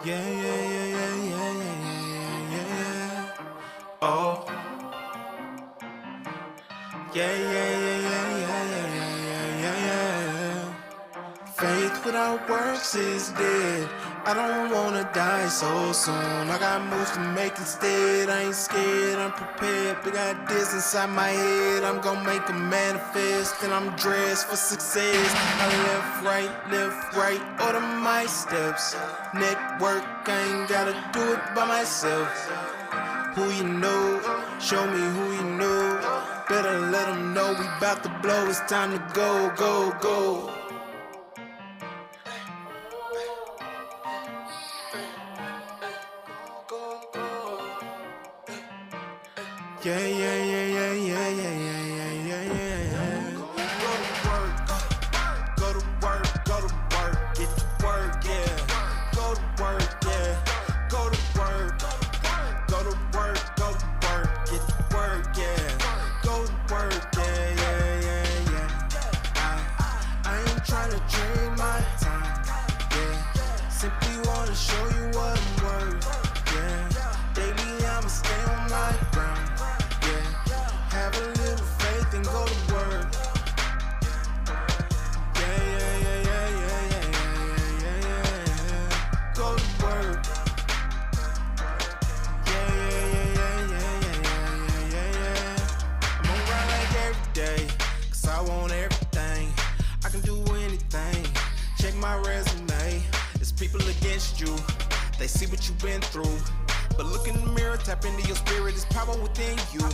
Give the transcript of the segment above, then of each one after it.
Yeah, yeah, yeah, yeah, yeah, yeah, yeah, yeah. Oh. Yeah, yeah, yeah, yeah, yeah, yeah, yeah, yeah, yeah. Faith without works is dead. I don't wanna die so soon. I got moves to make instead. I ain't scared, I'm prepared. Big ideas inside my head. I'm gonna make them manifest. And I'm dressed for success. I left, right, order my steps. Network, I ain't gotta do it by myself. Who you know, show me who you know. Better let them know we bout to blow. It's time to go, go, go. Yeah, yeah, yeah, yeah, yeah, yeah, yeah, yeah, yeah, yeah. Go to work, go to work, get to work, yeah. Go to work, yeah. Go to work, go to work, go to work, get to work, yeah. Go to work, yeah, yeah, yeah, yeah. I ain't tryna trade my time, yeah. Simply wanna show you what I'm worth, yeah. Daily I'ma stay on my ground. Have a little faith and go to work. Yeah, yeah, yeah, yeah, yeah, yeah, yeah, yeah, yeah. Go to work. Yeah, yeah, yeah, yeah, yeah, yeah, yeah, yeah. I'm gonna grind like every day, 'cause I want everything. I can do anything. Check my resume. There's people against you. They see what you've been through. But look in the mirror, tap into your spirit. There's power within you.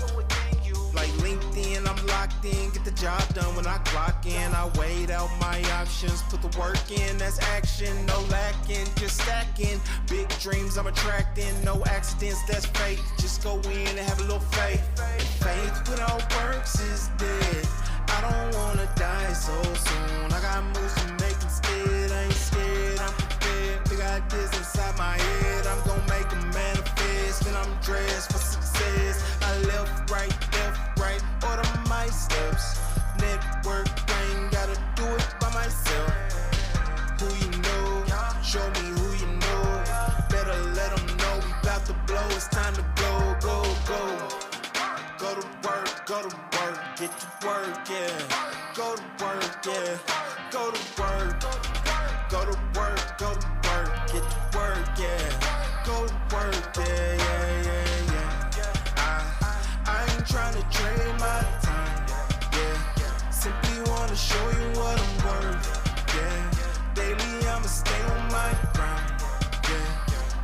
Like LinkedIn, I'm locked in, get the job done when I clock in. I weighed out my options, put the work in, that's action, no lacking, just stacking. Big dreams I'm attracting, no accidents, that's fate. Just go in and have a little faith. And faith without works is dead. I don't wanna die so soon. I got moves to make instead, I ain't scared, I'm prepared. Big ideas inside my head, I'm gonna make them manifest. And I'm dressed for success. I left, right, order my steps. Network, I ain't gotta do it by myself. Who you know, show me who you know. Better let them know we bout to blow. It's time to go, go, go. Go to work, get to work, yeah. Go to work, yeah. Go to work, go to work, get to work, yeah. Go to work, yeah, yeah, yeah, yeah. I ain't tryna trade my time, yeah. Simply wanna show you what I'm worth, yeah. Daily I'ma stay on my grind, yeah.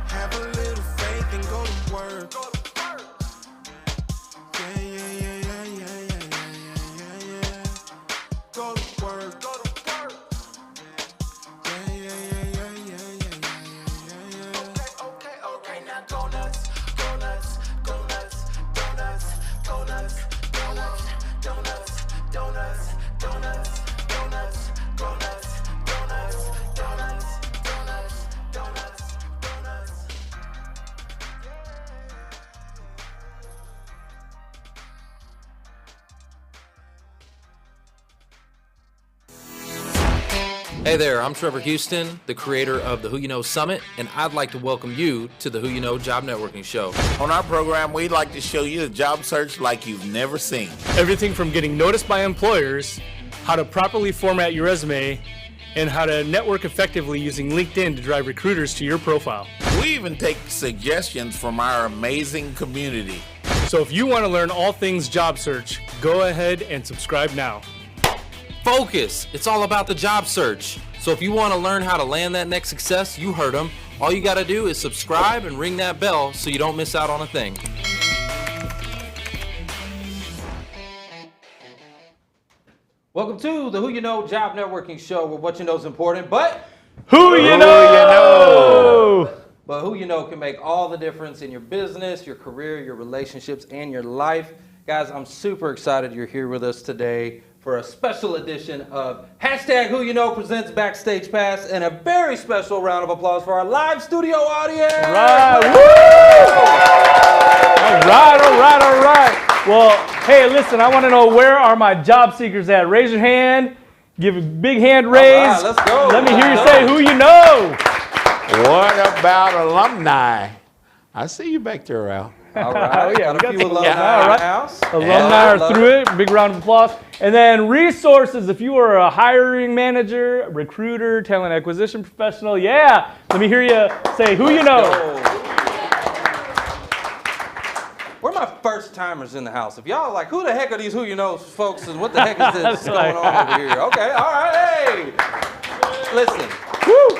Have a little faith and go to work. Yeah, yeah, yeah, yeah, yeah, yeah, yeah, yeah. Go to work. Yeah, yeah, yeah, yeah, yeah, yeah, yeah, yeah. Okay, now go nuts, go nuts, go nuts, donuts, donuts, donuts, donuts, donuts, donuts, donuts, donuts, donuts, donuts, donuts, donuts, donuts. Hey there, I'm Trevor Houston, the creator of the Who You Know Summit, and I'd like to welcome you to the Who You Know Job Networking Show. On our program, we'd like to show you a job search like you've never seen. Everything from getting noticed by employers, how to properly format your resume, and how to network effectively using LinkedIn to drive recruiters to your profile. We even take suggestions from our amazing community. So if you want to learn all things job search, go ahead and subscribe now. Focus! It's all about the job search. So if you want to learn how to land that next success, you heard them. All you got to do is subscribe and ring that bell so you don't miss out on a thing. Welcome to the Who You Know Job Networking Show, where what you know is important, but Who you know? But who you know can make all the difference in your business, your career, your relationships, and your life. Guys, I'm super excited you're here with us today for a special edition of Hashtag Who You Know presents Backstage Pass, and a very special round of applause for our live studio audience. All right, woo! All right. Well, hey, listen, I want to know, where are my job seekers at? Raise your hand. Give a big hand raise. All right, let's go. Let me hear you say who you know. What about alumni? I see you back there, Al. All right. Oh, yeah, got a we few got alumni some- in all the right. house. Alumni are through it. Big round of applause. And then resources. If you are a hiring manager, recruiter, talent acquisition professional, yeah. Let me hear you say who you know. Where are my first timers in the house? If y'all are like, who the heck are these who you know folks and what the heck is this going on over here? Okay, all right, hey. Listen. Woo.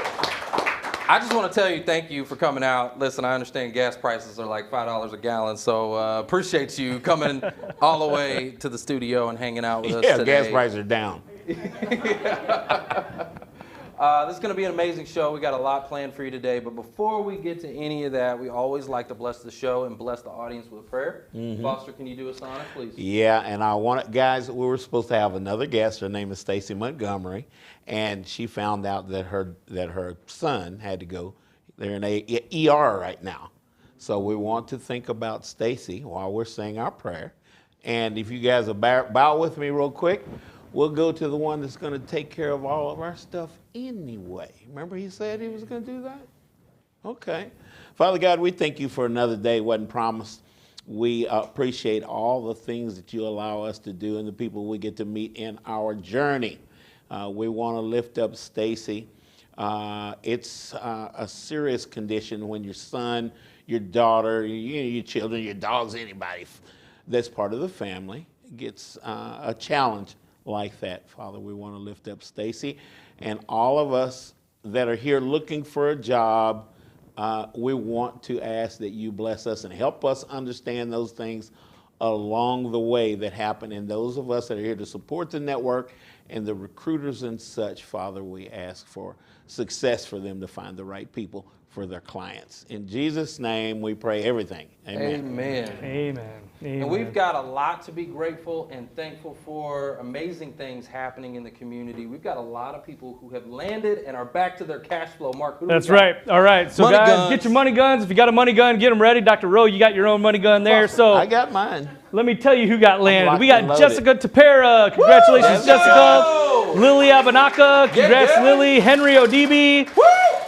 I just want to tell you thank you for coming out. Listen, I understand gas prices are like $5 a gallon, so appreciate you coming all the way to the studio and hanging out with us today. Yeah, gas prices are down. This is going to be an amazing show. We got a lot planned for you today, but before we get to any of that, we always like to bless the show and bless the audience with a prayer. Foster, can you do us honor, please? Yeah, and I want guys, we were supposed to have another guest. Her name is Stacey Montgomery, and she found out that her son had to go. They're in a ER right now. So we want to think about Stacey while we're saying our prayer. And if you guys will bow with me real quick, we'll go to the one that's going to take care of all of our stuff anyway. Remember he said he was going to do that? Okay. Father God, we thank you for another day. It wasn't promised. We appreciate all the things that you allow us to do and the people we get to meet in our journey. We want to lift up Stacey. It's a serious condition when your son, your daughter, your children, your dogs, anybody that's part of the family gets a challenge like that. Father, we want to lift up Stacey and all of us that are here looking for a job. We want to ask that you bless us and help us understand those things along the way that happen. And those of us that are here to support the network and the recruiters and such, Father, we ask for success for them to find the right people for their clients. In Jesus' name, we pray everything. Amen. Amen. Amen. Amen. And we've got a lot to be grateful and thankful for. Amazing things happening in the community. We've got a lot of people who have landed and are back to their cash flow. Mark, who do we That's got? right. All right. So Money guys, guns. get your money guns. If you got a money gun, get them ready. Dr. Rowe, you got your own money gun there. So I got mine. let me tell you who got landed. locked We got and loaded. Jessica Tapera. Congratulations, Let's Jessica. go. Lily Abenaka. Congrats, yeah. Lily. Henry Odibi.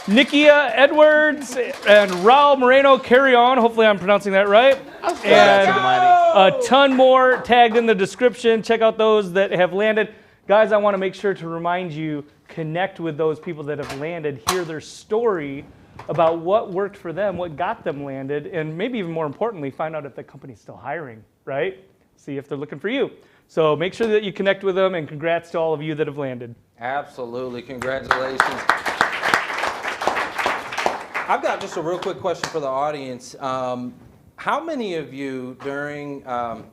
Nikia Edwards and Raul Moreno. Carry on. Hopefully I'm pronouncing that right. And a ton more tagged in the description. Check out those that have landed. Guys, I want to make sure to remind you, connect with those people that have landed, hear their story about what worked for them, what got them landed, and maybe even more importantly, find out if the company's still hiring, right? See if they're looking for you. So make sure that you connect with them, and congrats to all of you that have landed. Absolutely. Congratulations. I've got just a real quick question for the audience. How many of you during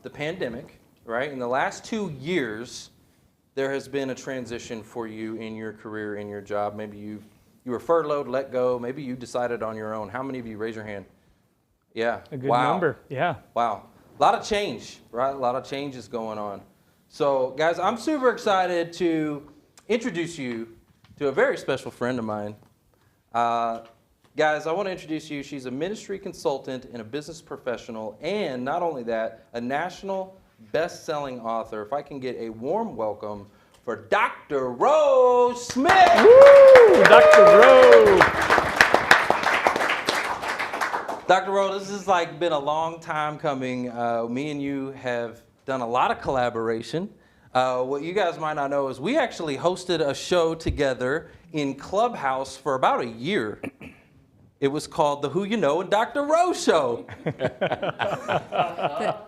the pandemic, right, in the last 2 years, there has been a transition for you in your career, in your job? Maybe you were furloughed, let go. Maybe you decided on your own. How many of you, raise your hand? Yeah. A good number. Yeah. Wow. A lot of change, right? A lot of change is going on. So, guys, I'm super excited to introduce you to a very special friend of mine. Guys, I want to introduce you. She's a ministry consultant and a business professional, and not only that, a national best-selling author. If I can get a warm welcome for Dr. Rolanda Schmidt. Woo! Dr. Rowe. Dr. Rolanda, this has been a long time coming. Me and you have done a lot of collaboration. What you guys might not know is we actually hosted a show together in Clubhouse for about a year. It was called the Who You Know and Dr. Rowe Show.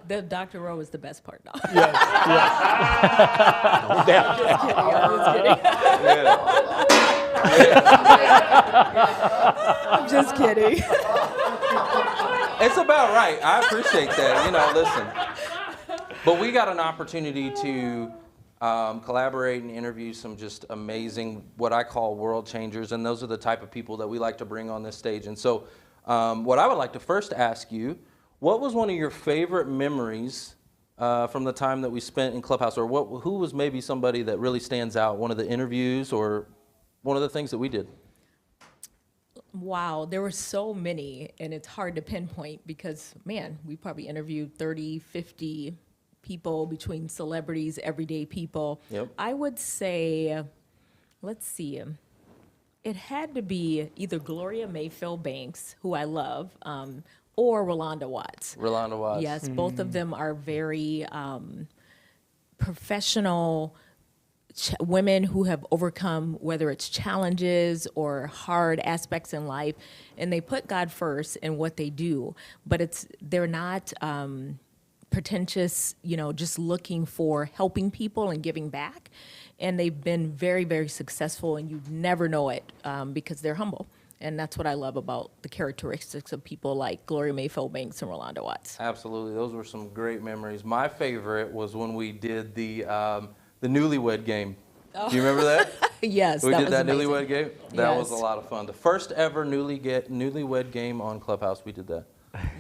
The Dr. Rowe was the best part. No. No doubt. I'm just kidding. It's about right. I appreciate that. Listen. But we got an opportunity to collaborate and interview some just amazing, what I call world changers, and those are the type of people that we like to bring on this stage. And so what I would like to first ask you, what was one of your favorite memories from the time that we spent in Clubhouse, or who was maybe somebody that really stands out, one of the interviews or one of the things that we did? Wow, there were so many, and it's hard to pinpoint because, man, we probably interviewed 30, 50 people, between celebrities, everyday people. Yep. I would say, let's see, It had to be either Gloria Mayfield Banks, who I love, or Rolanda Watts. Rolanda Watts. Yes, both of them are very professional women who have overcome whether it's challenges or hard aspects in life, and they put God first in what they do. But they're not pretentious, just looking for helping people and giving back. And they've been very, very successful, and you never know it because they're humble. And that's what I love about the characteristics of people like Gloria Mayfield Banks and Rolanda Watts. Absolutely. Those were some great memories. My favorite was when we did the newlywed game. Do you remember that? Yes, we that did was that amazing. newlywed game. That was a Yes. lot of fun. The first ever newlywed game on Clubhouse. We did that.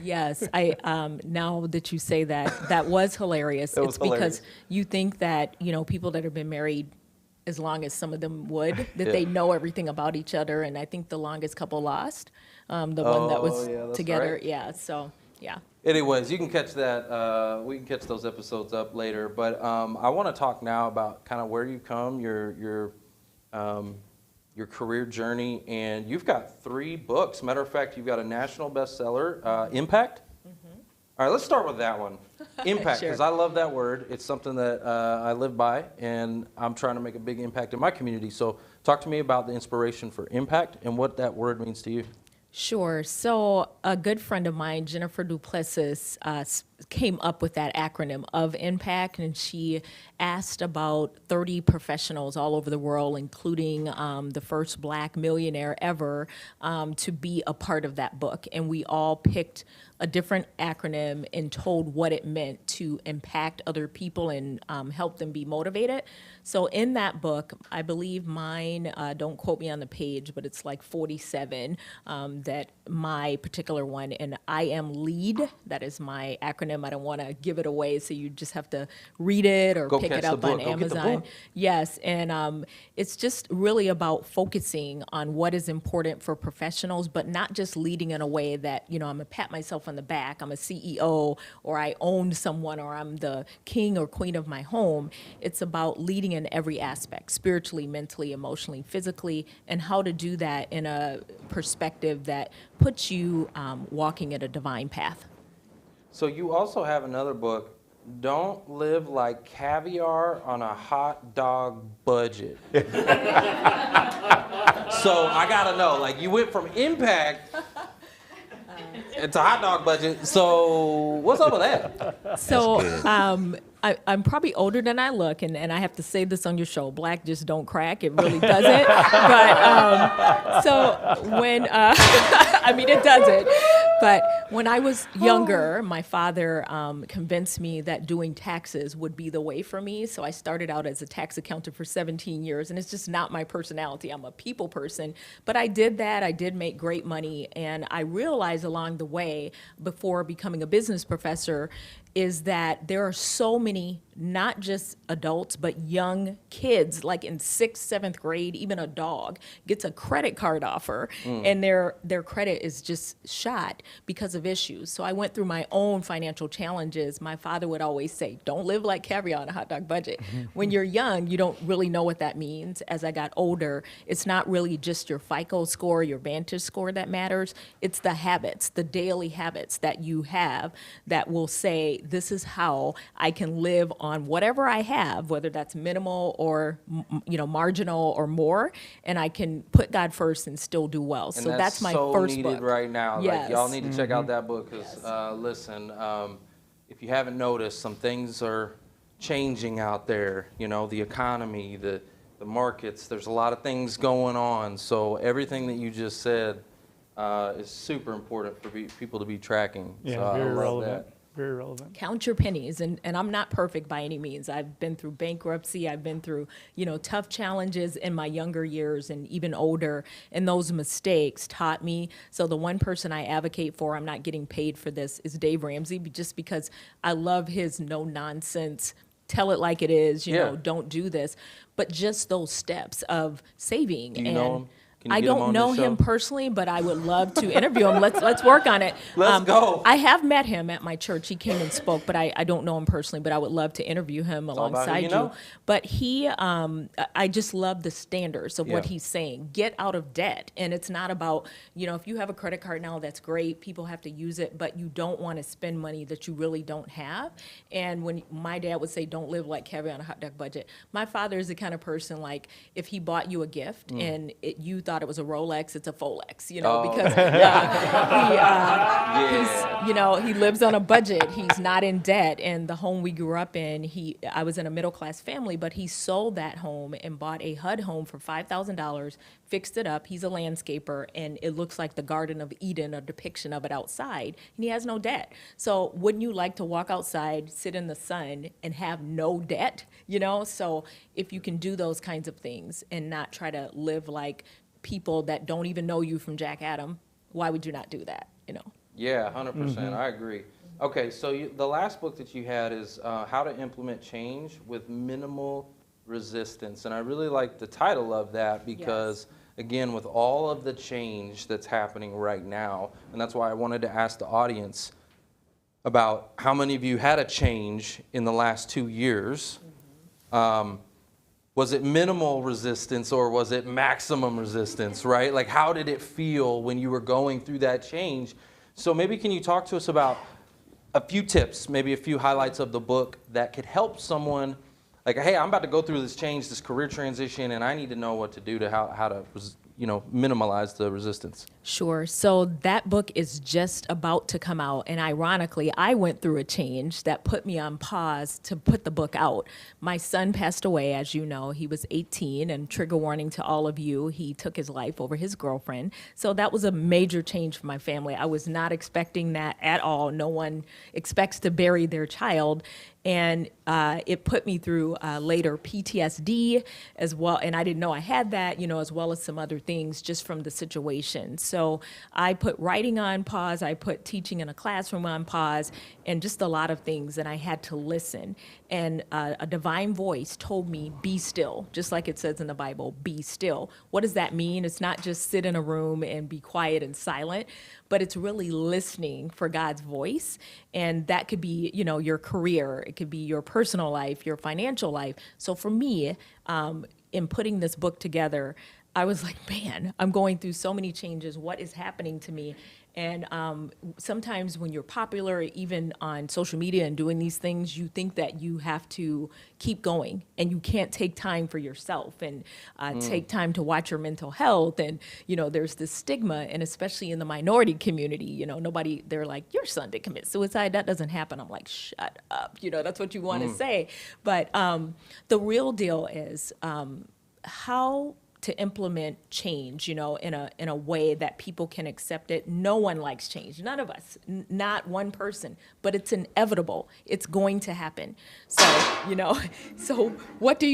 Yes, I now that you say that, that was hilarious. It was It's because hilarious. you think that, people that have been married as long as some of them would, that they Yeah. know everything about each other. And I think the longest couple lost, the one that Oh, was yeah, that's together. right. Yeah, so, yeah. Anyways, you can catch that. We can catch those episodes up later. But I want to talk now about kind of where you come, your career journey, and you've got 3 books. Matter of fact, you've got a national bestseller, Impact. All right, let's start with that one. Impact, Sure. because I love that word. It's something that I live by, and I'm trying to make a big impact in my community. So talk to me about the inspiration for impact and what that word means to you. Sure. So a good friend of mine, Jennifer Duplessis, came up with that acronym of IMPACT, and she asked about 30 professionals all over the world, including the first Black millionaire ever, to be a part of that book. And we all picked a different acronym and told what it meant to impact other people and help them be motivated. So in that book, I believe mine, don't quote me on the page, but it's like 47, that my particular one, and I am LEAD, that is my acronym. I don't want to give it away, so you just have to read it or Go pick catch it the up on book. Go get the Amazon. book. Yes, and it's just really about focusing on what is important for professionals, but not just leading in a way that, I'm going to pat myself on the back, I'm a CEO, or I own someone, or I'm the king or queen of my home. It's about leading in every aspect, spiritually, mentally, emotionally, physically, and how to do that in a perspective that puts you walking at a divine path. So you also have another book, Don't Live Like Caviar on a Hot Dog Budget. So I gotta know, like, you went from impact to hot dog budget. So what's up with that? So I'm probably older than I look, and I have to say this on your show, black just don't crack. It really doesn't. But so when, I mean, it doesn't. But when I was younger, my father convinced me that doing taxes would be the way for me. So I started out as a tax accountant for 17 years, and it's just not my personality. I'm a people person. But I did that. I did make great money. And I realized along the way, before becoming a business professor, is that there are so many, not just adults, but young kids, like in 6th, 7th grade, even a dog gets a credit card offer, and their credit is just shot because of issues. So I went through my own financial challenges. My father would always say, don't live like caviar on a hot dog budget. When you're young, you don't really know what that means. As I got older, it's not really just your FICO score, your Vantage score that matters. It's the habits, the daily habits that you have that will say, this is how I can live on whatever I have, whether that's minimal or marginal or more, and I can put God first and still do well. And So that's my so first needed book. right now. Yes. Like, y'all need to check out that book because, listen, if you haven't noticed, some things are changing out there. The economy, the markets. There's a lot of things going on. So everything that you just said is super important for people to be tracking. Yeah, so I very love relevant. that. Very relevant. Count your pennies, and I'm not perfect by any means. I've been through bankruptcy. I've been through, tough challenges in my younger years and even older, and those mistakes taught me. So the one person I advocate for, I'm not getting paid for this, is Dave Ramsey, just because I love his no-nonsense, tell it like it is, Yeah. don't do this. But just those steps of saving. Do you know him? Can you I get him don't on know this show? him personally, but I would love to interview him. Let's work on it. Let's go. I have met him at my church. He came and spoke, but I don't know him personally. But I would love to interview him all about who alongside you know. But he, I just love the standards of what Yeah. he's saying. Get out of debt, and it's not about if you have a credit card now, that's great. People have to use it, but you don't want to spend money that you really don't have. And when my dad would say, "Don't live like caviar on a hot dog budget," my father is the kind of person like if he bought you a gift and you thought it was a Rolex, it's a Folex, because he lives on a budget. He's not in debt. And the home we grew up in, I was in a middle class family, but he sold that home and bought a HUD home for $5,000, fixed it up. He's a landscaper, and it looks like the Garden of Eden, a depiction of it outside, and he has no debt. So wouldn't you like to walk outside, sit in the sun, and have no debt? So if you can do those kinds of things and not try to live like people that don't even know you from Jack Adam, why would you not do that? Yeah, 100%. I agree. Okay, so the last book that you had is How to Implement Change with Minimal Resistance. And I really like the title of that because, again, with all of the change that's happening right now, and that's why I wanted to ask the audience about how many of you had a change in the last 2 years. Was it minimal resistance or was it maximum resistance, right? Like, how did it feel when you were going through that change? So maybe can you talk to us about a few tips, maybe a few highlights of the book that could help someone, like, hey, I'm about to go through this change, this career transition, and I need to know what to do to how to minimize the resistance. Sure. So that book is just about to come out. And ironically, I went through a change that put me on pause to put the book out. My son passed away, as you know. He was 18, and trigger warning to all of you, he took his life over his girlfriend. So that was a major change for my family. I was not expecting that at all. No one expects to bury their child. And it put me through later PTSD as well. And I didn't know I had that, as well as some other things just from the situation. So I put writing on pause. I put teaching in a classroom on pause, and just a lot of things. And I had to listen. And a divine voice told me, be still, just like it says in the Bible, be still. What does that mean? It's not just sit in a room and be quiet and silent, but it's really listening for God's voice. And that could be, your career. It could be your personal life, your financial life. So for me, in putting this book together, I was like, man, I'm going through so many changes. What is happening to me? And sometimes when you're popular, even on social media and doing these things, you think that you have to keep going and you can't take time for yourself and take time to watch your mental health. And, there's this stigma, and especially in the minority community, they're like, your son did commit suicide. That doesn't happen. I'm like, shut up. That's what you want to say. But the real deal is how to implement change, in a way that people can accept it. No one likes change. None of us, not one person, but it's inevitable. It's going to happen. So, so what do?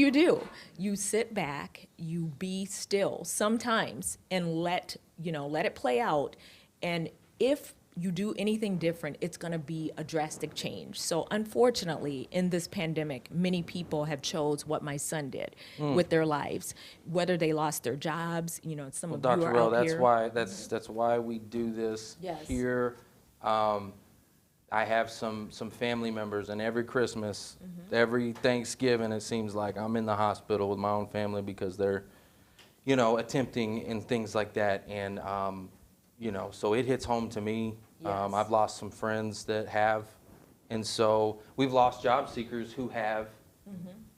You sit back, you be still sometimes and let it play out. And if you do anything different, it's going to be a drastic change. So unfortunately, in this pandemic, many people have chose what my son did with their lives, whether they lost their jobs. Some of you Dr. are Rowe, out here. that's why we do this here. I have some family members, and every Christmas, every Thanksgiving, it seems like I'm in the hospital with my own family because they're, attempting and things like that. And so it hits home to me. Yes. I've lost some friends that have, and so we've lost job seekers who have,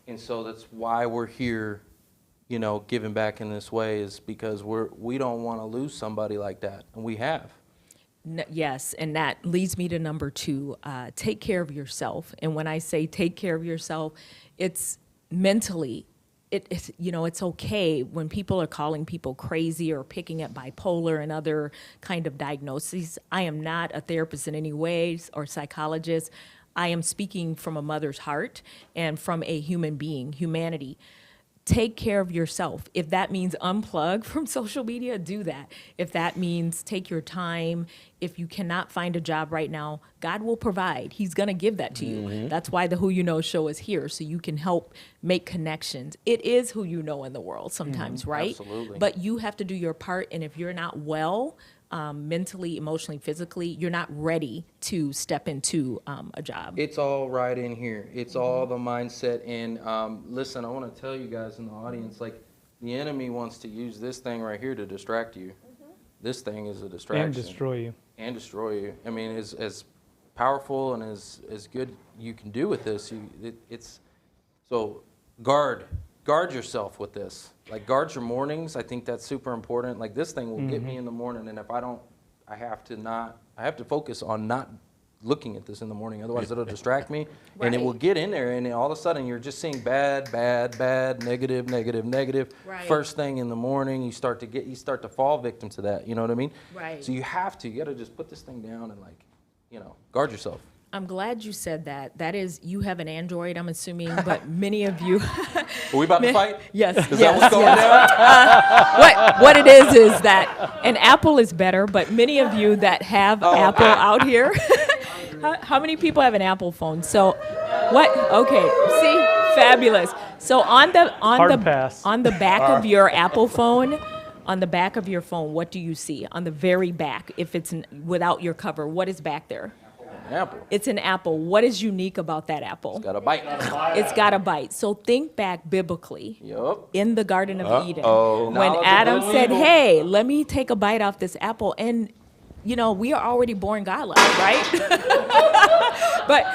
and so that's why we're here, giving back in this way, is because we don't want to lose somebody like that, and we have. Yes, and that leads me to number 2, take care of yourself. And when I say take care of yourself, it's mentally. It's okay when people are calling people crazy or picking at bipolar and other kind of diagnoses. I am not a therapist in any ways or psychologist. I am speaking from a mother's heart and from a human being, humanity. take care of yourself. If that means unplug from social media, do that. If that means take your time, if you cannot find a job right now, God will provide. He's going to give that to you. That's why the Who You Know show is here, so you can help make connections. It is who you know in the world sometimes, right? Absolutely. But you have to do your part, and if you're not well, mentally, emotionally, physically, you're not ready to step into a job. It's all right in here. It's all the mindset. And listen, I want to tell you guys in the audience, like, the enemy wants to use this thing right here to distract you. This thing is a distraction. And destroy you. And destroy you. I mean, as powerful and as good you can do with this, it's so guard yourself with this. Like, guard your mornings. I think that's super important. Like, this thing will get me in the morning, and if I don't, I have to focus on not looking at this in the morning. Otherwise, it'll distract me, and it will get in there, and all of a sudden, you're just seeing bad, negative. Right. First thing in the morning, you start to fall victim to that. You know what I mean? Right. So you got to just put this thing down and, like, guard yourself. I'm glad you said that. That is, you have an Android, I'm assuming, but many of you. Are we about to fight? Yes. Is that what's going down? What it is that an Apple is better, but many of you that have Apple out here, how many people have an Apple phone? So, what? Okay, see, fabulous. So on the back of your Apple phone. On the back of your phone, what do you see? On the very back, if it's without your cover, what is back there? Apple. It's an apple. What is unique about that apple? Got a bite. It's got a bite. So think back biblically. Yup. In the Garden of Eden. When Knowledge Adam of good and said, evil. hey, let me take a bite off this apple. And, we are already born godlike, right? But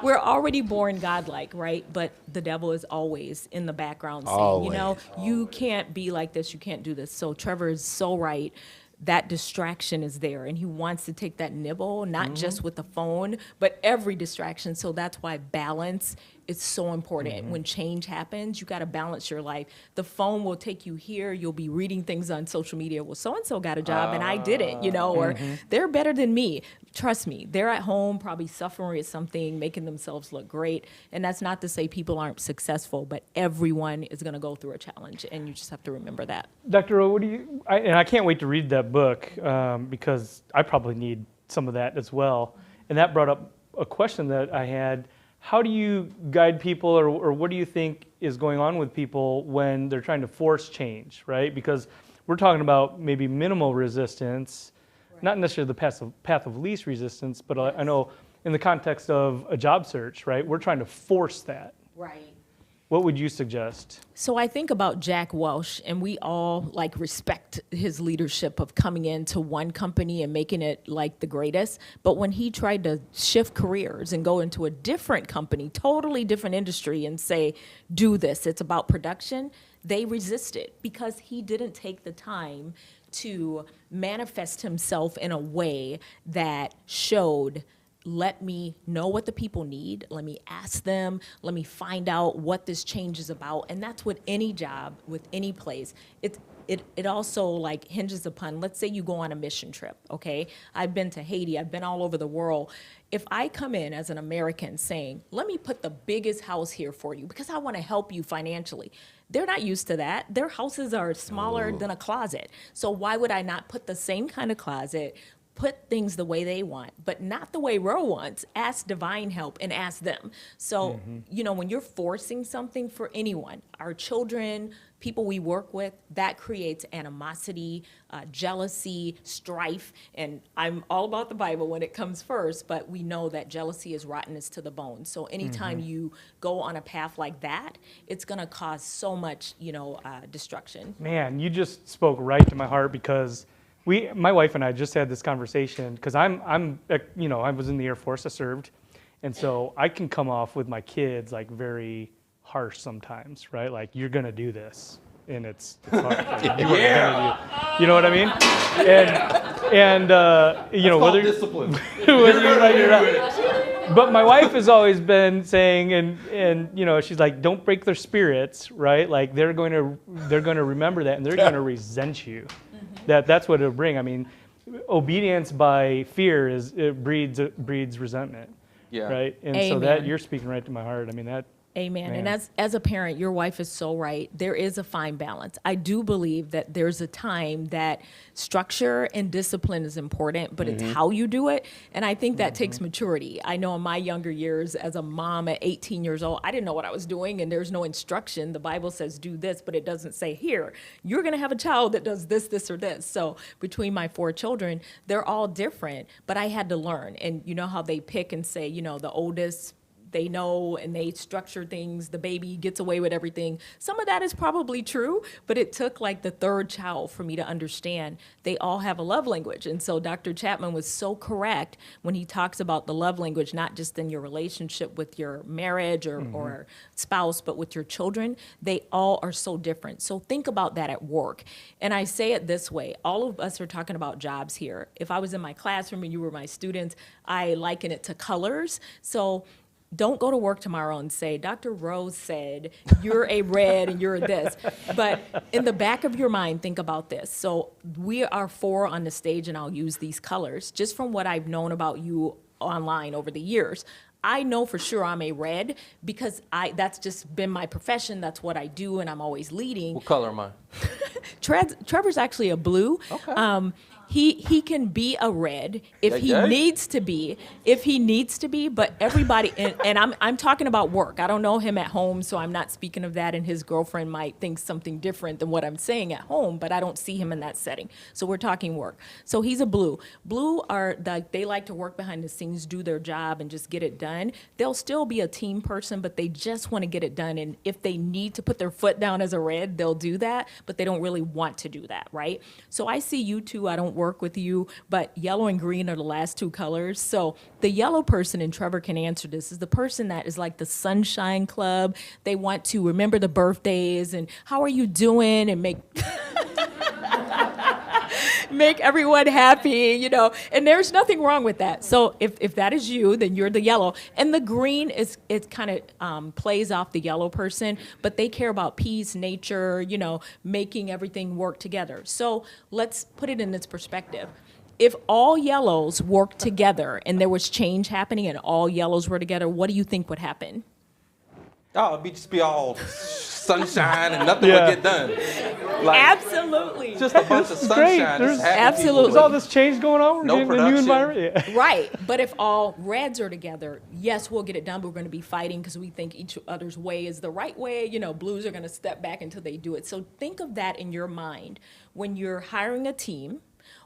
we're already born godlike, right? But the devil is always in the background saying, you can't be like this, you can't do this. So Trevor is so right. That distraction is there, and he wants to take that nibble, not just with the phone, but every distraction. So that's why balance is so important. When change happens, you got to balance your life. The phone will take you here. You'll be reading things on social media. Well, so-and-so got a job and I didn't, or they're better than me. Trust me, they're at home probably suffering with something, making themselves look great. And that's not to say people aren't successful, but everyone is going to go through a challenge, and you just have to remember that. Dr. O, I can't wait to read that book because I probably need some of that as well. And that brought up a question that I had. How do you guide people, or what do you think is going on with people when they're trying to force change, right? Because we're talking about maybe minimal resistance, not necessarily the path of least resistance, but I know in the context of a job search, right? We're trying to force that. Right. What would you suggest? So I think about Jack Welch, and we all respect his leadership of coming into one company and making it like the greatest. But when he tried to shift careers and go into a different company, totally different industry, and say, do this, it's about production, they resisted because he didn't take the time to manifest himself in a way that showed, let me know what the people need. Let me ask them. Let me find out what this change is about. And that's with any job, with any place. It also hinges upon, let's say you go on a mission trip, okay? I've been to Haiti. I've been all over the world. If I come in as an American saying, let me put the biggest house here for you because I want to help you financially, they're not used to that. Their houses are smaller than a closet. So why would I not put the same kind of closet, put things the way they want, but not the way Ro wants? Ask divine help and ask them. So, when you're forcing something for anyone, our children, people we work with, that creates animosity, jealousy, strife. And I'm all about the Bible when it comes first, but we know that jealousy is rottenness to the bone. So anytime you go on a path like that, it's going to cause so much, destruction. Man, you just spoke right to my heart because my wife and I just had this conversation because I was in the Air Force, I served, and so I can come off with my kids very harsh sometimes, right? Like, you're gonna do this, and it's hard. You know what I mean? And whether discipline. whether you're right or not. But my wife has always been saying, and she's like, don't break their spirits, right? Like, they're going to remember that, and they're going to resent you. That's what it'll bring. I mean, obedience by fear breeds resentment. Yeah. Right. And Amen. so that you're speaking right to my heart. I mean that. Amen. Man. And as a parent, your wife is so right. There is a fine balance. I do believe that there's a time that structure and discipline is important, but it's how you do it. And I think that takes maturity. I know in my younger years as a mom at 18 years old, I didn't know what I was doing, and there's no instruction. The Bible says do this, but it doesn't say here, you're going to have a child that does this, this, or this. So between my 4 children, they're all different, but I had to learn. And you know how they pick and say, you know, the oldest, they know and they structure things, the baby gets away with everything. Some of that is probably true, but it took like the 3rd child for me to understand they all have a love language. And so Dr. Chapman was so correct when he talks about the love language, not just in your relationship with your marriage or spouse, but with your children. They all are so different. So think about that at work. And I say it this way, all of us are talking about jobs here. If I was in my classroom and you were my students, I liken it to colors. So don't go to work tomorrow and say, Dr. Rose said, you're a red and you're this. But in the back of your mind, think about this. So we are 4 on the stage, and I'll use these colors. Just from what I've known about you online over the years, I know for sure I'm a red because that's just been my profession. That's what I do, and I'm always leading. What color am I? Trevor's actually a blue. Okay. He can be a red if he Yeah. needs to be, but everybody, and I'm talking about work. I don't know him at home, so I'm not speaking of that, and his girlfriend might think something different than what I'm saying at home, but I don't see him in that setting. So we're talking work. So he's a blue. Blue they like to work behind the scenes, do their job, and just get it done. They'll still be a team person, but they just want to get it done, and if they need to put their foot down as a red, they'll do that, but they don't really want to do that, right? So I see you two, I don't work with you, but yellow and green are the last 2 colors. So the yellow person, and Trevor can answer this, is the person that is like the Sunshine Club. They want to remember the birthdays and how are you doing and make make everyone happy, you know, and there's nothing wrong with that. So if that is you, then you're the yellow. And the green it kind of plays off the yellow person, but they care about peace, nature, you know, making everything work together. So let's put it in its perspective. If all yellows worked together and there was change happening and all yellows were together, what do you think would happen? Oh, it'd just be all sunshine and nothing would get done. Like, Absolutely. just a bunch of great. sunshine. There's- just happy Absolutely. people. There's all this change going on. We're No getting a new production. environment. Yeah. Right, but if all reds are together, yes, we'll get it done, but we're going to be fighting because we think each other's way is the right way. You know, blues are going to step back until they do it. So think of that in your mind when you're hiring a team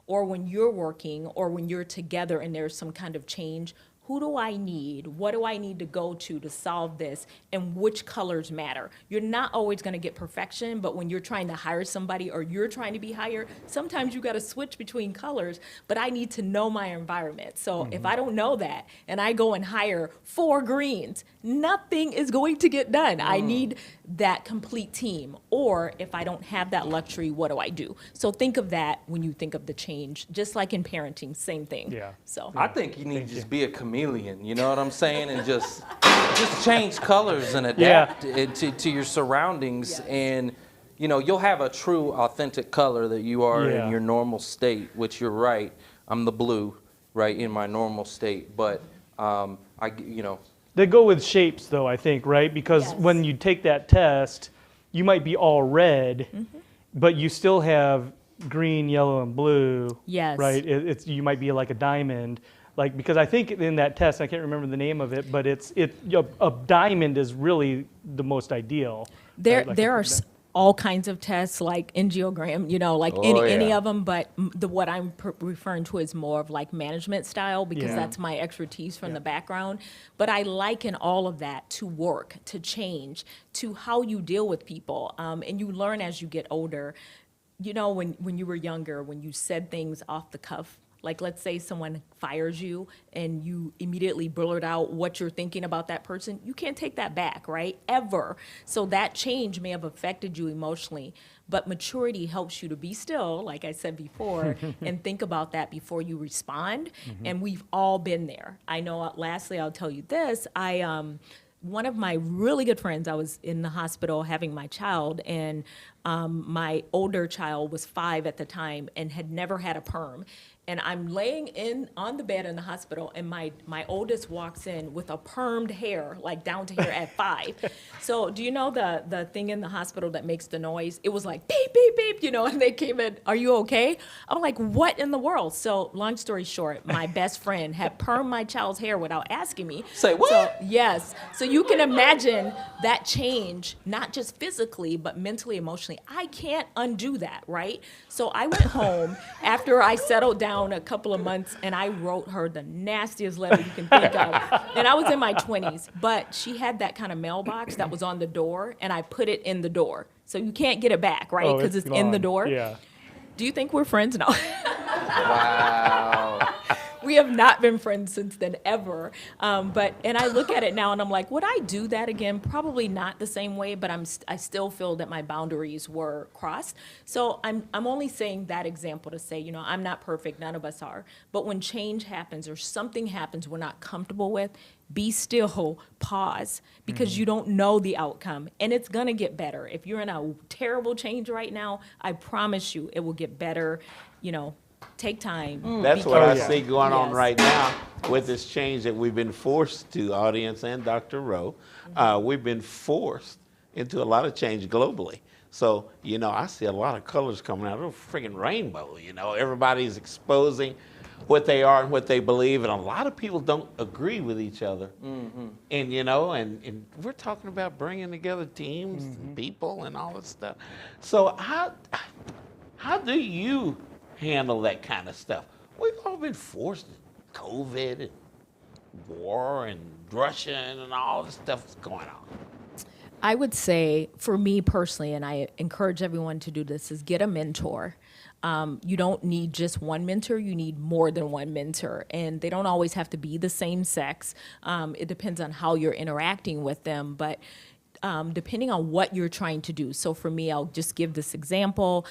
or when you're working or when you're together and there's some kind of change. Who do I need? What do I need to go to solve this? And which colors matter? You're not always going to get perfection, but when you're trying to hire somebody or you're trying to be hired, sometimes you got to switch between colors, but I need to know my environment. So if I don't know that and I go and hire 4 greens, nothing is going to get done. I need that complete team. Or if I don't have that luxury, what do I do? So think of that when you think of the change, just like in parenting, same thing. Yeah. So I think you need to just be a chameleon, you know what I'm saying? And just change colors and adapt it to your surroundings. Yes. And, you know, you'll have a true, authentic color that you are Yeah. in your normal state, which you're right. I'm the blue, right, in my normal state. But, you know, They go with shapes, though, I think, right? Because Yes. when you take that test, you might be all red, but you still have green, yellow, and blue. Yes. Right? You might be like a diamond. Like, because I think in that test, I can't remember the name of it, but a diamond is really the most ideal. There, right? Like there are all kinds of tests like angiogram, you know, like any yeah. of them. But what I'm referring to is more of like management style because Yeah. that's my expertise from the background. But I liken all of that to work, to change, to how you deal with people, and you learn as you get older. You know, when you were younger, when you said things off the cuff. Like, let's say someone fires you and you immediately blurt out what you're thinking about that person. You can't take that back, right? Ever. So that change may have affected you emotionally, but maturity helps you to be still, like I said before, and think about that before you respond. And we've all been there. I know, lastly, I'll tell you this. One of my really good friends, I was in the hospital having my child, and My older child was 5 at the time and had never had a perm. And I'm laying on the bed in the hospital, and my oldest walks in with a permed hair, like down to here at 5. So do you know the thing in the hospital that makes the noise? It was like beep, beep, beep, and they came in, are you okay? I'm like, what in the world? So long story short, my best friend had permed my child's hair without asking me. Say what? So, yes. So you can imagine that change, not just physically, but mentally, emotionally. I can't undo that, right? So I went home after I settled down a couple of months, and I wrote her the nastiest letter you can think of. And I was in my 20s, but she had that kind of mailbox that was on the door, and I put it in the door. So you can't get it back, right? Because it's in the door. Yeah. Do you think we're friends now? Wow. We have not been friends since then, ever. And I look at it now and I'm like, would I do that again? Probably not the same way, but I still feel that my boundaries were crossed. So I'm only saying that example to say, I'm not perfect, none of us are. But when change happens or something happens we're not comfortable with, be still, pause, because you don't know the outcome, and it's gonna get better. If you're in a terrible change right now, I promise you it will get better, Take time. That's what I careful. see going on Yes. right now with this change that we've been forced to, audience and Dr. Rowe. We've been forced into a lot of change globally. So, I see a lot of colors coming out of a freaking rainbow. Everybody's exposing what they are and what they believe, and a lot of people don't agree with each other. And, and we're talking about bringing together teams and people and all this stuff. So how do you handle that kind of stuff? We've all been forced to COVID and war and Russia and all this stuff that's going on. I would say, for me personally, and I encourage everyone to do this, is get a mentor. You don't need just one mentor, you need more than one mentor. And they don't always have to be the same sex. It depends on how you're interacting with them, but depending on what you're trying to do. So for me, I'll just give this example.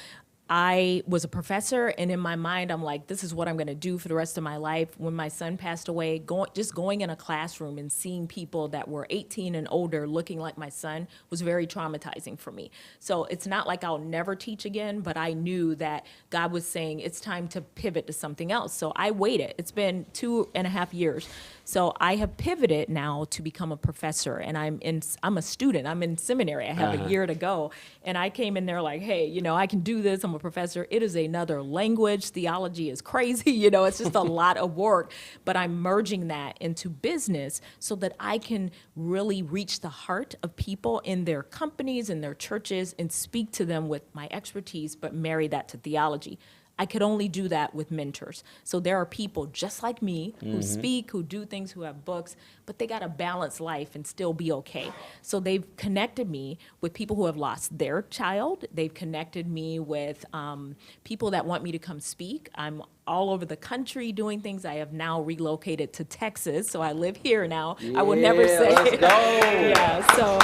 I was a professor, and in my mind, I'm like, this is what I'm going to do for the rest of my life. When my son passed away, going in a classroom and seeing people that were 18 and older looking like my son was very traumatizing for me. So it's not like I'll never teach again, but I knew that God was saying it's time to pivot to something else. So I waited. It's been 2.5 years. So I have pivoted now to become a professor, and I'm a student. I'm in seminary. I have a year to go. And I came in there like, hey, I can do this. I'm a professor. It is another language. Theology is crazy. It's just a lot of work. But I'm merging that into business so that I can really reach the heart of people in their companies, in their churches, and speak to them with my expertise, but marry that to theology. I could only do that with mentors. So there are people just like me who speak, who do things, who have books, but they got a balanced life and still be okay. So they've connected me with people who have lost their child. They've connected me with people that want me to come speak. I'm all over the country doing things. I have now relocated to Texas, so I live here now. I will never say. Let's go. Yeah, so.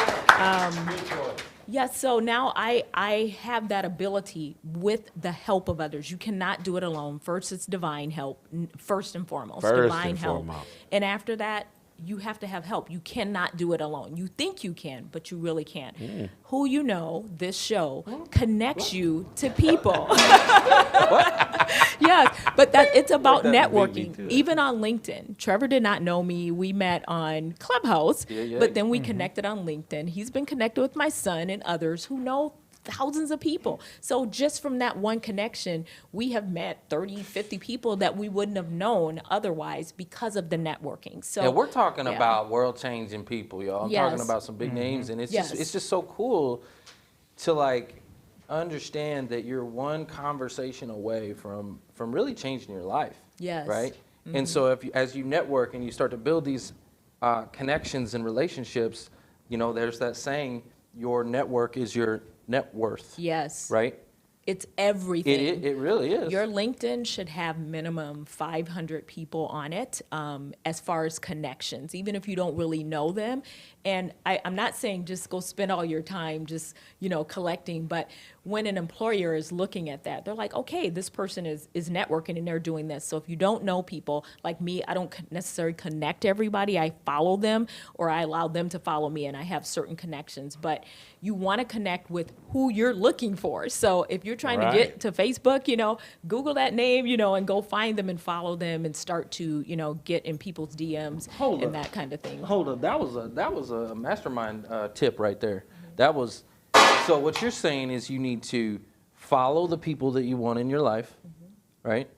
Yes, so now I have that ability with the help of others. You cannot do it alone. First, it's divine help, first and foremost. Divine help. And after that, you have to have help. You cannot do it alone. You think you can, but you really can't. Who this show connects you to people. Yes, but it's about networking. Even on LinkedIn. Trevor did not know me. We met on Clubhouse, but then we connected on LinkedIn. He's been connected with my son and others who know thousands of people. So just from that one connection, we have met 30, 50 people that we wouldn't have known otherwise because of the networking. So and we're talking about world-changing people, y'all. I'm talking about some big names, and it's just so cool to understand that you're one conversation away from really changing your life. Yes. Right? And so as you network and you start to build these connections and relationships, there's that saying, your network is your net worth. Yes. Right? It's everything. It really is. Your LinkedIn should have minimum 500 people on it as far as connections, even if you don't really know them. And I'm not saying just go spend all your time just, collecting, but when an employer is looking at that, they're like, okay, this person is networking and they're doing this. So if you don't know people, like me, I don't necessarily connect everybody. I follow them or I allow them to follow me, and I have certain connections. But you want to connect with who you're looking for. So if you're trying to get to Facebook, Google that name, and go find them and follow them and start to, get in people's DMs and that kind of thing. Hold up, that was a mastermind tip right there. That was, so what you're saying is you need to follow the people that you want in your life, right?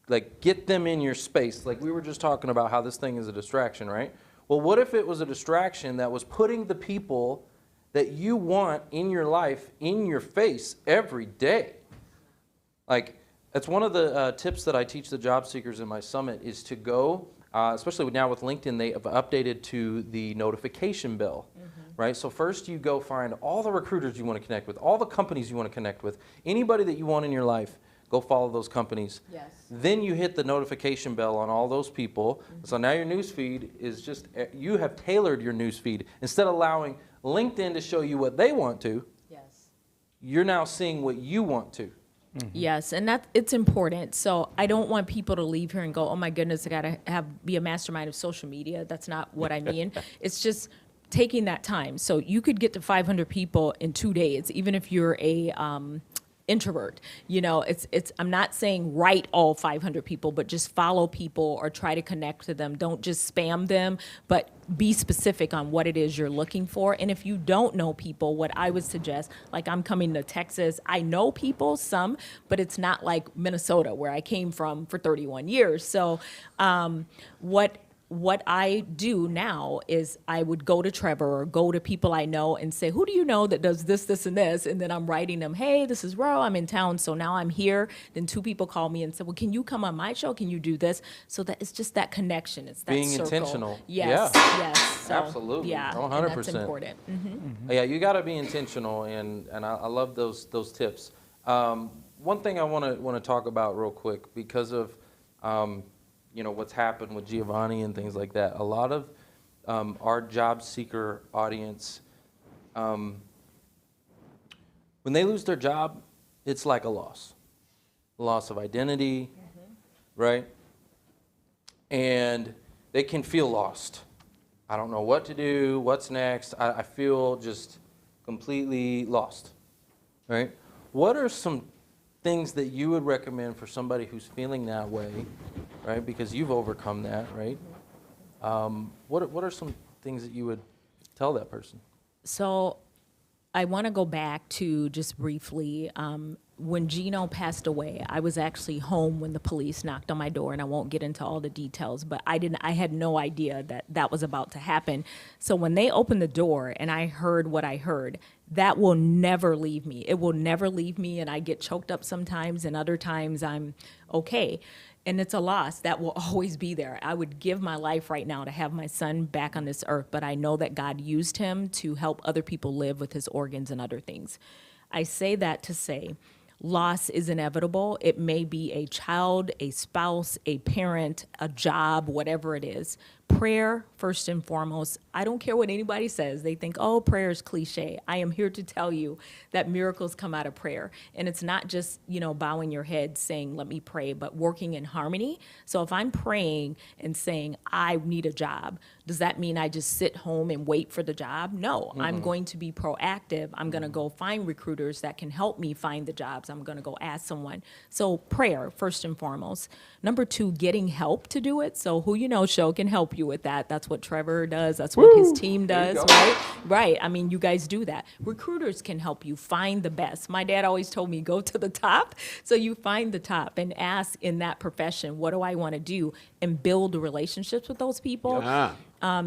Like get them in your space. Like we were just talking about how this thing is a distraction, right? Well, what if it was a distraction that was putting the people that you want in your life in your face every day? Like that's one of the tips that I teach the job seekers in my summit is to go, especially now with LinkedIn, they have updated to the notification bell, right? So first you go find all the recruiters you want to connect with, all the companies you want to connect with, anybody that you want in your life, go follow those companies. Yes. Then you hit the notification bell on all those people. So now your news feed is just, you have tailored your news feed. Instead of allowing LinkedIn to show you what they want to, Yes. you're now seeing what you want to. Yes, and it's important. So I don't want people to leave here and go, oh my goodness, I gotta be a mastermind of social media. That's not what I mean. It's just taking that time. So you could get to 500 people in 2 days, even if you're a introvert. I'm not saying write all 500 people, but just follow people or try to connect to them. Don't just spam them, but be specific on what it is you're looking for. And if you don't know people, what I would suggest, like I'm coming to Texas, I know people, some, but it's not like Minnesota where I came from for 31 years. So what I do now is I would go to Trevor or go to people I know and say, who do you know that does this, this, and this? And then I'm writing them, hey, this is Ro, I'm in town, so now I'm here. Then 2 people call me and say, well, can you come on my show? Can you do this? So that it's just that connection. It's that Being circle. Intentional. Yes, Yeah. yes. So, Absolutely. Yeah, 100%. and that's important. Yeah, you got to be intentional, and I love those tips. One thing I want to talk about real quick because of what's happened with Giovanni and things like that. A lot of our job seeker audience, when they lose their job, it's like a loss of identity, right? And they can feel lost. I don't know what to do, what's next. I feel just completely lost, right? What are some things that you would recommend for somebody who's feeling that way, right? Because you've overcome that, right? What are some things that you would tell that person? So I want to go back to just briefly, when Gino passed away, I was actually home when the police knocked on my door, and I won't get into all the details, but I had no idea that was about to happen. So when they opened the door and I heard what I heard, that will never leave me. It will never leave me, and I get choked up sometimes, and other times I'm okay. And it's a loss that will always be there. I would give my life right now to have my son back on this earth, but I know that God used him to help other people live with his organs and other things. I say that to say, loss is inevitable. It may be a child, a spouse, a parent, a job, whatever it is. Prayer, first and foremost. I don't care what anybody says. They think, oh, prayer is cliche. I am here to tell you that miracles come out of prayer. And it's not just, bowing your head saying, let me pray, but working in harmony. So if I'm praying and saying, I need a job, does that mean I just sit home and wait for the job? No, I'm going to be proactive. I'm going to go find recruiters that can help me find the jobs. I'm going to go ask someone. So prayer, first and foremost. Number 2, getting help to do it. So Who You Know Show can help you with that. That's what Trevor does. That's what his team does, right? Right. I mean, you guys do that. Recruiters can help you find the best. My dad always told me, go to the top. So you find the top and ask in that profession, what do I want to do? And build relationships with those people.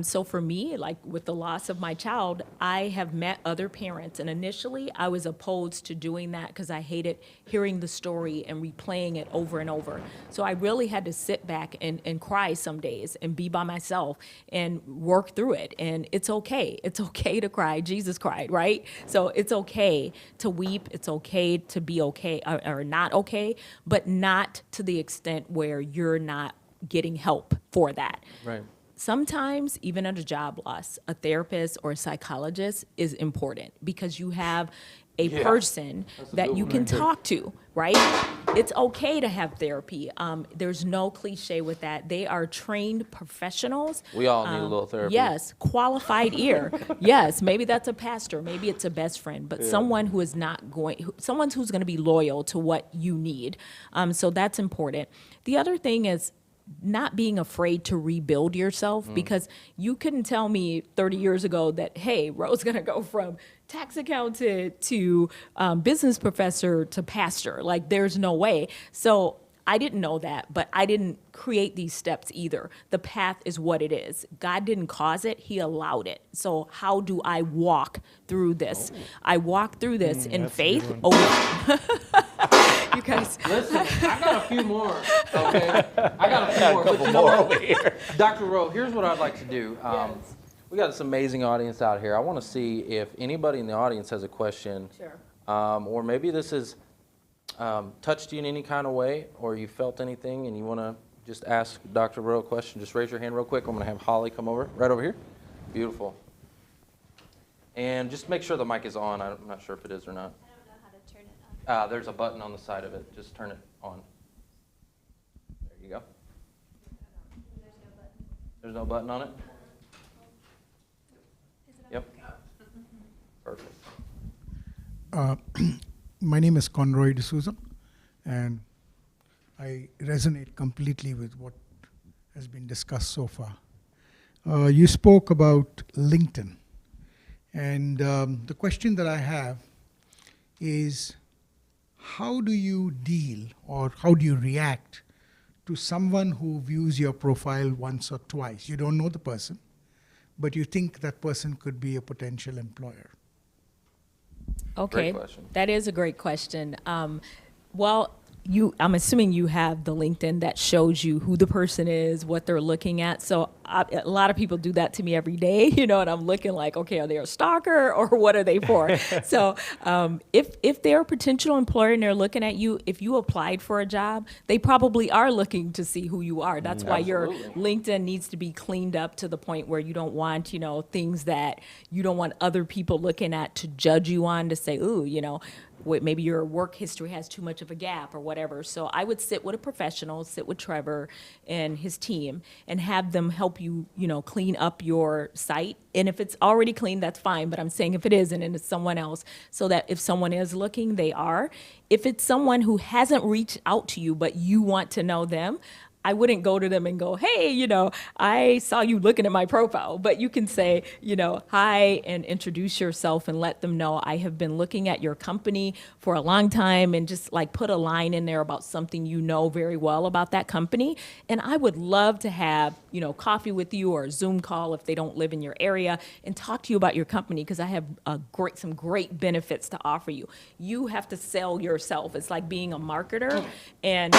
So for me, like with the loss of my child, I have met other parents. And initially, I was opposed to doing that because I hated hearing the story and replaying it over and over. So I really had to sit back and cry some days and be by myself and work through it. And it's okay. It's okay to cry. Jesus cried, right? So it's okay to weep. It's okay to be okay or not okay, but not to the extent where you're not getting help for that. Right. Sometimes, even at a job loss, a therapist or a psychologist is important because you have a person that you can talk to, right? It's okay to have therapy. There's no cliche with that. They are trained professionals. We all need a little therapy. Yes, qualified ear. Yes, maybe that's a pastor, maybe it's a best friend, but someone who is not someone who's going to be loyal to what you need. So that's important. The other thing is not being afraid to rebuild yourself, because you couldn't tell me 30 years ago that, hey, Ro's going to go from tax accountant to business professor to pastor. Like, there's no way. So I didn't know that, but I didn't create these steps either. The path is what it is. God didn't cause it, he allowed it. So how do I walk through this? I walk through this in faith. You guys. Listen, I got a few more, okay? I got a few more. But you know what? Dr. Ro, here's what I'd like to do. We got this amazing audience out here. I want to see if anybody in the audience has a question. Sure. Or maybe this has touched you in any kind of way, or you felt anything and you want to just ask Dr. Ro a question. Just raise your hand real quick. I'm going to have Holly come over, right over here. Beautiful. And just make sure the mic is on. I'm not sure if it is or not. There's a button on the side of it. Just turn it on. There you go. There's no button on it? Yep. Perfect. My name is Conroy D'Souza, and I resonate completely with what has been discussed so far. You spoke about LinkedIn, and the question that I have is, how do you deal or how do you react to someone who views your profile once or twice? You don't know the person, but you think that person could be a potential employer. Okay, Great question. that is a great question. Well, I'm assuming you have the LinkedIn that shows you who the person is, what they're looking at. So a lot of people do that to me every day, and I'm looking like, okay, are they a stalker or what are they for? So if they're a potential employer and they're looking at you, if you applied for a job, they probably are looking to see who you are. That's why your LinkedIn needs to be cleaned up to the point where you don't want, things that you don't want other people looking at to judge you on, to say, ooh, maybe your work history has too much of a gap or whatever. So I would sit with a professional, sit with Trevor and his team, and have them help you, clean up your site. And if it's already clean, that's fine. But I'm saying if it isn't and it's someone else, so that if someone is looking, they are. If it's someone who hasn't reached out to you, but you want to know them, I wouldn't go to them and go, hey, I saw you looking at my profile. But you can say, hi, and introduce yourself and let them know I have been looking at your company for a long time, and just like put a line in there about something you know very well about that company. And I would love to have, coffee with you or a Zoom call if they don't live in your area, and talk to you about your company, because I have some great benefits to offer you. You have to sell yourself. It's like being a marketer. And,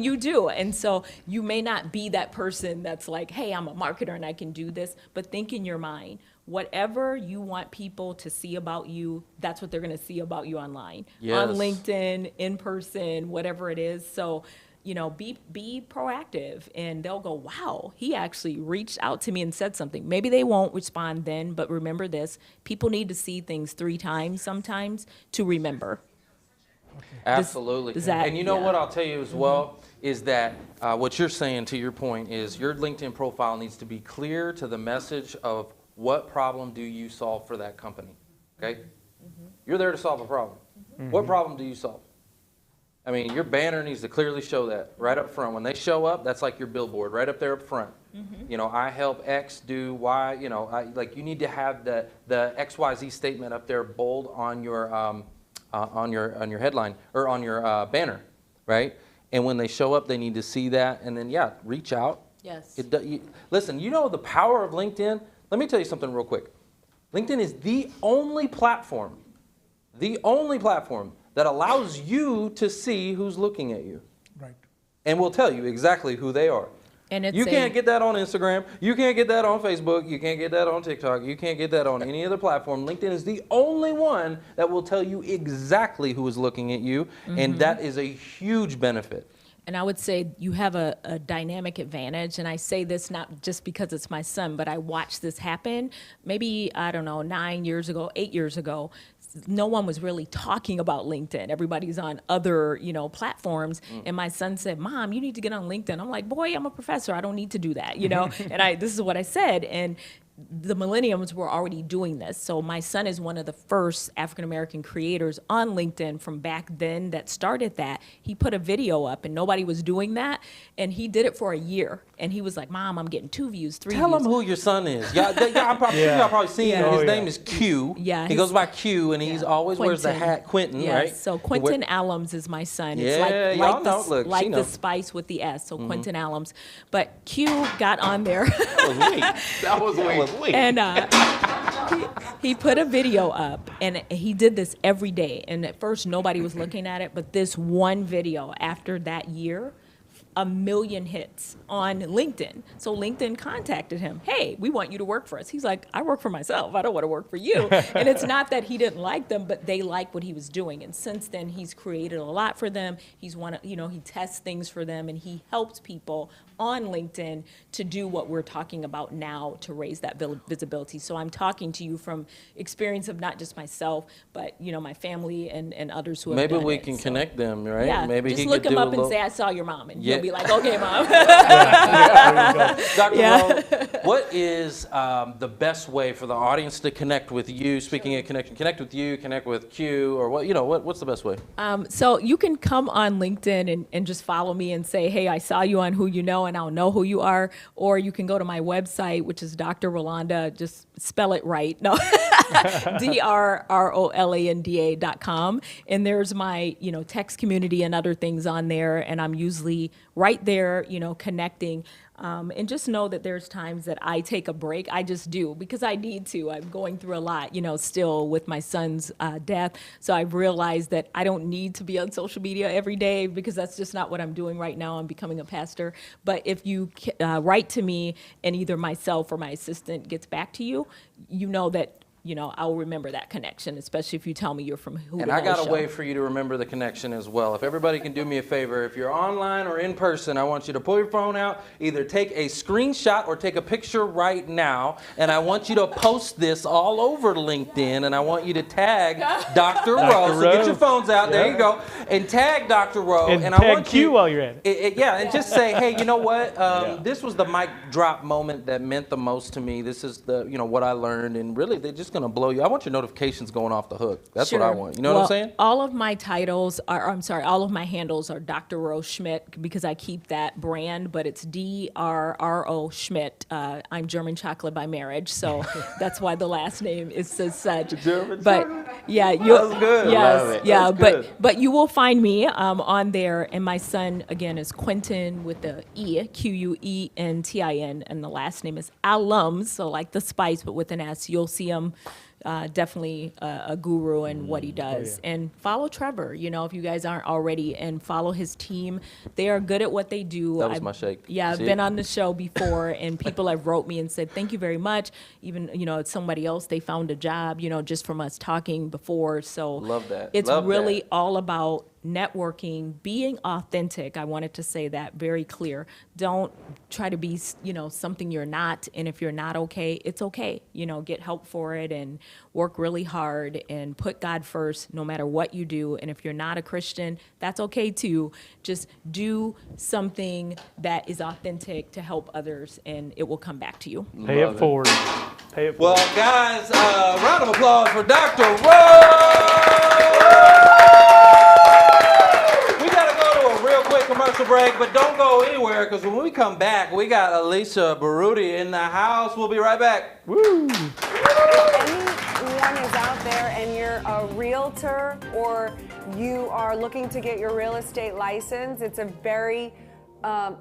you do. And so you may not be that person that's like, hey, I'm a marketer and I can do this, but think in your mind, whatever you want people to see about you, that's what they're going to see about you online, on LinkedIn, in person, whatever it is. So, be proactive, and they'll go, wow, he actually reached out to me and said something. Maybe they won't respond then, but remember this, people need to see things 3 times sometimes to remember. Absolutely. And you know what I'll tell you as well is that what you're saying, to your point, is your LinkedIn profile needs to be clear to the message of what problem do you solve for that company, okay? You're there to solve a problem. What problem do you solve? I mean, your banner needs to clearly show that right up front. When they show up, that's like your billboard right up there up front. I help X do Y. You need to have the XYZ statement up there bold on your headline or on your banner, right? And when they show up, they need to see that, and then reach out. Yes. Listen, the power of LinkedIn. Let me tell you something real quick. LinkedIn is the only platform that allows you to see who's looking at you. Right. And will tell you exactly who they are. And you can't get that on Instagram. You can't get that on Facebook. You can't get that on TikTok. You can't get that on any other platform. LinkedIn is the only one that will tell you exactly who is looking at you, and that is a huge benefit. And I would say you have a dynamic advantage. And I say this not just because it's my son, but I watched this happen maybe, 9 years ago, 8 years ago. no one was really talking about LinkedIn. Everybody's on other, platforms. And my son said, "Mom, you need to get on LinkedIn." I'm like, "Boy, I'm a professor. I don't need to do that," And this is what I said. And the millenniums were already doing this. So my son is one of the first African-American creators on LinkedIn from back then that started that. He put a video up and nobody was doing that. And he did it for a year. And he was like, "Mom, I'm getting 2 views, 3 views. Tell him who your son is. Y'all probably seen him. His name is Q. Yeah, he goes by Q, and he's always wears the hat. Quentin, right? So Quentin Allums is my son. Yeah, It's y'all know. Look, like she the knows. spice with the S. So Quentin Allums. But Q got on there. That was weird. And he put a video up, and he did this every day. And at first, nobody was looking at it, but this one video, after that year, 1 million hits on LinkedIn. So LinkedIn contacted him. "Hey, we want you to work for us." He's like, "I work for myself. I don't want to work for you." And it's not that he didn't like them, but they like what he was doing. And since then, he's created a lot for them. He tests things for them, and he helps people on LinkedIn to do what we're talking about now to raise that visibility. So I'm talking to you from experience of not just myself, but my family and others who have Maybe done we it. can So, connect them, right? yeah, Maybe just he look could him do up a and little... say, "I saw your mom," and Yeah. you'll be like, "Okay, Mom." Dr. Yeah. Rowe, what is the best way for the audience to connect with you? Speaking of connection, connect with you, connect with Q, or what's the best way? So you can come on LinkedIn and just follow me and say, "Hey, I saw you on Who You Know," and I'll know who you are. Or you can go to my website, which is Dr. Rolanda, just spell it right. No, DrRolanda.com. And there's my, text community and other things on there. And I'm usually right there, connecting. And just know that there's times that I take a break. I just do because I need to. I'm going through a lot, still with my son's death. So I've realized that I don't need to be on social media every day because that's just not what I'm doing right now. I'm becoming a pastor. But if you write to me and either myself or my assistant gets back to you, you know that I'll remember that connection, especially if you tell me you're from Who And You I Know got a show. way for you to remember the connection as well. If everybody can do me a favor, if you're online or in person, I want you to pull your phone out, either take a screenshot or take a picture right now, and I want you to post this all over LinkedIn, and I want you to tag Dr. Rowe. So get your phones out, there you go, and tag Dr. Rowe. And I tag want Q while you're at it. and just say, "Hey, you know what? This was the mic drop moment that meant the most to me. This is the, what I learned, and really, they're just going to blow you. I want your notifications going off the hook. That's what I want. You know what I'm saying? All of my titles all of my handles are Dr. Rowe Schmidt because I keep that brand, but it's DRRO Schmidt. I'm German chocolate by marriage, so that's why the last name is as such. But yeah, That's good. Yes, Love it. yeah, That's good. but you will find me on there, and my son again is Quentin with the E, Quentin, and the last name is Allums, so like the spice but with an S. You'll see him. Definitely a guru in what he does. And follow Trevor, if you guys aren't already, and follow his team. They are good at what they do. That was my shake. Yeah, I've See been it? on the show before, and people have wrote me and said, "Thank you very much." Even, it's somebody else, they found a job, just from us talking before. So Love that. It's Love really that. all about networking, being authentic. I wanted to say that very clear. Don't try to be, something you're not. And if you're not okay, it's okay. Get help for it and work really hard and put God first no matter what you do. And if you're not a Christian, that's okay too. Just do something that is authentic to help others and it will come back to you. Pay it forward. Pay it forward. Well, guys, round of applause for Dr. Rowe. We got to go to a real quick commercial break, but don't go anywhere because when we come back, we got Alicia Berruti in the house. We'll be right back. Woo! Anyone is out there and you're a realtor or you are looking to get your real estate license, it's a very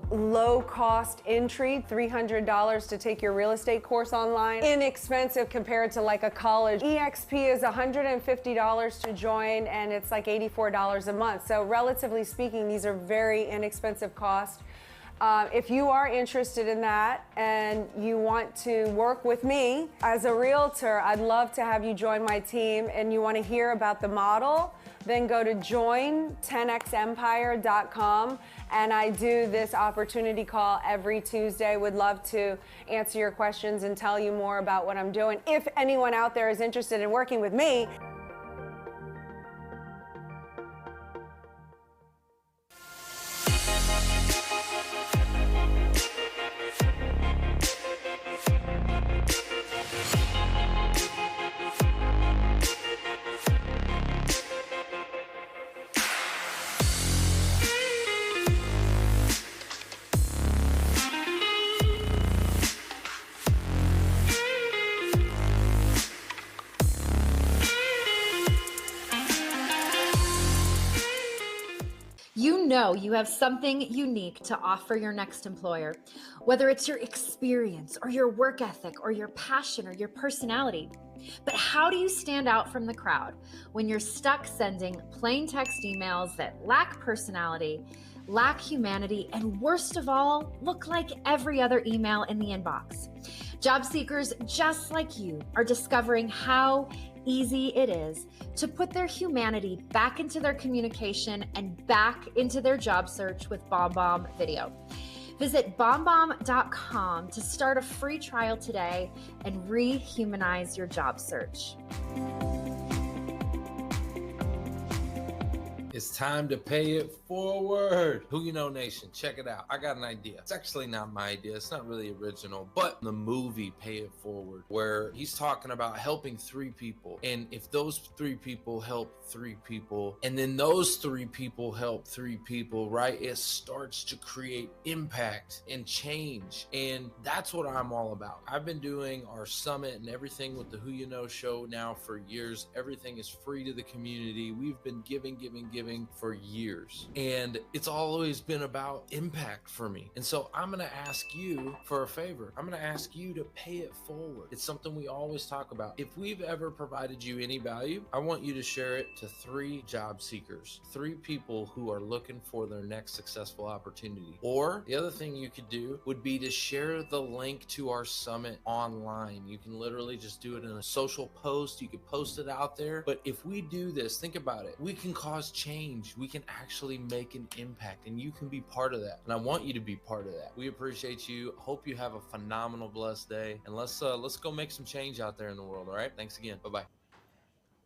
low cost entry, $300 to take your real estate course online. Inexpensive compared to like a college. EXP is $150 to join and it's like $84 a month. So relatively speaking, these are very inexpensive costs. If you are interested in that and you want to work with me as a realtor, I'd love to have you join my team, and you want to hear about the model, then go to join10xempire.com, and I do this opportunity call every Tuesday. Would love to answer your questions and tell you more about what I'm doing. If anyone out there is interested in working with me, You know you have something unique to offer your next employer, whether it's your experience or your work ethic or your passion or your personality. But how do you stand out from the crowd when you're stuck sending plain text emails that lack personality, lack humanity, and worst of all, look like every other email in the inbox? Job seekers just like you are discovering how easy it is to put their humanity back into their communication and back into their job search with BombBomb Video. Visit bombbomb.com to start a free trial today and rehumanize your job search. It's time to pay it forward. Who You Know Nation, check it out. I got an idea. It's actually not my idea. It's not really original, but the movie Pay It Forward, where he's talking about helping 3 people. And if those 3 people help 3 people, and then those 3 people help 3 people, right? It starts to create impact and change. And that's what I'm all about. I've been doing our summit and everything with the Who You Know show now for years. Everything is free to the community. We've been giving for years, and it's always been about impact for me. And so I'm going to ask you for a favor. I'm going to ask you to pay it forward. It's something we always talk about. If we've ever provided you any value, I want you to share it to 3 job seekers, 3 people who are looking for their next successful opportunity. Or the other thing you could do would be to share the link to our summit online. You can literally just do it in a social post. You could post it out there. But if we do this, think about it. We can cause change. We can actually make an impact, and you can be part of that. And I want you to be part of that. We appreciate you. Hope you have a phenomenal, blessed day. And let's go make some change out there in the world. All right. Thanks again. Bye-bye.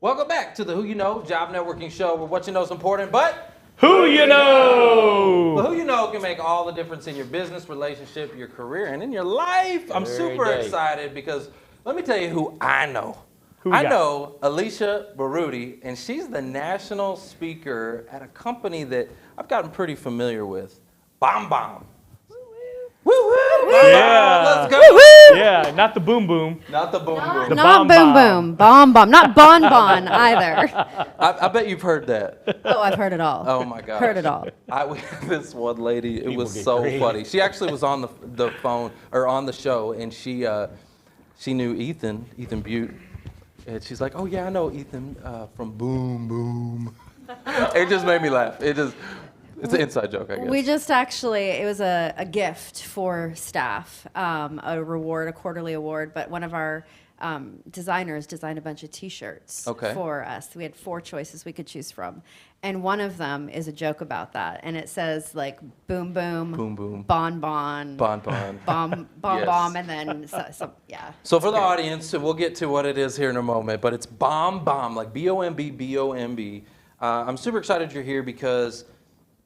Welcome back to the Who You Know Job Networking Show, where what you know is important, but Who You Know? Well, Who You Know can make all the difference in your business, relationship, your career, and in your life. I'm super excited because let me tell you who I know. I know Alicia Berruti, and she's the national speaker at a company that I've gotten pretty familiar with, BombBomb. Woo-woo! Yeah. Let's go. Woo-woo! Yeah, not the boom boom. Not the boom boom. The Not boom boom. Bomb bomb. Not bon bon either. I bet you've heard that. Oh, I've heard it all. Oh my gosh. Heard it all. We had this one lady, it was so funny. She actually was on the phone, or on the show, and she knew Ethan Butte. And she's like, oh yeah, I know Ethan from Boom Boom. It just made me laugh. It's an inside joke, I guess. We just actually, it was a gift for staff, a reward, a quarterly award, but one of our designers designed a bunch of T-shirts for us. We had 4 choices we could choose from. And one of them is a joke about that. And it says like boom boom, boom boom, bon bon, bon bon, bomb bomb, and then yeah. So for the audience, and we'll get to what it is here in a moment, but it's BombBomb, like B-O-M-B, B-O-M-B. I'm super excited you're here because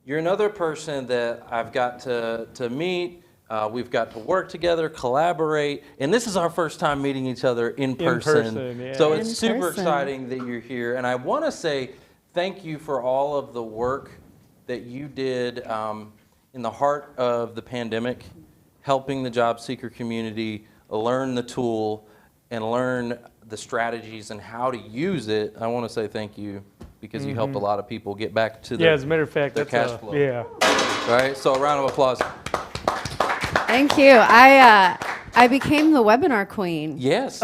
you're another person that I've got to meet. We've got to work together, collaborate, and this is our first time meeting each other in person. Yeah. So it's super exciting that you're here. And I want to say thank you for all of the work that you did in the heart of the pandemic, helping the job seeker community learn the tool and learn the strategies and how to use it. I want to say thank you because you helped a lot of people get back to their, as a matter of fact, their cash flow. Yeah. All right, so a round of applause. Thank you. I became the webinar queen. Yes.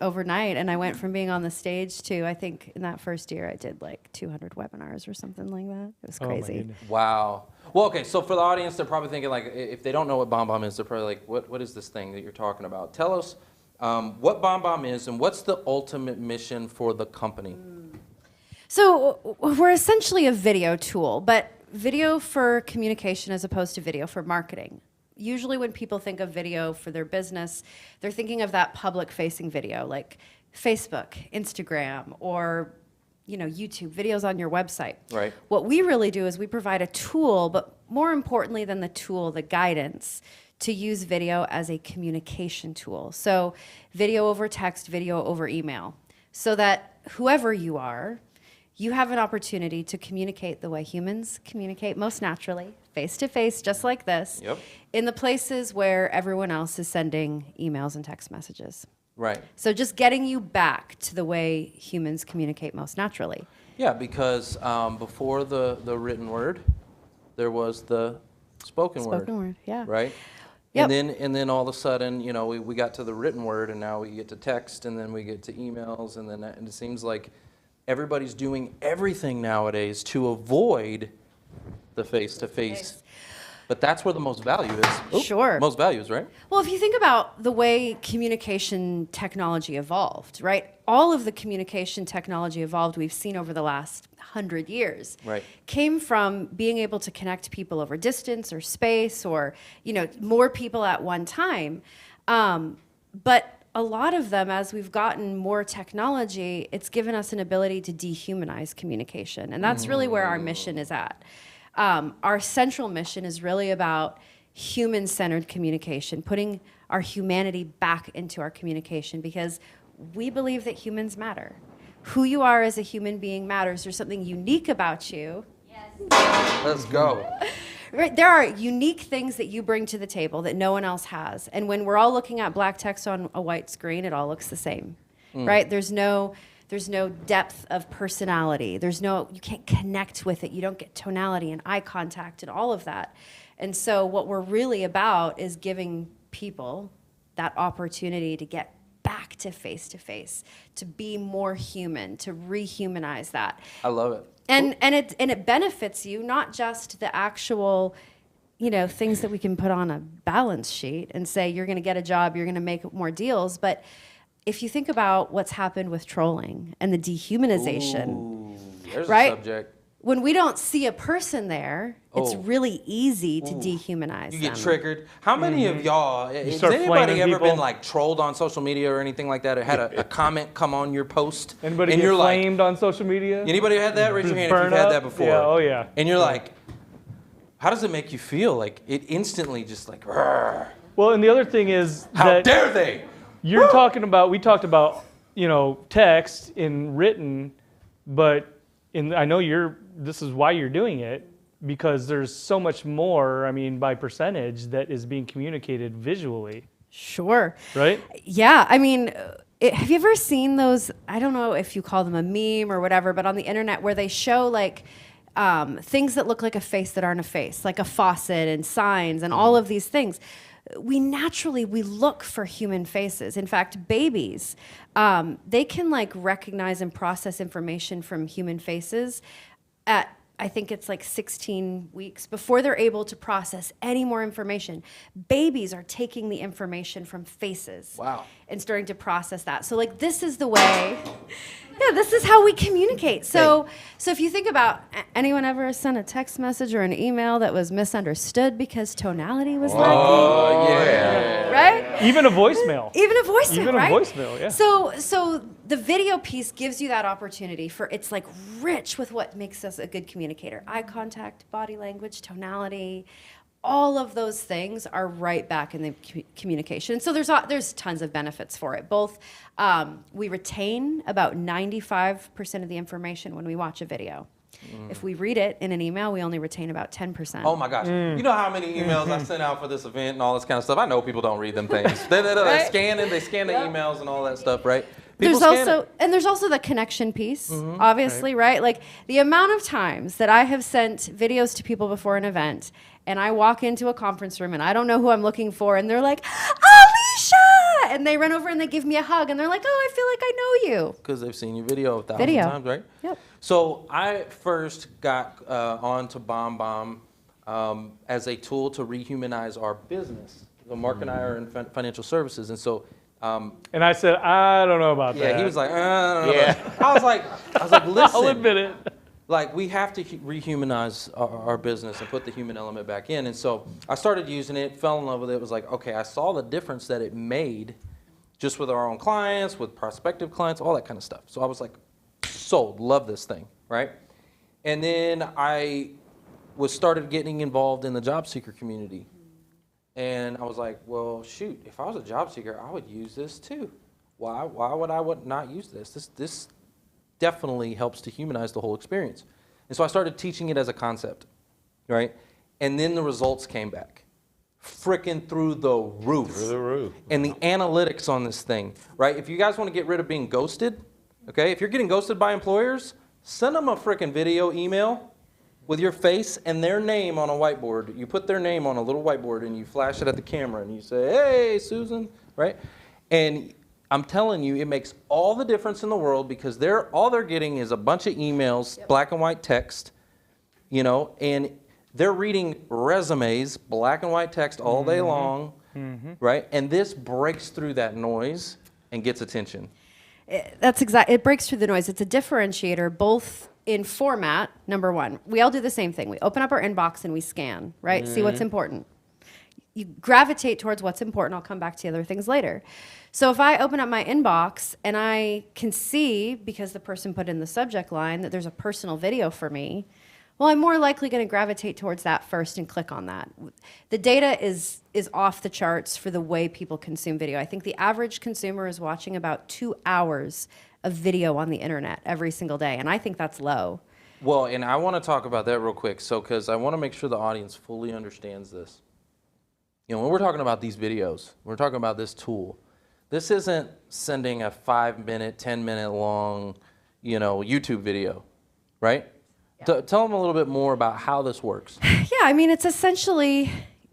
Overnight, and I went from being on the stage to, I think in that first year I did like 200 webinars or something like that. It was crazy. Wow. Well, okay, so for the audience, they're probably thinking like, if they don't know what BombBomb is, they're probably like, what is this thing that you're talking about? Tell us what BombBomb is and what's the ultimate mission for the company? So we're essentially a video tool, but video for communication as opposed to video for marketing. Usually when people think of video for their business, they're thinking of that public-facing video like Facebook, Instagram, or YouTube, videos on your website. Right. What we really do is we provide a tool, but more importantly than the tool, the guidance to use video as a communication tool. So video over text, video over email, so that whoever you are, you have an opportunity to communicate the way humans communicate most naturally, face to face, just like this, in the places where everyone else is sending emails and text messages. Right. So just getting you back to the way humans communicate most naturally. Yeah, because before the written word, there was the spoken word. Spoken word, yeah. Right? Yep. And then all of a sudden, we got to the written word, and now we get to text, and then we get to emails, and it seems like everybody's doing everything nowadays to avoid the face-to-face. But that's where the most value is. Sure. Most value is, right? Well, if you think about the way communication technology evolved, right? All of the communication technology evolved we've seen over the last 100 years came from being able to connect people over distance or space or, more people at one time. But a lot of them, as we've gotten more technology, it's given us an ability to dehumanize communication. And that's really where our mission is at. Our central mission is really about human-centered communication, putting our humanity back into our communication, because we believe that humans matter. Who you are as a human being matters. There's something unique about you. Yes. Let's go. Right, there are unique things that you bring to the table that no one else has. And when we're all looking at black text on a white screen, it all looks the same, right? There's no depth of personality. You can't connect with it. You don't get tonality and eye contact and all of that. And so what we're really about is giving people that opportunity to get back to face, to be more human, to rehumanize that. I love it. And it benefits you, not just the actual, things that we can put on a balance sheet and say you're going to get a job, you're going to make more deals, but if you think about what's happened with trolling and the dehumanization, there's right? A subject. When we don't see a person there, it's really easy to dehumanize You them. get triggered. How many of y'all, has start anybody flaming ever people. been like trolled on social media or anything like that, or had a comment come on your post? Anybody and get you're flamed on social media? Anybody had that? Raise your hand if Burn you've had up? that before. Yeah, oh yeah. And you're like, how does it make you feel? Like it instantly just like, "Rrr." Well, and the other thing is How dare they? we talked about, text in written, but I know this is why you're doing it, because there's so much more, by percentage, that is being communicated visually. Sure. Right? Yeah, have you ever seen those, I don't know if you call them a meme or whatever, but on the internet where they show things that look like a face that aren't a face, like a faucet and signs and all of these things. We look for human faces. In fact, babies, they can recognize and process information from human faces at, I think it's 16 weeks before they're able to process any more information. Babies are taking the information from faces. Wow. And starting to process that. So this is the way, this is how we communicate. So if you think about, anyone ever sent a text message or an email that was misunderstood because tonality was lacking? Oh, yeah. Right? Even a voicemail. Even a voicemail, Even right? a voicemail, yeah. So the video piece gives you that opportunity it's rich with what makes us a good communicator. Eye contact, body language, tonality, all of those things are right back in the communication. So there's tons of benefits for it. Both, we retain about 95% of the information when we watch a video. If we read it in an email, we only retain about 10%. Oh my gosh. You know how many emails I sent out for this event and all this kind of stuff? I know people don't read them things. They Right? scan the emails and all that stuff, right? There's also the connection piece, obviously, right? The amount of times that I have sent videos to people before an event, and I walk into a conference room and I don't know who I'm looking for, and they're like, Alicia! And they run over and they give me a hug, and they're like, oh, I feel like I know you. Because they've seen your video 1,000 times, right? Yep. So I first got onto BombBomb as a tool to rehumanize our business. So Mark and I are in financial services, and so. And I said, I don't know about that. Yeah, he was like, I don't know. Yeah. I was like, listen. I'll admit it. We have to rehumanize our business and put the human element back in. And so I started using it, fell in love with it. It was like, okay, I saw the difference that it made just with our own clients, with prospective clients, all that kind of stuff. So I was like, sold, love this thing, right? And then I started getting involved in the job seeker community. And I was like, well, shoot, if I was a job seeker, I would use this too. Why would I not use this? This definitely helps to humanize the whole experience. And so I started teaching it as a concept, right? And then the results came back, frickin' through the roof. Through the roof. And the analytics on this thing, right? If you guys want to get rid of being ghosted, okay? If you're getting ghosted by employers, send them a frickin' video email with your face and their name on a whiteboard. You put their name on a little whiteboard and you flash it at the camera and you say, hey, Susan, right? And I'm telling you, it makes all the difference in the world because all they're getting is a bunch of emails, black and white text, you know, and they're reading resumes, black and white text all day long, right? And this breaks through that noise and gets attention. It breaks through the noise. It's a differentiator, both in format, number one. We all do the same thing. We open up our inbox and we scan, right? See what's important. You gravitate towards what's important. I'll come back to the other things later. So if I open up my inbox and I can see, because the person put in the subject line, that there's a personal video for me, well, I'm more likely going to gravitate towards that first and click on that. The data is off the charts for the way people consume video. I think the average consumer is watching about 2 hours of video on the internet every single day, and I think that's low. Well, and I want to talk about that real quick, because I want to make sure the audience fully understands this. You know, when we're talking about these videos, we're talking about this tool. This isn't sending a 5-minute, 10-minute long, you know, YouTube video, right? Yeah. Tell them a little bit more about how this works. Yeah, I mean, it's essentially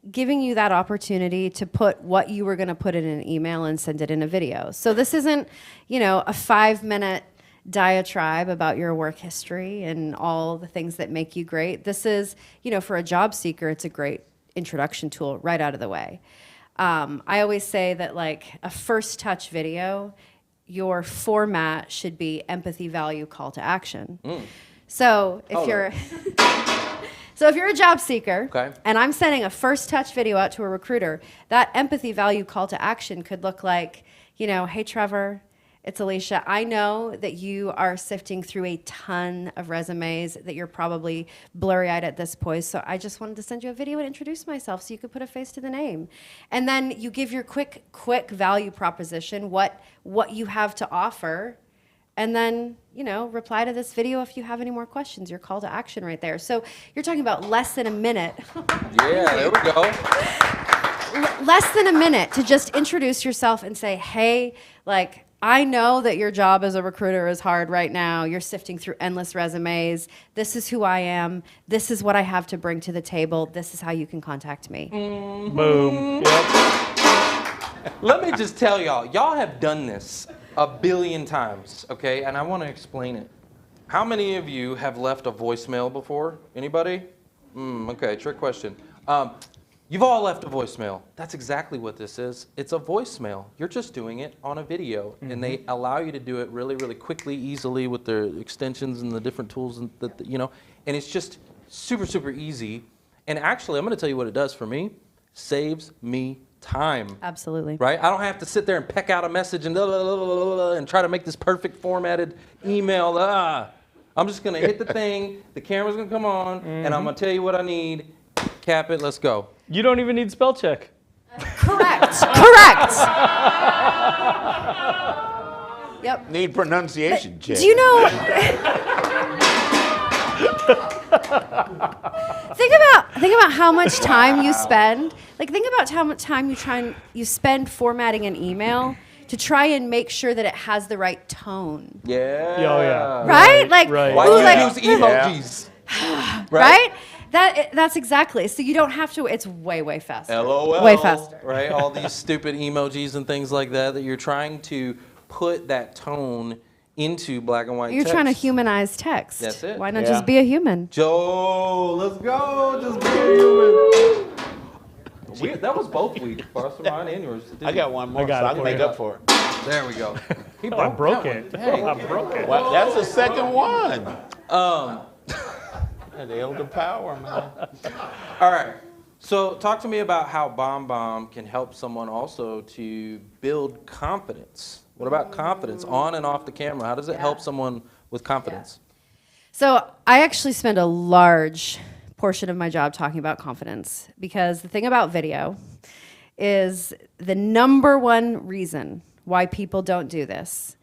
giving you that opportunity to put what you were going to put in an email and send it in a video. So this isn't, you know, a 5-minute diatribe about your work history and all the things that make you great. This is, you know, for a job seeker, it's a great introduction tool right out of the way. I always say that, like, a first touch video, your format should be empathy, value, call to action. So if you're a job seeker, and I'm sending a first touch video out to a recruiter, that empathy, value, call to action could look like, you know, hey, Trevor, it's Alicia. I know that you are sifting through a ton of resumes, that you're probably blurry-eyed at this point, so I just wanted to send you a video and introduce myself so you could put a face to the name. And then you give your quick value proposition, what you have to offer, and then, you know, reply to this video if you have any more questions, your call to action right there. So you're talking about less than a minute. Yeah, there we go. Less than a minute to just introduce yourself and say, hey, like, I know that your job as a recruiter is hard right now. You're sifting through endless resumes. This is who I am. This is what I have to bring to the table. This is how you can contact me. Boom. Yep. Let me just tell y'all have done this a billion times, okay? And I want to explain it. How many of you have left a voicemail before? Anybody? Okay, trick question. You've all left a voicemail. That's exactly what this is. It's a voicemail. You're just doing it on a video, and they allow you to do it really, really quickly, easily with their extensions and the different tools, and you know. And it's just super, super easy. And actually, I'm going to tell you what it does for me. Saves me time. Absolutely. Right? I don't have to sit there and peck out a message and try to make this perfect formatted email. I'm just going to hit the thing. The camera's going to come on, and I'm going to tell you what I need. Cap it. Let's go. You don't even need spell check. Correct. Yep. Need pronunciation check. Do you know? think about how much time you spend. Like, think about how much time you spend formatting an email to try and make sure that it has the right tone. Yeah. Oh yeah. Right? Like, right. Why do you use emojis? Right? That's exactly. So you don't have to. It's way faster. LOL. Way faster. Right? All these stupid emojis and things like that you're trying to put that tone into black and white You're text. trying to humanize text. That's it. Why not just be a human? Joe, let's go. Just be a human. That was both weeks. Mine and yours. I got one more, so I can make up for it. There we go. I broke it. I broke it. Well, that's the second one. The elder power, man. All right. So talk to me about how BombBomb can help someone also to build confidence. What about confidence on and off the camera? How does it help someone with confidence? So I actually spend a large portion of my job talking about confidence, because the thing about video is the number one reason why people don't do this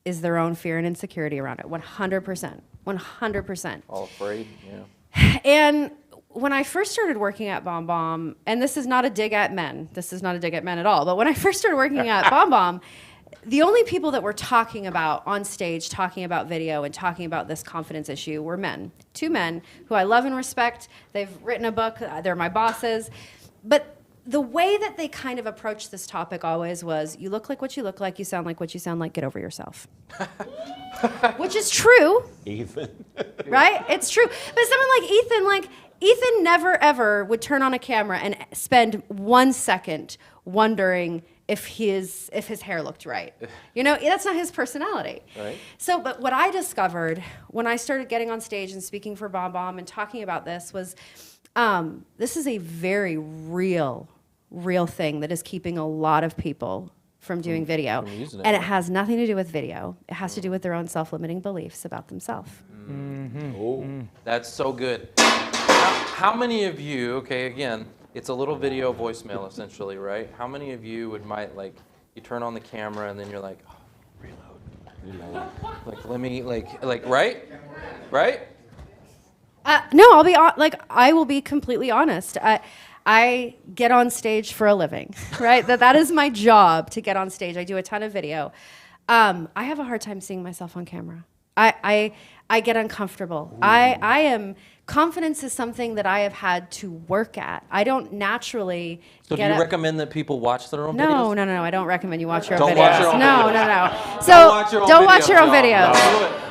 is their own fear and insecurity around it. 100%. 100%. All afraid, yeah. And when I first started working at BombBomb, and this is not a dig at men, this is not a dig at men at all, but when I first started working at BombBomb, the only people that were talking about on stage, talking about video and talking about this confidence issue were men. 2 men who I love and respect. They've written a book, they're my bosses. But the way that they kind of approached this topic always was, you look like what you look like, you sound like what you sound like, get over yourself. Which is true. Ethan. Right? It's true. But someone like Ethan never ever would turn on a camera and spend 1 second wondering if his hair looked right. You know, that's not his personality. Right. So, but what I discovered when I started getting on stage and speaking for BombBomb and talking about this was, this is a very real thing that is keeping a lot of people from doing video. And it has nothing to do with video. It has to do with their own self-limiting beliefs about themselves. That's so good. How many of you, okay, again, it's a little video voicemail essentially, right? How many of you might you turn on the camera and then you're like, oh, reload. Like, let me, right? Right? No, I will be completely honest. I get on stage for a living, right? That is my job, to get on stage. I do a ton of video. I have a hard time seeing myself on camera. I get uncomfortable. Confidence is something that I have had to work at. I don't naturally So do you recommend that people watch their own No, videos? no. I don't recommend you watch your Don't own videos. watch your own No. videos. So don't watch your own videos.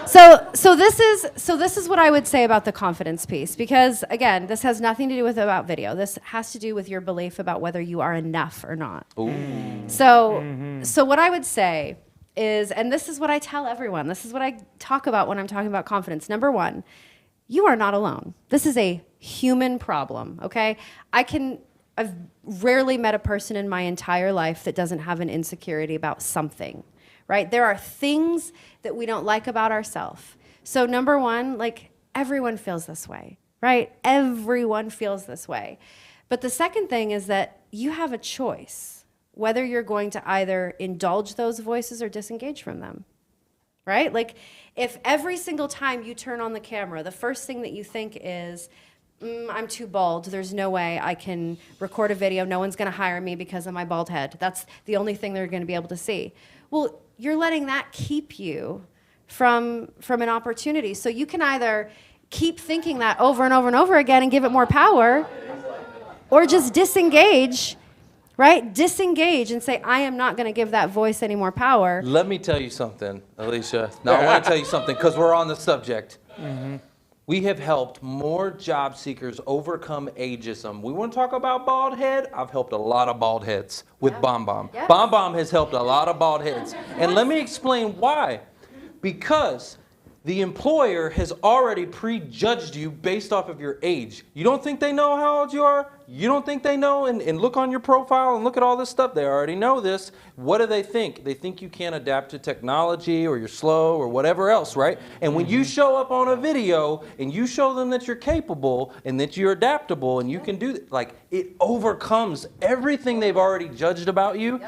So this is what I would say about the confidence piece, because again, this has nothing to do with about video. This has to do with your belief about whether you are enough or not. So what I would say is, and this is what I tell everyone, this is what I talk about when I'm talking about confidence. Number 1, you are not alone. This is a human problem, okay? I've rarely met a person in my entire life that doesn't have an insecurity about something, right? There are things that we don't like about ourselves. So number 1, everyone feels this way, right? Everyone feels this way. But the second thing is that you have a choice whether you're going to either indulge those voices or disengage from them. Right? If every single time you turn on the camera, the first thing that you think is, I'm too bald, there's no way I can record a video, no one's gonna hire me because of my bald head. That's the only thing they're gonna be able to see. Well, you're letting that keep you from an opportunity. So you can either keep thinking that over and over and over again and give it more power, or just disengage. Right? Disengage and say, I am not going to give that voice any more power. Let me tell you something, Alicia. Now, I want to tell you something because we're on the subject. We have helped more job seekers overcome ageism. We want to talk about bald head? I've helped a lot of bald heads with BombBomb. Yes. BombBomb has helped a lot of bald heads. And let me explain why. Because the employer has already prejudged you based off of your age. You don't think they know how old you are? You don't think they know? And look on your profile and look at all this stuff. They already know this. What do they think? They think you can't adapt to technology, or you're slow, or whatever else, right? And when you show up on a video and you show them that you're capable and that you're adaptable and you can do it overcomes everything they've already judged about you.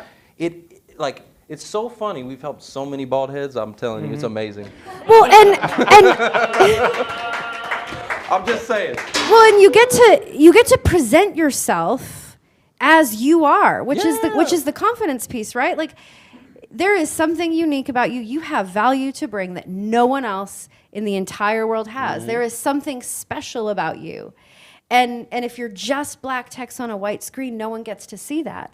It's so funny. We've helped so many bald heads. I'm telling you, it's amazing. Well, and I'm just saying. Well, and you get to present yourself as you are, which is the confidence piece, right? There is something unique about you. You have value to bring that no one else in the entire world has. There is something special about you. And if you're just black text on a white screen, no one gets to see that.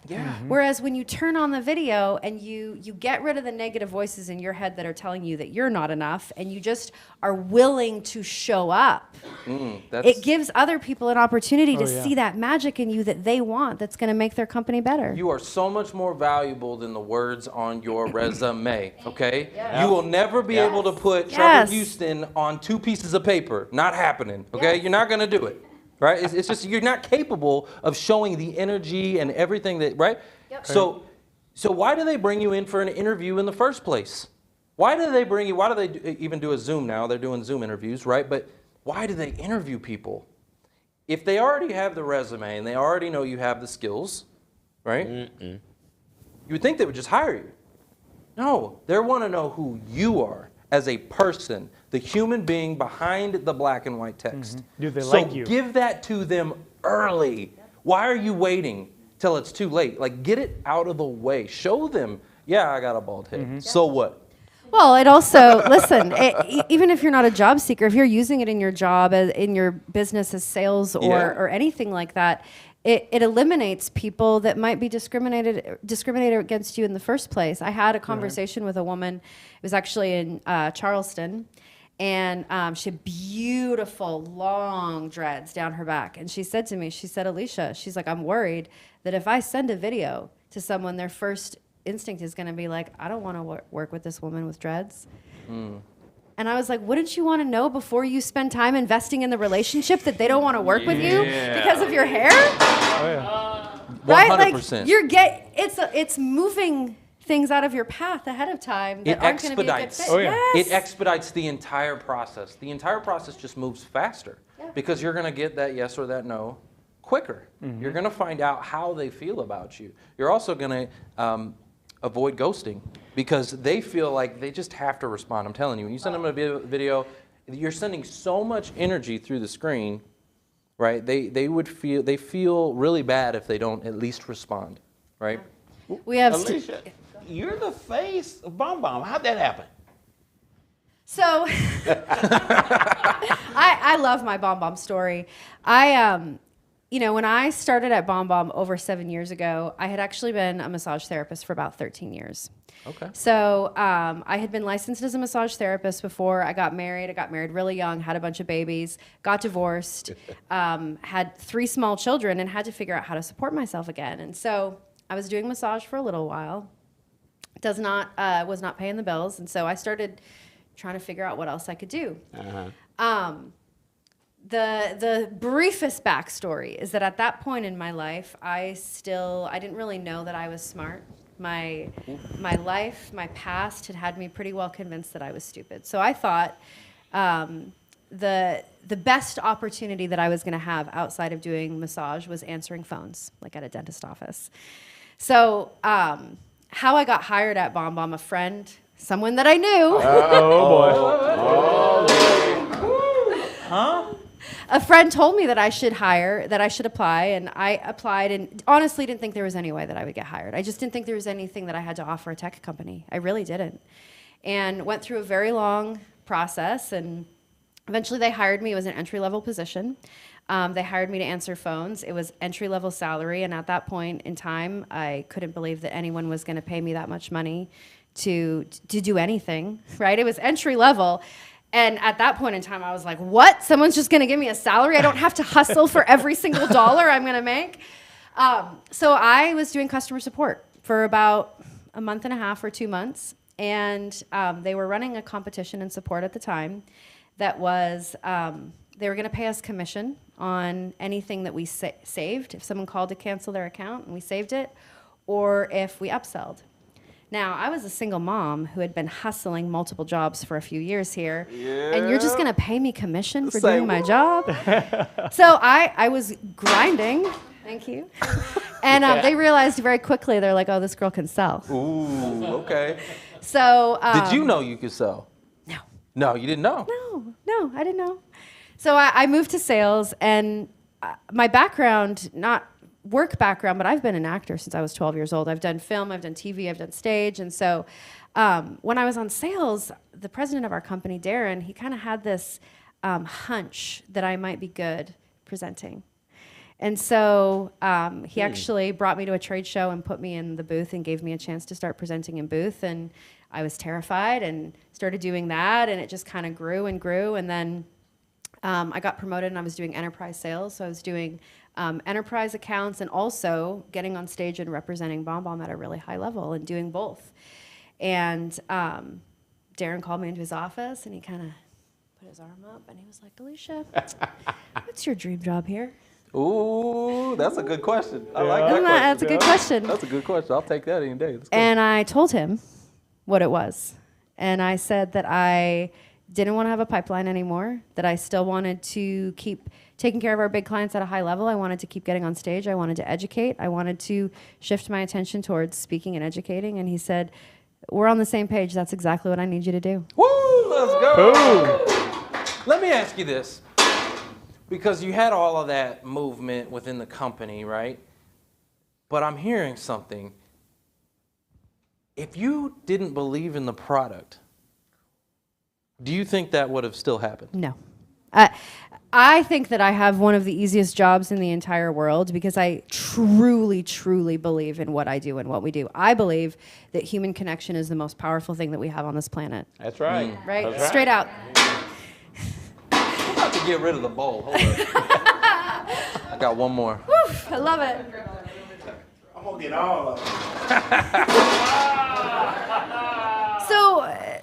Whereas when you turn on the video and you get rid of the negative voices in your head that are telling you that you're not enough, and you just are willing to show up, it gives other people an opportunity to see that magic in you that they want, that's going to make their company better. You are so much more valuable than the words on your resume, okay? You will never be able to put Trevor Houston on 2 pieces of paper. Not happening, okay? You're not going to do it. Right? It's just you're not capable of showing the energy and everything that, right? So why do they bring you in for an interview in the first place? Why do they bring you? Why do they even do a Zoom now? They're doing Zoom interviews, right? But why do they interview people? If they already have the resume and they already know you have the skills, right? You would think they would just hire you. No, they want to know who you are as a person, the human being behind the black and white text. Do they like you? So give that to them early. Why are you waiting till it's too late? Like, get it out of the way. Show them, yeah, I got a bald head. So what? Well, it also, listen, even if you're not a job seeker, if you're using it in your job, in your business as sales or anything like that, it eliminates people that might be discriminated against you in the first place. I had a conversation with a woman, it was actually in Charleston, and she had beautiful, long dreads down her back. And she said to me, she said, Alicia, she's like, I'm worried that if I send a video to someone, their first instinct is going to be like, I don't want to work with this woman with dreads. And I was like, wouldn't you want to know before you spend time investing in the relationship that they don't want to work with you because of your hair? Right? 100%. Like it's moving things out of your path ahead of time that aren't going to be a good fit. It expedites the entire process. The entire process just moves faster because you're going to get that yes or that no quicker. You're going to find out how they feel about you. You're also going to avoid ghosting because they feel like they just have to respond. I'm telling you, when you send them a video, you're sending so much energy through the screen, right? They feel really bad if they don't at least respond, right? We have Alicia, you're the face of Bomb Bomb. How'd that happen? So I love my Bomb Bomb story. When I started at Bomb Bomb over 7 years ago, I had actually been a massage therapist for about 13 years. Okay. So I had been licensed as a massage therapist before I got married. I got married really young, had a bunch of babies, got divorced, had 3 small children, and had to figure out how to support myself again. And so I was doing massage for a little while. Was not paying the bills, and so I started trying to figure out what else I could do. The briefest backstory is that at that point in my life, I didn't really know that I was smart. My life, my past had me pretty well convinced that I was stupid. So I thought the best opportunity that I was going to have outside of doing massage was answering phones, like at a dentist office. So how I got hired at Bomb Bomb, a friend, someone that I knew. A friend told me that I should apply, and I applied and honestly didn't think there was any way that I would get hired. I just didn't think there was anything that I had to offer a tech company. I really didn't. And went through a very long process, and eventually they hired me. It was an entry-level position. They hired me to answer phones. It was entry-level salary, and at that point in time, I couldn't believe that anyone was going to pay me that much money to do anything, right? It was entry-level. And at that point in time, I was like, what? Someone's just going to give me a salary? I don't have to hustle for every single dollar I'm going to make? So I was doing customer support for about a month and a half or 2 months. And they were running a competition in support at the time that was, they were going to pay us commission on anything that we saved, if someone called to cancel their account and we saved it, or if we upselled. Now, I was a single mom who had been hustling multiple jobs for a few years here, and you're just going to pay me commission for doing my job? So I was grinding. Thank you. And they realized very quickly, they're like, oh, this girl can sell. Ooh, okay. So did you know you could sell? No. No, you didn't know? No, I didn't know. So I moved to sales, and my background, not work background, but I've been an actor since I was 12 years old. I've done film, I've done TV, I've done stage. And so when I was on sales, the president of our company, Darren, he kind of had this hunch that I might be good presenting. And so he actually brought me to a trade show and put me in the booth and gave me a chance to start presenting in booth. And I was terrified and started doing that, and it just kind of grew and grew. And then I got promoted, and I was doing enterprise sales. So I was doing enterprise accounts and also getting on stage and representing Bomb Bomb at a really high level and doing both. And Darren called me into his office, and he kind of put his arm up, and he was like, Alicia, what's your dream job here? Ooh, that's a good question. I like that question. That's a good question. That's a good question. I'll take that any day. And I told him what it was. and I said that I didn't want to have a pipeline anymore, that I still wanted to keep taking care of our big clients at a high level. I wanted to keep getting on stage. I wanted to educate. I wanted to shift my attention towards speaking and educating. And he said, we're on the same page. That's exactly what I need you to do. Woo, let's go. Let me ask you this, because you had all of that movement within the company, right? But I'm hearing something. If you didn't believe in the product, do you think that would have still happened? No. I think that I have one of the easiest jobs in the entire world because I truly, truly believe in what I do and what we do. I believe that human connection is the most powerful thing that we have on this planet. That's right. Right? That's right. Straight out. I'm about to get rid of the bowl. Hold on. I got one more. Woof, I love it. I'm going to get all of them.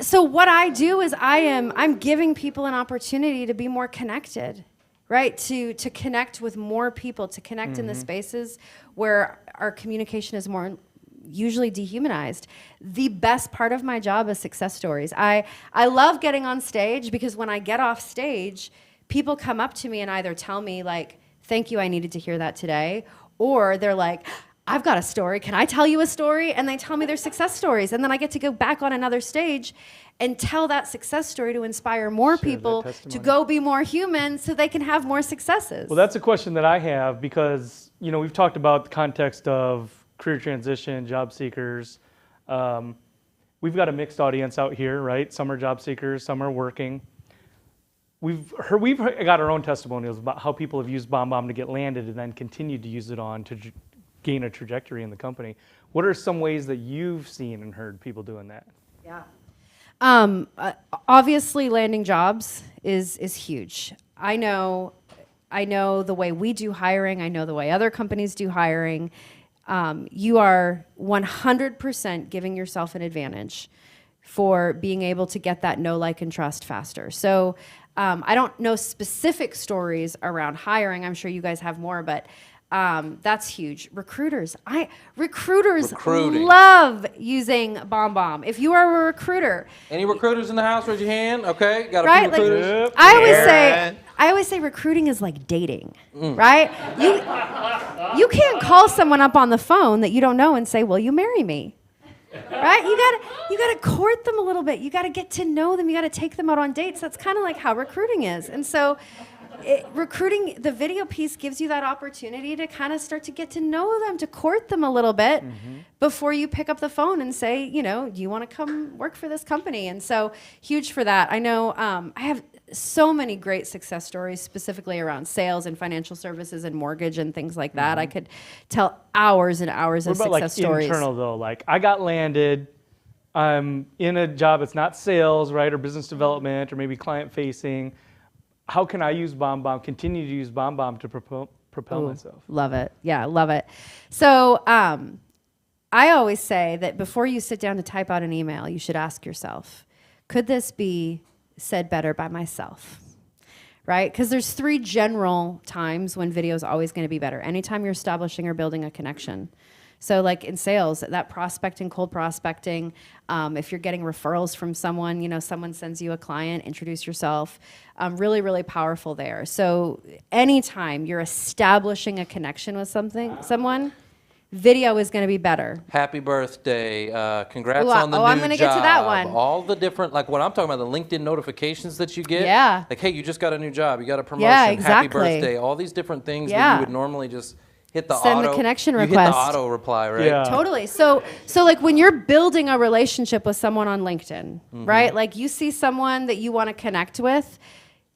So what I do is I'm giving people an opportunity to be more connected, right? To connect with more people, to connect in the spaces where our communication is more usually dehumanized. The best part of my job is success stories. I love getting on stage because when I get off stage, people come up to me and either tell me like, thank you, I needed to hear that today, or they're like, I've got a story. Can I tell you a story? And they tell me their success stories. And then I get to go back on another stage and tell that success story to inspire more people to go be more human so they can have more successes. Well, that's a question that I have because, you know, we've talked about the context of career transition, job seekers. We've got a mixed audience out here, right? Some are job seekers, some are working. We've got our own testimonials about how people have used BombBomb to get landed and then continued to use it on to gain a trajectory in the company. What are some ways that you've seen and heard people doing that? Yeah. Obviously, landing jobs is huge. I know the way we do hiring. I know the way other companies do hiring. You are 100% giving yourself an advantage for being able to get that know, like, and trust faster. So I don't know specific stories around hiring. I'm sure you guys have more, but that's huge. Recruiters love using BombBomb. If you are a recruiter, any recruiters in the house? Raise your hand. Okay, got a right? few recruiters. Like, I always say recruiting is like dating, right? You can't call someone up on the phone that you don't know and say, "Will you marry me?" Right? You gotta court them a little bit. You gotta get to know them. You gotta take them out on dates. That's kind of like how recruiting is, and so. Recruiting, the video piece gives you that opportunity to kind of start to get to know them, to court them a little bit before you pick up the phone and say, you know, do you want to come work for this company? And so huge for that. I know I have so many great success stories specifically around sales and financial services and mortgage and things like that. I could tell hours and hours of success stories. Internal though? Like I got landed, I'm in a job that's not sales, right, or business development or maybe client facing. How can I use BombBomb, continue to use BombBomb to propel myself? Love it. Yeah, love it. So I always say that before you sit down to type out an email, you should ask yourself, could this be said better by myself? Right? Because there's 3 general times when video is always going to be better. Anytime you're establishing or building a connection. So like in sales, that prospecting, cold prospecting, if you're getting referrals from someone, you know, someone sends you a client, introduce yourself, really, really powerful there. So anytime you're establishing a connection with someone, video is going to be better. Happy birthday. Congrats on the new job. I'm going to get to that one. All the different, like what I'm talking about, the LinkedIn notifications that you get. Yeah. Like, hey, you just got a new job. You got a promotion. Yeah, exactly. Happy birthday. All these different things that you would normally just hit the Send the connection request. You hit the auto reply, right? Yeah. Totally. So like when you're building a relationship with someone on LinkedIn, right? Like you see someone that you want to connect with,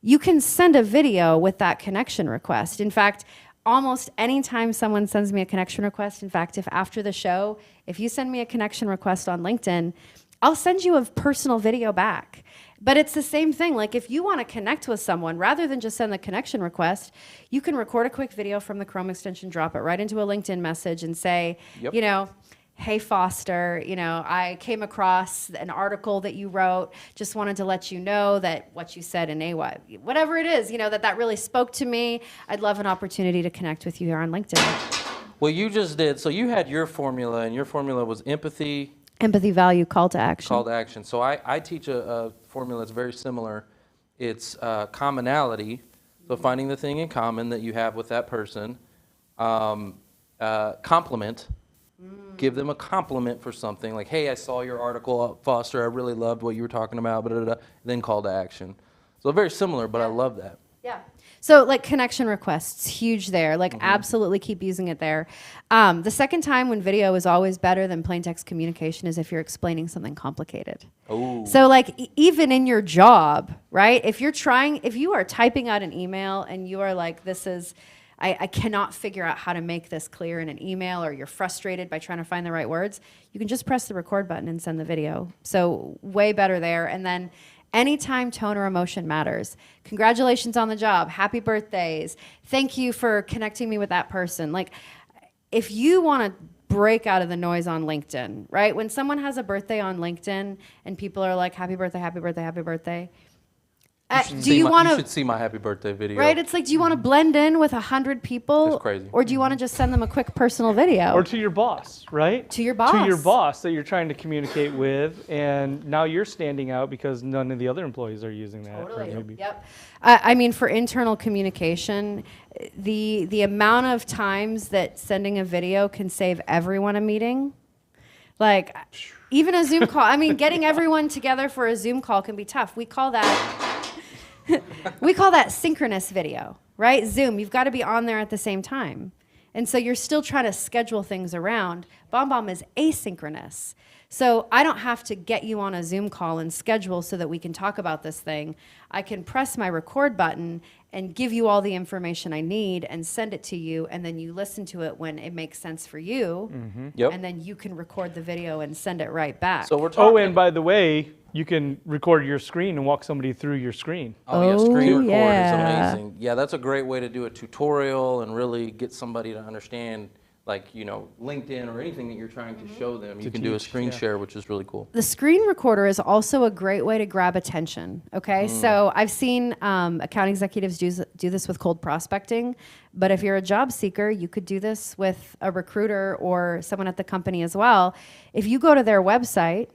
you can send a video with that connection request. In fact, almost anytime someone sends me a connection request, in fact, if after the show, if you send me a connection request on LinkedIn, I'll send you a personal video back. But it's the same thing. Like if you want to connect with someone, rather than just send the connection request, you can record a quick video from the Chrome extension, drop it right into a LinkedIn message and say, you know, hey Foster, you know, I came across an article that you wrote, just wanted to let you know that what you said in AY, whatever it is, you know, that really spoke to me. I'd love an opportunity to connect with you here on LinkedIn. Well, you just did. So you had your formula, and your formula was empathy, Empathy, value, call to action. Call to action. So I teach a formula that's very similar. It's commonality, so finding the thing in common that you have with that person. Compliment. Give them a compliment for something, like, hey, I saw your article, Foster, I really loved what you were talking about, blah, blah, blah. Then call to action. So very similar, but I love that. Yeah. So like connection requests, huge there. Like absolutely keep using it there. The second time when video is always better than plain text communication is if you're explaining something complicated. Oh. So like even in your job, right? If you are typing out an email and you are like, I cannot figure out how to make this clear in an email, or you're frustrated by trying to find the right words, you can just press the record button and send the video. So way better there. And then anytime tone or emotion matters. Congratulations on the job. Happy birthdays. Thank you for connecting me with that person. Like, if you want to break out of the noise on LinkedIn, right? When someone has a birthday on LinkedIn and people are like, happy birthday, happy birthday, happy birthday. You should see my happy birthday video. Right? It's like, do you want to blend in with 100 people? It's crazy. Or do you want to just send them a quick personal video? Or to your boss, right? To your boss. To your boss that you're trying to communicate with, and now you're standing out because none of the other employees are using that. Totally. Maybe. Yep. I mean, for internal communication, the amount of times that sending a video can save everyone a meeting, like even a Zoom call. I mean, getting everyone together for a Zoom call can be tough. We call that synchronous video, right? Zoom, you've got to be on there at the same time. And so you're still trying to schedule things around. BombBomb is asynchronous. So I don't have to get you on a Zoom call and schedule so that we can talk about this thing. I can press my record button and give you all the information I need and send it to you, and then you listen to it when it makes sense for you. Yep. And then you can record the video and send it right back. So we're talking. Oh, and by the way, you can record your screen and walk somebody through your screen. Oh, yeah, screen record yeah. is amazing. Yeah, that's a great way to do a tutorial and really get somebody to understand, like, LinkedIn or anything that you're trying to show them. You can do a screen share, which is really cool. The screen recorder is also a great way to grab attention, okay? So I've seen account executives do this with cold prospecting, but if you're a job seeker, you could do this with a recruiter or someone at the company as well. If you go to their website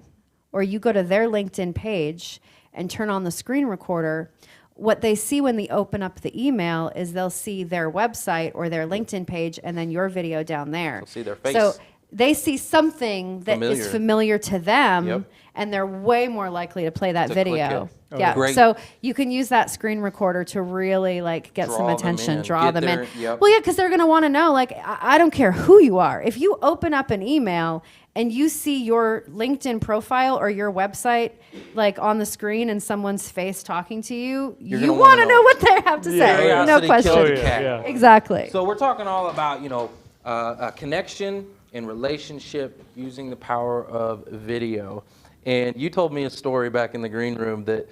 or you go to their LinkedIn page and turn on the screen recorder, what they see when they open up the email is they'll see their website or their LinkedIn page and then your video down there. They'll see their face. So they see something that is familiar to them, and they're way more likely to play that video. Yeah, Great. so you can use that screen recorder to really get some attention, draw them in. Yep. Well, yeah, because they're going to want to know, I don't care who you are. If you open up an email and you see your LinkedIn profile or your website on the screen and someone's face talking to you, you want to know what they have to say. No question. Exactly. So we're talking all about, a connection and relationship using the power of video. And you told me a story back in the green room that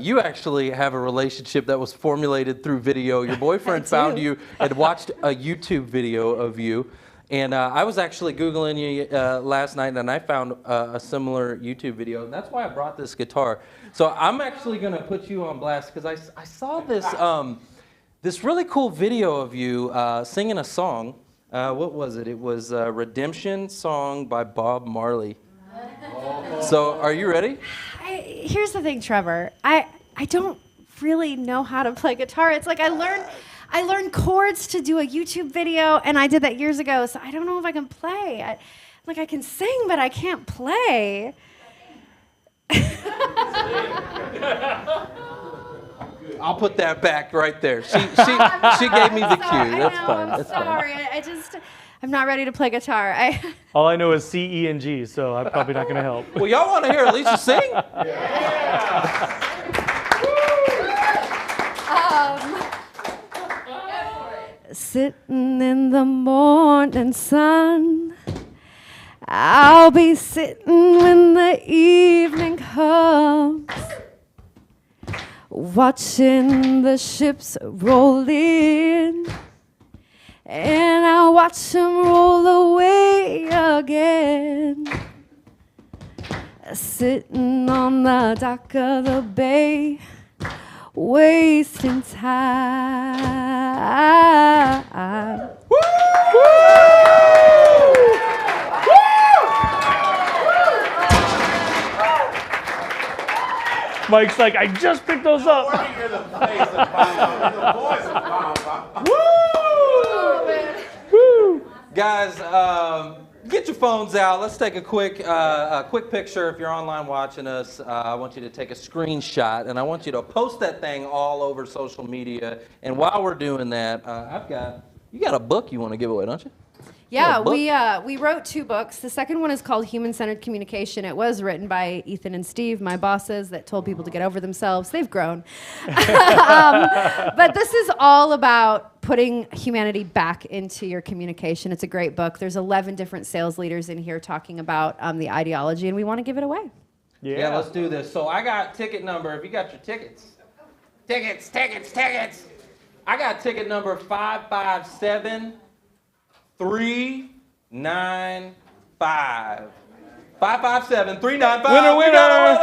you actually have a relationship that was formulated through video. Your boyfriend found you and watched a YouTube video of you. And I was actually Googling you last night, and I found a similar YouTube video. And that's why I brought this guitar. So I'm actually going to put you on blast because I saw this, this really cool video of you singing a song. What was it? It was a Redemption song by Bob Marley. So are you ready? Here's the thing, Trevor. I don't really know how to play guitar. It's like I learned chords to do a YouTube video, and I did that years ago, so I don't know if I can play. I can sing, but I can't play. I'll put that back right there. She gave me the cue. That's fine. I'm sorry. I'm not ready to play guitar. All I know is C, E, and G, so I'm probably not going to help. Well, y'all want to hear Alicia sing? Sitting in the morning sun, I'll be sitting when the evening comes, watching the ships roll in, and I'll watch them roll away again. Sitting on the dock of the bay, wasting time. Woo! Woo! Mike's like, I just picked those up. Hear the face of Bob, the voice of Bob. Woo! Guys, get your phones out. Let's take a quick picture. If you're online watching us, I want you to take a screenshot, and I want you to post that thing all over social media. And while we're doing that, you got a book you want to give away, don't you? Yeah, we wrote 2 books. The second one is called Human-Centered Communication. It was written by Ethan and Steve, my bosses that told people to get over themselves. They've grown. But this is all about putting humanity back into your communication. It's a great book. There's 11 different sales leaders in here talking about the ideology, and we want to give it away. Yeah, let's do this. So I got ticket number, if you got your tickets. Tickets. I got ticket number 557. 395. 557 395. Winner, winner!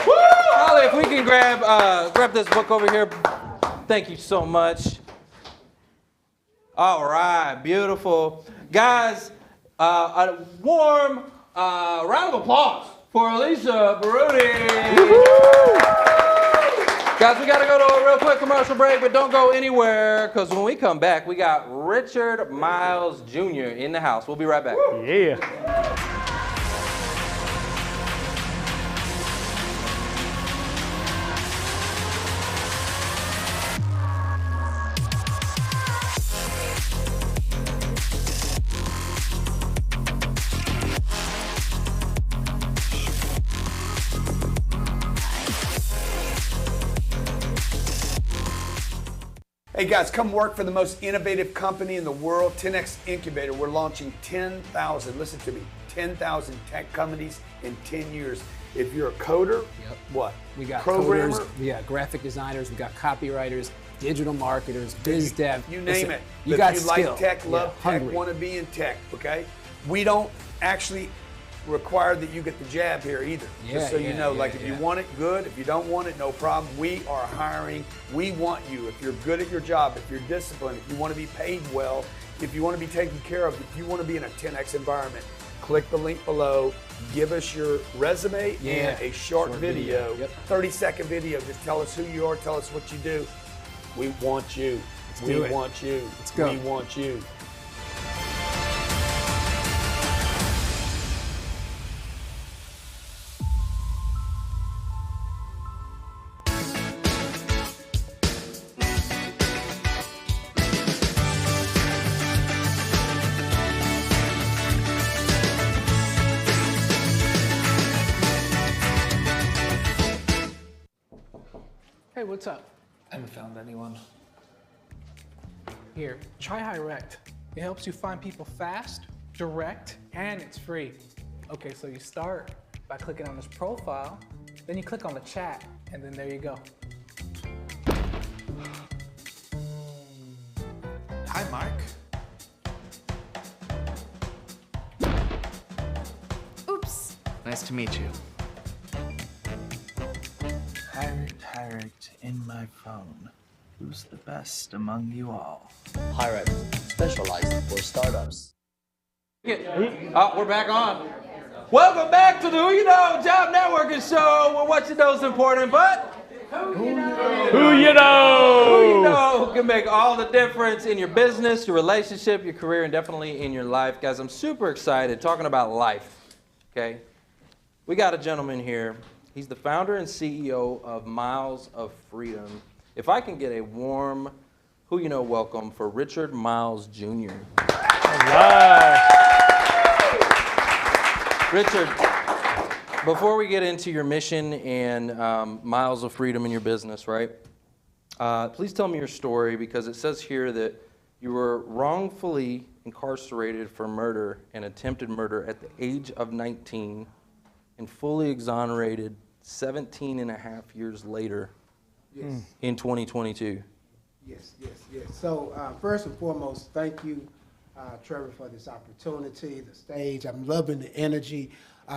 Woo! Holly, if we can grab this book over here. Thank you so much. All right, beautiful. Guys, a warm round of applause for Alicia Berruti. Guys, we got to go to a real quick commercial break, but don't go anywhere, because when we come back, we got Richard Miles Jr. in the house. We'll be right back. Yeah. Hey guys, come work for the most innovative company in the world, 10X Incubator. We're launching 10,000, listen to me, 10,000 tech companies in 10 years. If you're a coder, what? We got programmer, coders, we got graphic designers, we got copywriters, digital marketers, biz dev. you name it. You If got you skill. like tech, love tech, hungry. want to be in tech, okay? We don't actually require that you get the jab here either. Just so you know, if you want it, good. If you don't want it, no problem. We are hiring. We want you. If you're good at your job, if you're disciplined, if you want to be paid well, if you want to be taken care of, if you want to be in a 10X environment, click the link below. Give us your resume and a short video. 30-second video. Just tell us who you are. Tell us what you do. We want you. We want you. Let's go. We want you. Hey, what's up? I haven't found anyone. Here, try Hirect. It helps you find people fast, direct, and it's free. Okay, so you start by clicking on this profile, then you click on the chat, and then there you go. Hi, Mark. Oops. Nice to meet you. Hirect in my phone. Who's the best among you all? Hirect, specialized for startups. Oh, we're back on. Welcome back to the Who You Know Job Networking Show, where what you know is important, but Who you know? Who you know can make all the difference in your business, your relationship, your career, and definitely in your life. Guys, I'm super excited talking about life, okay? We got a gentleman here. He's the founder and CEO of Miles of Freedom. If I can get a warm Who You Know welcome for Richard Miles Jr. Richard, before we get into your mission and Miles of Freedom in your business, right? Please tell me your story, because it says here that you were wrongfully incarcerated for murder and attempted murder at the age of 19 and fully exonerated 17 and a half years later in 2022. Yes. So first and foremost, thank you, Trevor, for this opportunity, the stage. I'm loving the energy.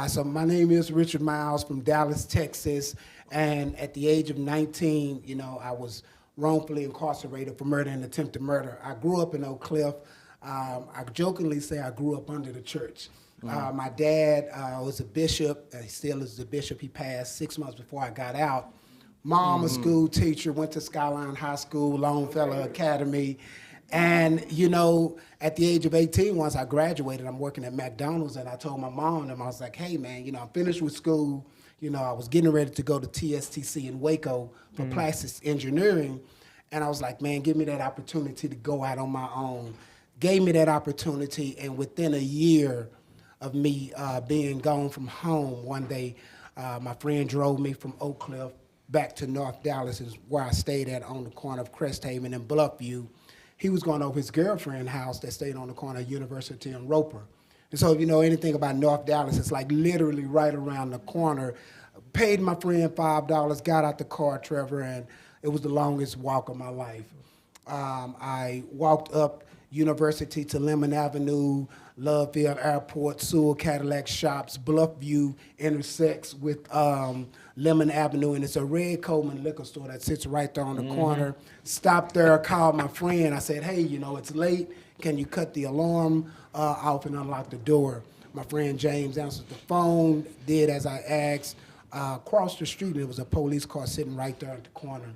So my name is Richard Miles from Dallas, Texas. And at the age of 19, I was wrongfully incarcerated for murder and attempted murder. I grew up in Oak Cliff. I jokingly say I grew up under the church. My dad was a bishop. He still is the bishop. He passed 6 months before I got out. Mom, a school teacher, went to Skyline High School, Longfellow Academy. And, you know, at the age of 18, once I graduated, I'm working at McDonald's, and I told my mom, and I was like, hey, man, you know, I'm finished with school. You know, I was getting ready to go to TSTC in Waco for plastics engineering. And I was like, man, give me that opportunity to go out on my own. Gave me that opportunity, and within a year of me being gone from home, one day my friend drove me from Oak Cliff back to North Dallas, is where I stayed at on the corner of Cresthaven and Bluffview. He was going over his girlfriend's house that stayed on the corner of University and Roper. And so if you know anything about North Dallas, it's like literally right around the corner. Paid my friend $5, got out the car, Trevor, and it was the longest walk of my life. I walked up University to Lemon Avenue, Lovefield Airport, Sewell Cadillac Shops, Bluffview intersects with Lemon Avenue, and it's a Red Coleman liquor store that sits right there on the corner. Stopped there, called my friend. I said, hey, you know, it's late. Can you cut the alarm off and unlock the door? My friend James answered the phone, did as I asked. Across the street, there was a police car sitting right there at the corner.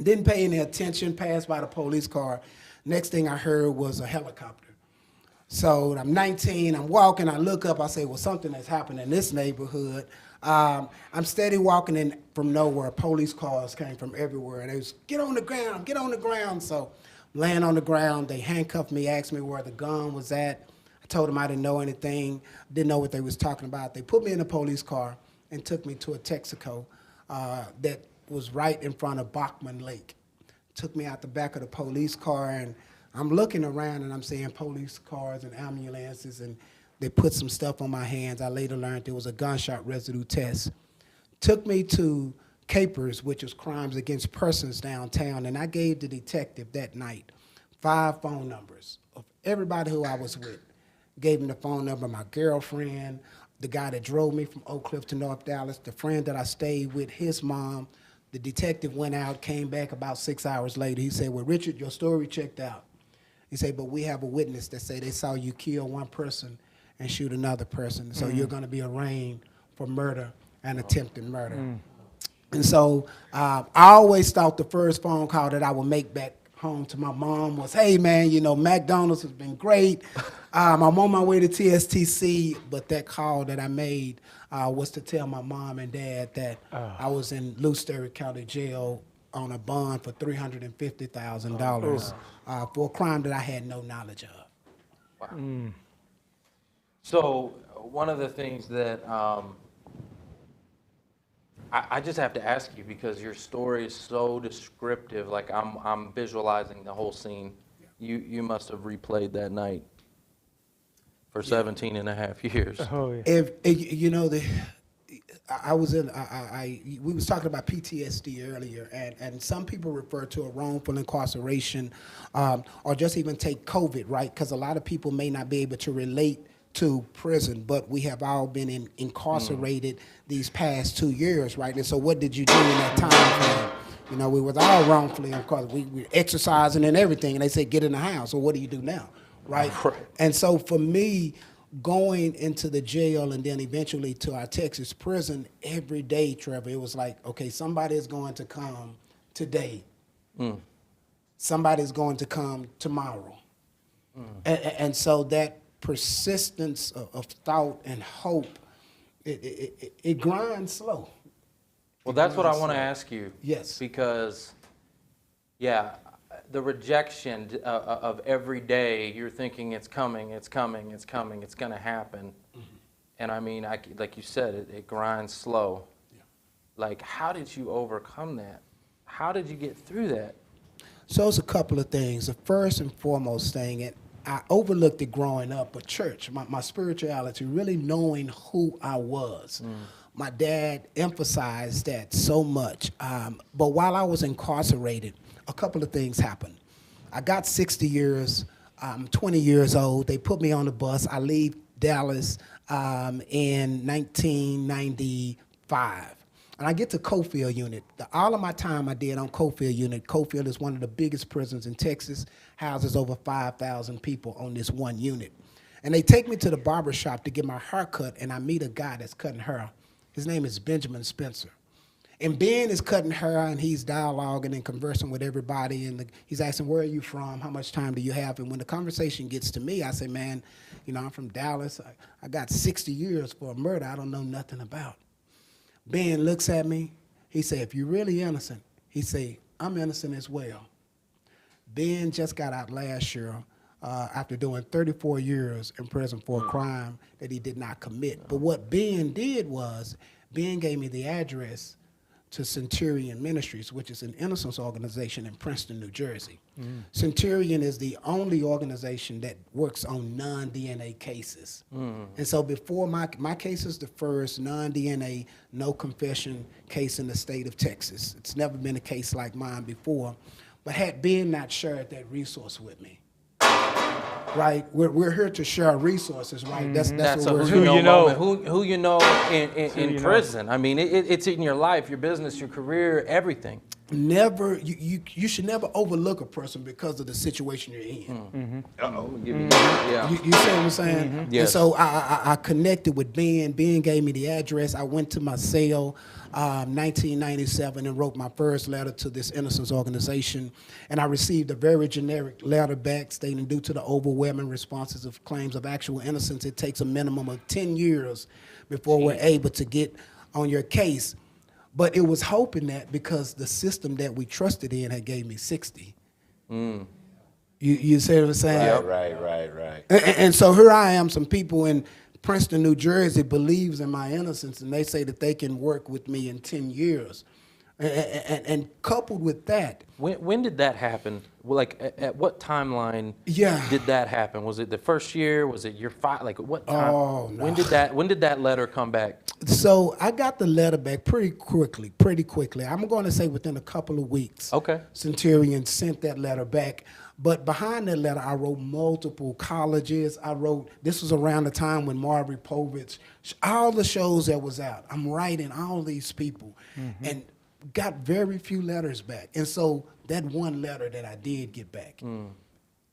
Didn't pay any attention, passed by the police car. Next thing I heard was a helicopter. So I'm 19, I'm walking, I look up, I say, well, something has happened in this neighborhood. I'm steady walking, and from nowhere, police cars came from everywhere. And they was, get on the ground, get on the ground. So laying on the ground, they handcuffed me, asked me where the gun was at. I told them I didn't know anything, didn't know what they was talking about. They put me in a police car and took me to a Texaco that was right in front of Bachman Lake. Took me out the back of the police car, and I'm looking around and I'm seeing police cars and ambulances, and they put some stuff on my hands. I later learned there was a gunshot residue test. Took me to Capers, which is crimes against persons downtown, and I gave the detective that night 5 phone numbers of everybody who I was with. Gave him the phone number of my girlfriend, the guy that drove me from Oak Cliff to North Dallas, the friend that I stayed with, his mom. The detective went out, came back about 6 hours later. He said, well, Richard, your story checked out. He said, but we have a witness that say they saw you kill one person and shoot another person. So you're going to be arraigned for murder and attempted murder. And so I always thought the first phone call that I would make back home to my mom was, hey, man, you know, McDonald's has been great. I'm on my way to TSTC, but that call that I made was to tell my mom and dad that I was in Louisville County Jail on a bond for $350,000 for a crime that I had no knowledge of. Wow. So one of the things that I just have to ask you, because your story is so descriptive, like I'm visualizing the whole scene. You must have replayed that night for 17 and a half years. Oh, yeah. If you know, we was talking about PTSD earlier, and some people refer to a wrongful incarceration, or just even take COVID, right? Because a lot of people may not be able to relate to prison, but we have all been incarcerated these past 2 years, right? And so what did you do in that time frame? You know, we was all wrongfully incarcerated. We were exercising and everything, and they said, get in the house. So what do you do now, right? And so for me, going into the jail and then eventually to our Texas prison, every day, Trevor, it was like, okay, somebody is going to come today. Somebody's going to come tomorrow. And so that persistence of thought and hope, it grinds slow. Well, that's what I want to ask you. Yes. Because, yeah, the rejection of every day, you're thinking it's coming, it's coming, it's coming, it's going to happen. And I mean, like you said, it grinds slow. Yeah. Like, how did you overcome that? How did you get through that? So it's a couple of things. The first and foremost thing, and I overlooked it growing up, but church, my spirituality, really knowing who I was. My dad emphasized that so much. But while I was incarcerated, a couple of things happened. I got 60 years, I'm 20 years old. They put me on the bus. I leave Dallas in 1995. And I get to Cofield Unit. All of my time I did on Cofield Unit. Cofield is one of the biggest prisons in Texas, houses over 5,000 people on this one unit. And they take me to the barber shop to get my hair cut, and I meet a guy that's cutting hair. His name is Benjamin Spencer. And Ben is cutting hair, and he's dialoguing and conversing with everybody, and he's asking, where are you from? How much time do you have? And when the conversation gets to me, I say, man, I'm from Dallas. I got 60 years for a murder I don't know nothing about. Ben looks at me. He say, if you're really innocent, he say, I'm innocent as well. Ben just got out last year after doing 34 years in prison for a crime that he did not commit. But what Ben did was, Ben gave me the address to Centurion Ministries, which is an innocence organization in Princeton, New Jersey. Centurion is the only organization that works on non-DNA cases. And so before my case is the first non-DNA, no confession case in the state of Texas. It's never been a case like mine before, but had Ben not shared that resource with me. Right, we're here to share resources, right? That's what we're here. Who you know in prison. I mean, it's in your life, your business, your career, everything. Never, you should never overlook a person because of the situation you're in. Yeah. You see what I'm saying? Yes. And so I connected with Ben. Ben gave me the address. I went to my cell, 1997, and wrote my first letter to this innocence organization. And I received a very generic letter back stating, due to the overwhelming responses of claims of actual innocence, it takes a minimum of 10 years before we're able to get on your case. But it was hoping that because the system that we trusted in had gave me 60. You see what I'm saying? Right. And so here I am, some people in Princeton, New Jersey believes in my innocence, and they say that they can work with me in 10 years. And coupled with that. When did that happen? Like, at what timeline did that happen? Was it the first year? Was it year 5? Like, what time? Oh, no. When did that letter come back? So I got the letter back pretty quickly. I'm going to say within a couple of weeks. Okay. Centurion sent that letter back. But behind that letter, I wrote multiple colleges. This was around the time when Marbury Povich, all the shows that was out. I'm writing all these people and got very few letters back. And so that one letter that I did get back,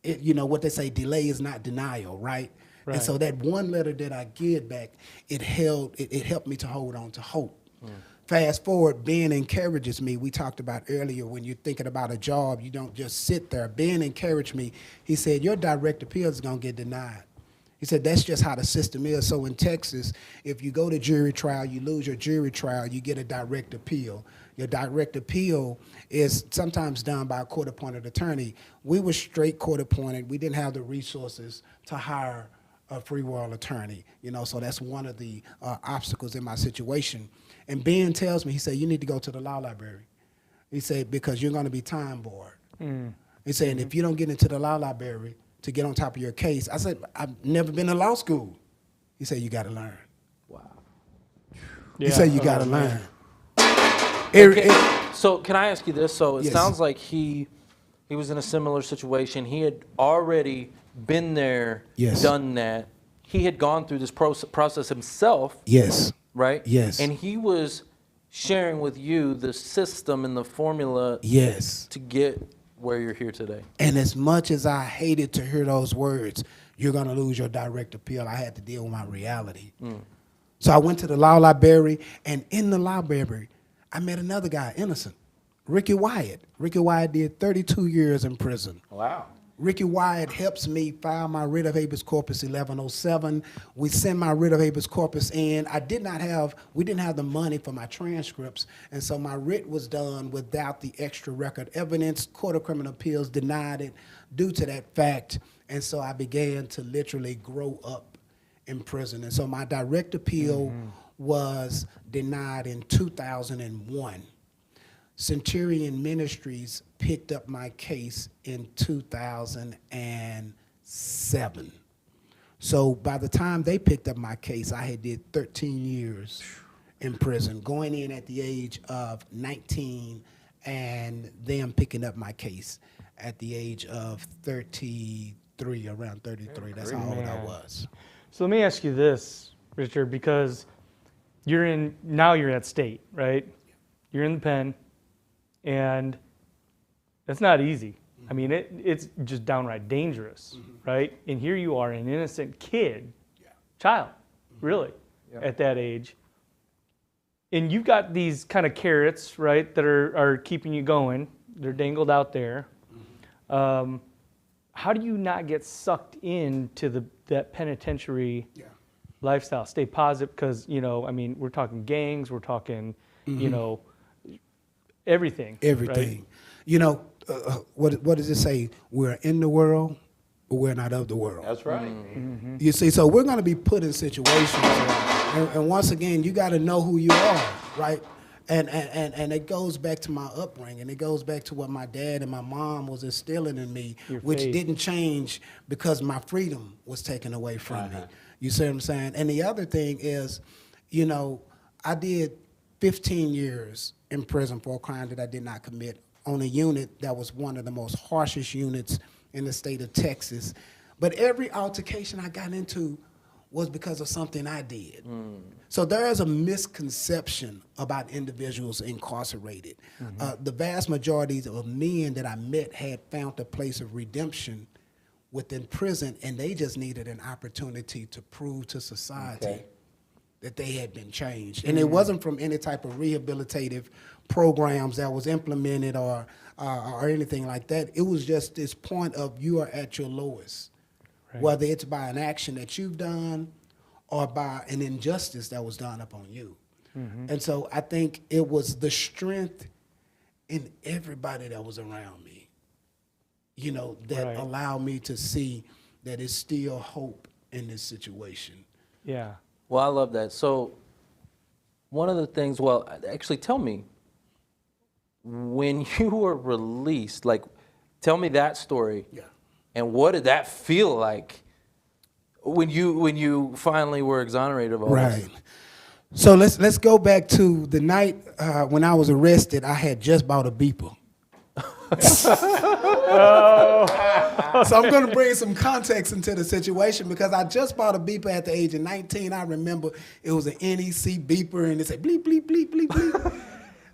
what they say, delay is not denial, right? And so that one letter that I get back, it helped me to hold on to hope. Fast forward, Ben encourages me. We talked about earlier, when you're thinking about a job, you don't just sit there. Ben encouraged me. He said, your direct appeal is going to get denied. He said, that's just how the system is. So in Texas, if you go to jury trial, you lose your jury trial, you get a direct appeal. Your direct appeal is sometimes done by a court-appointed attorney. We were straight court-appointed. We didn't have the resources to hire a free world attorney, so that's one of the obstacles in my situation. And Ben tells me, he said, you need to go to the law library. He said, because you're going to be time bored. He said, and if you don't get into the law library to get on top of your case, I said, I've never been to law school. He said, you got to learn. Wow. He said, you got to learn. So can I ask you this? So it sounds like he was in a similar situation. He had already been there, done that. He had gone through this process himself. Yes. Right? Yes. And he was sharing with you the system and the formula to get where you're here today. And as much as I hated to hear those words, you're going to lose your direct appeal, I had to deal with my reality. So I went to the law library, and in the library, I met another guy, innocent, Ricky Wyatt. Ricky Wyatt did 32 years in prison. Wow. Ricky Wyatt helps me file my writ of habeas corpus 1107. We send my writ of habeas corpus in. We didn't have the money for my transcripts, and so my writ was done without the extra record evidence. Court of Criminal Appeals denied it due to that fact, and so I began to literally grow up in prison. And so my direct appeal was denied in 2001. Centurion Ministries picked up my case in 2007. So by the time they picked up my case, I had did 13 years in prison, going in at the age of 19 and them picking up my case at the age of 33, around 33. That's how old I was. So let me ask you this, Richard, because you're at state, right? You're in the pen. And that's not easy. I mean, it's just downright dangerous, right? And here you are, an innocent kid, child, really, at that age. And you've got these kind of carrots, right, that are keeping you going. They're dangled out there. How do you not get sucked into that penitentiary lifestyle? Stay positive, because, you know, I mean, we're talking gangs, we're talking, you know, everything. Everything. Right? You know, what does it say? We're in the world, but we're not of the world. That's right. Mm-hmm. You see, so we're going to be put in situations, and once again, you got to know who you are, right? And it goes back to my upbringing. It goes back to what my dad and my mom was instilling in me, which didn't change because my freedom was taken away from me. You see what I'm saying? And the other thing is, you know, I did 15 years in prison for a crime that I did not commit on a unit that was one of the most harshest units in the state of Texas. But every altercation I got into was because of something I did. So there is a misconception about individuals incarcerated. The vast majority of men that I met had found a place of redemption within prison, and they just needed an opportunity to prove to society that they had been changed. And it wasn't from any type of rehabilitative programs that was implemented or anything like that. It was just this point of you are at your lowest. Right. Whether it's by an action that you've done or by an injustice that was done upon you. And so I think it was the strength in everybody that was around me, you know, that allowed me to see that it's still hope in this situation. Yeah. Well, I love that. So one of the things, well, actually tell me, when you were released, like, tell me that story. Yeah. And what did that feel like when you finally were exonerated of all this? So let's go back to the night when I was arrested. I had just bought a beeper. So I'm going to bring some context into the situation, because I just bought a beeper at the age of 19. I remember it was an NEC beeper, and it said bleep, bleep, bleep, bleep, bleep.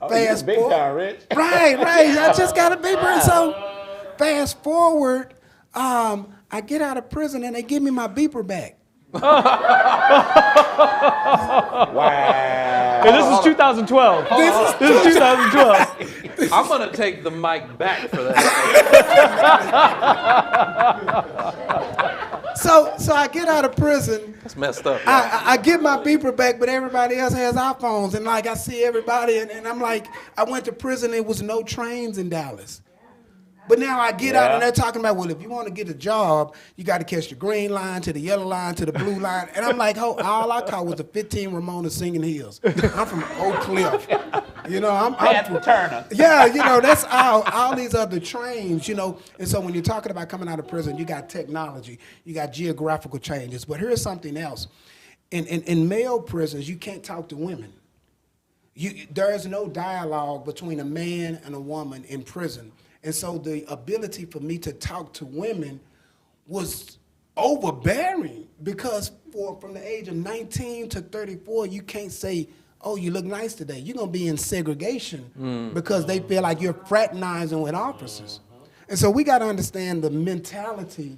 Fast big time, Rich. Right. I just got a beeper. And so fast forward, I get out of prison and they give me my beeper back. Wow. And this is 2012. This is 2012. I'm going to take the mic back for that. So I get out of prison. That's messed up. I get my beeper back, but everybody else has iPhones. And like I see everybody, and I'm like, I went to prison, there was no trains in Dallas. But now I get out and they're talking about, well, if you want to get a job, you got to catch the green line to the yellow line to the blue line. And I'm like, all I caught was the 15 Ramona Singing Hills. I'm from Oak Cliff. You know, I'm from Turner. Yeah, you know, that's all these other trains, you know. And so when you're talking about coming out of prison, you got technology, you got geographical changes. But here's something else. In male prisons, you can't talk to women. There is no dialogue between a man and a woman in prison. And so the ability for me to talk to women was overbearing, because from the age of 19 to 34, you can't say, oh, you look nice today. You're going to be in segregation because they feel like you're fraternizing with officers. And so we got to understand the mentality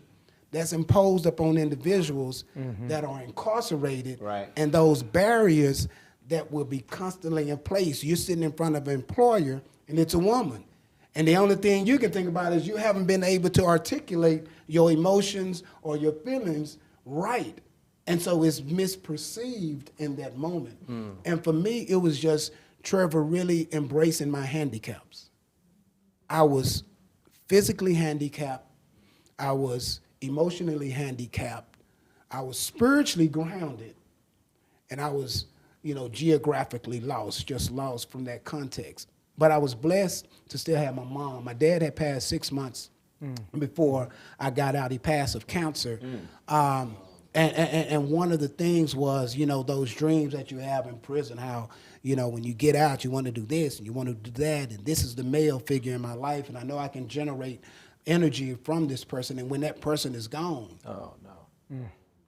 that's imposed upon individuals that are incarcerated, and those barriers that will be constantly in place. You're sitting in front of an employer, and it's a woman. And the only thing you can think about is you haven't been able to articulate your emotions or your feelings right. And so it's misperceived in that moment. And for me, it was just Trevor really embracing my handicaps. I was physically handicapped. I was emotionally handicapped. I was spiritually grounded. And I was, you know, geographically lost, just lost from that context. But I was blessed to still have my mom. My dad had passed 6 months before I got out. He passed of cancer. And one of the things was, you know, those dreams that you have in prison, how, you know, when you get out, you want to do this and you want to do that. And this is the male figure in my life. And I know I can generate energy from this person. And when that person is gone,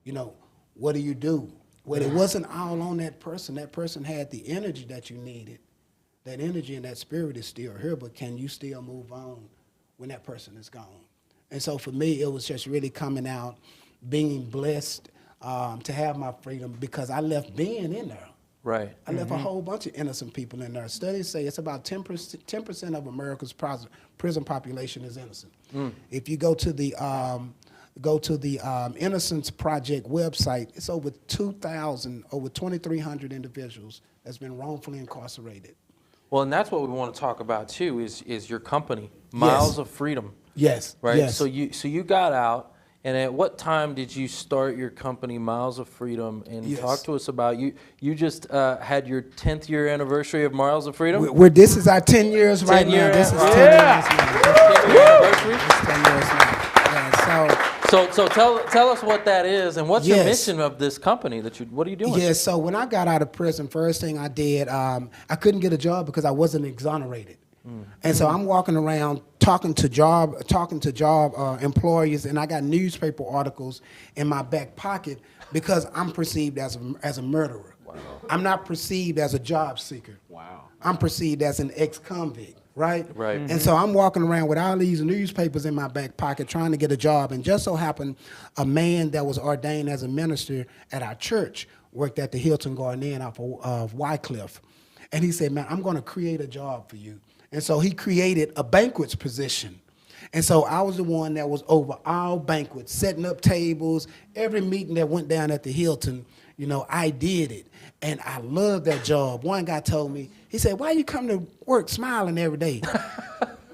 you know, what do you do? Well, it wasn't all on that person. That person had the energy that you needed. That energy and that spirit is still here, but can you still move on when that person is gone. And so for me, it was just really coming out, being blessed to have my freedom because I left being in there. Right. I left a whole bunch of innocent people in there. Studies say it's about 10% of America's prison population is innocent. If you go to the Innocence Project website, it's over 2,000, over 2,300 individuals that's been wrongfully incarcerated. Well, and that's what we want to talk about too. Is your company, Miles of Freedom? Yes. Right. Yes. So you got out. And at what time did you start your company, Miles of Freedom? And talk to us about you just had your 10th year anniversary of Miles of Freedom? This is our 10 years right now. This is 10 years now. 10 year anniversary? It's 10 years now. Yeah, so tell us what that is and what's your mission of this company what are you doing? Yeah, so when I got out of prison, first thing I did, I couldn't get a job because I wasn't exonerated. And so I'm walking around talking to job employers, and I got newspaper articles in my back pocket because I'm perceived as a murderer. Wow. I'm not perceived as a job seeker. Wow. I'm perceived as an ex-convict, right? Right. And so I'm walking around with all these newspapers in my back pocket trying to get a job, and just so happened a man that was ordained as a minister at our church worked at the Hilton Garden Inn off of Wycliffe. And he said, man, I'm going to create a job for you. And so he created a banquets position. And so I was the one that was over all banquets, setting up tables, every meeting that went down at the Hilton, I did it. And I loved that job. One guy told me, he said, why you come to work smiling every day?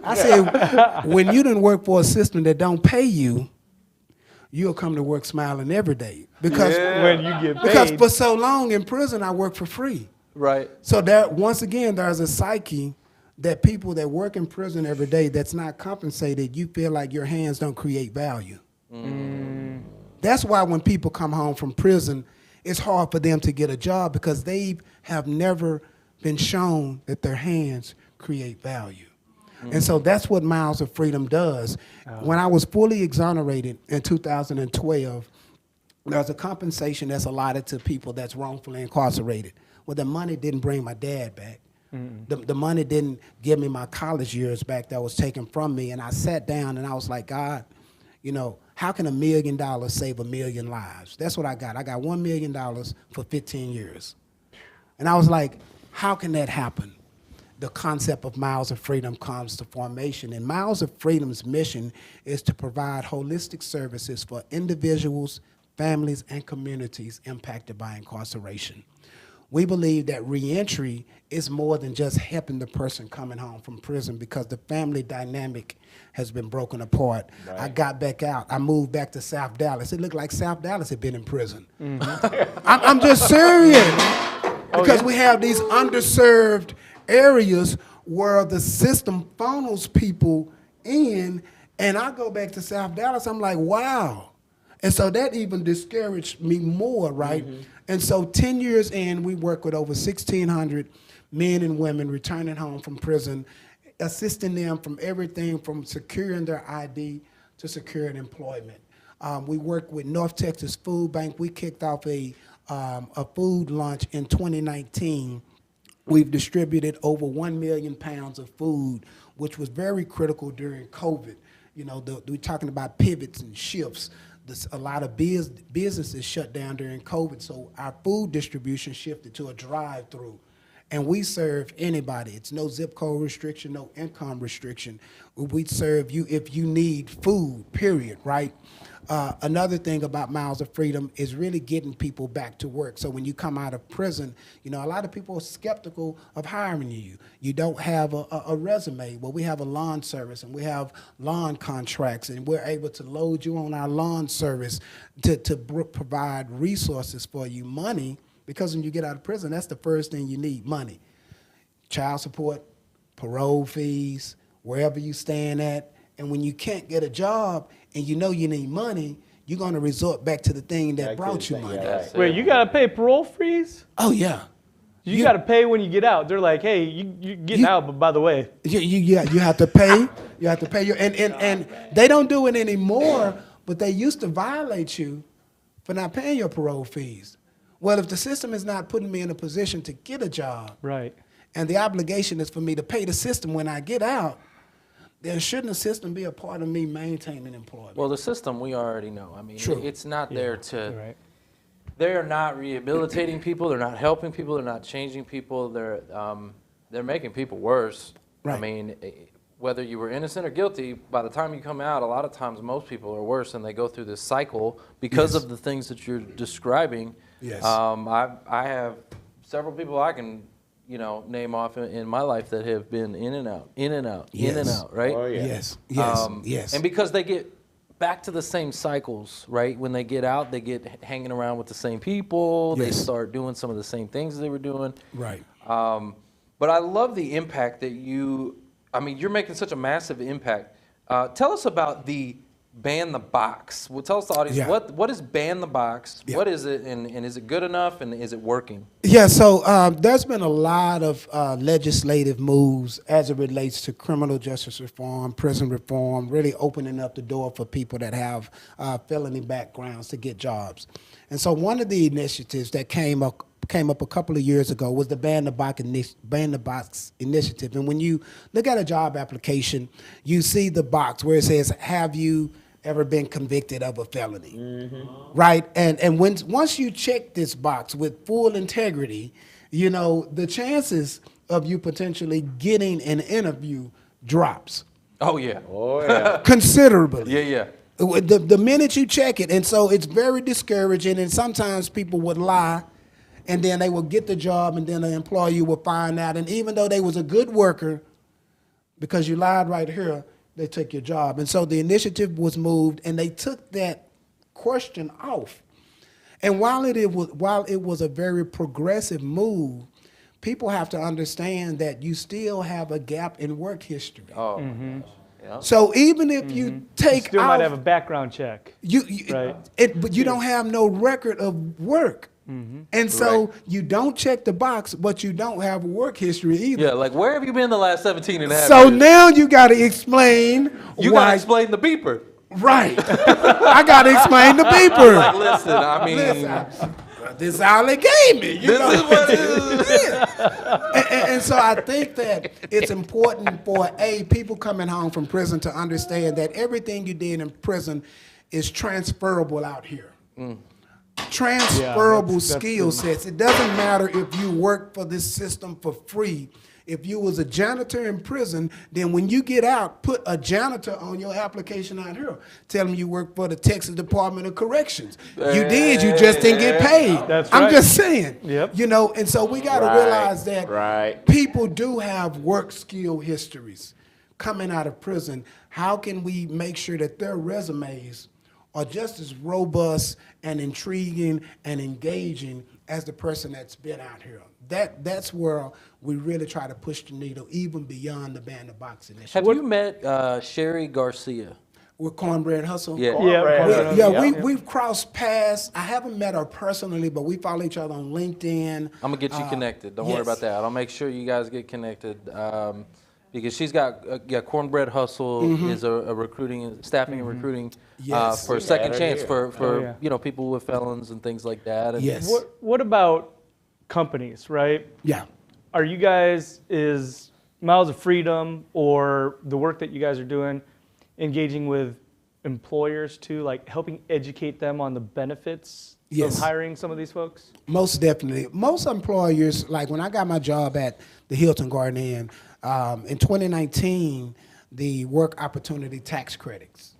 I said, when you didn't work for a system that don't pay you, you'll come to work smiling every day. Because when you get paid. Because for so long in prison, I worked for free. Right. So there, once again, there's a psyche that people that work in prison every day that's not compensated, you feel like your hands don't create value. That's why when people come home from prison, it's hard for them to get a job because they have never been shown that their hands create value. And so that's what Miles of Freedom does. When I was fully exonerated in 2012, there's a compensation that's allotted to people that's wrongfully incarcerated. Well, the money didn't bring my dad back. The money didn't give me my college years back that was taken from me. And I sat down and I was like, God, how can $1 million save 1 million lives? That's what I got. I got $1 million for 15 years. And I was like, how can that happen? The concept of Miles of Freedom comes to formation. And Miles of Freedom's mission is to provide holistic services for individuals, families, and communities impacted by incarceration. We believe that reentry is more than just helping the person coming home from prison because the family dynamic has been broken apart. Right. I got back out. I moved back to South Dallas. It looked like South Dallas had been in prison. I'm just serious. Because we have these underserved areas where the system funnels people in, and I go back to South Dallas, I'm like, wow. And so that even discouraged me more, right? And so 10 years in, we work with over 1,600 men and women returning home from prison, assisting them from everything from securing their ID to securing employment. We work with North Texas Food Bank. We kicked off a food lunch in 2019. We've distributed over 1 million pounds of food, which was very critical during COVID. We're talking about pivots and shifts. A lot of businesses shut down during COVID, so our food distribution shifted to a drive-through. And we serve anybody. It's no zip code restriction, no income restriction. We serve you if you need food, period, right? Another thing about Miles of Freedom is really getting people back to work. So when you come out of prison, a lot of people are skeptical of hiring you. You don't have a resume. Well, we have a lawn service and we have lawn contracts, and we're able to load you on our lawn service to provide resources for you, money, because when you get out of prison, that's the first thing you need, money. Child support, parole fees, wherever you staying at. And when you can't get a job and you know you need money, you're going to resort back to the thing that brought you money. Wait, you got to pay parole fees? Oh, yeah. You got to pay when you get out. They're like, hey, you're getting out, but by the way. You have to pay. You have to pay and they don't do it anymore, but they used to violate you for not paying your parole fees. Well, if the system is not putting me in a position to get a job, right, and the obligation is for me to pay the system when I get out, then shouldn't the system be a part of me maintaining employment? Well, the system, we already know. I mean, True. it's not there to, Right. they're not rehabilitating people, they're not helping people, they're not changing people, they're making people worse. I Right. mean, whether you were innocent or guilty, by the time you come out, a lot of times most people are worse, and they go through this cycle because Yes. of the things that you're describing. Yes. I have several people I can, name off in my life that have been in and out, in and out, in and Yes. out, right? Oh, yeah. Yes, yes, yes. And because they get back to the same cycles, right? When they get out, they get hanging around with the same people. They Yes. start doing some of the same things they were doing. Right. But I love the impact that you're making such a massive impact. Tell us about the Ban the Box. Well, tell us the audience, Yeah. what is Ban the Box? Yeah. What is it, and is it good enough, and is it working? Yeah, so there's been a lot of legislative moves as it relates to criminal justice reform, prison reform, really opening up the door for people that have felony backgrounds to get jobs. And so one of the initiatives that came up a couple of years ago was the Ban the Box initiative. And when you look at a job application, you see the box where it says, have you ever been convicted of a felony, right? And once you check this box with full integrity, the chances of you potentially getting an interview drops. Oh, yeah. Oh, yeah. Considerably. Yeah. The minute you check it, and so it's very discouraging, and sometimes people would lie, and then they will get the job, and then the employer will find out, and even though they was a good worker, because you lied right here, they took your job. And so the initiative was moved, and they took that question off. And while it was a very progressive move, people have to understand that you still have a gap in work history. Oh, yeah. So even if you take Still out, might have a background check. right. But you don't have no record of work. And so you don't check the box, but you don't have a work history either. Yeah, like, where have you been the last 17 and a half So years? now you got to explain You why. got to explain the beeper. Right. I got to explain the beeper. Like, listen, I mean... This is all they gave me. This is what it is. And so I think that it's important for, people coming home from prison to understand that everything you did in prison is transferable out here. Transferable skill sets. It doesn't matter if you work for this system for free. If you was a janitor in prison, then when you get out, put a janitor on your application out here. Tell them you work for the Texas Department of Corrections. You did, you just didn't get paid. That's I'm right. just saying. Yep. And so we got to realize that people do have work skill histories coming out of prison. How can we make sure that their resumes are just as robust and intriguing and engaging as the person that's been out here? That's where we really try to push the needle, even beyond the Ban the Box initiative. Have you met Sherry Garcia? With Cornbread Hustle? Yeah. We've crossed paths. I haven't met her personally, but we follow each other on LinkedIn. I'm going to get you connected. Don't worry about that. I'll make sure you guys get connected. Because she's got Cornbread Hustle is a recruiting, staffing and recruiting for a second chance for people with felons and things like that. And What about companies, right? Yeah. Are you guys, is Miles of Freedom or the work that you guys are doing engaging with employers too, like helping educate them on the benefits of hiring some of these folks? Most definitely. Most employers, like when I got my job at the Hilton Garden Inn, in 2019, the work opportunity tax credits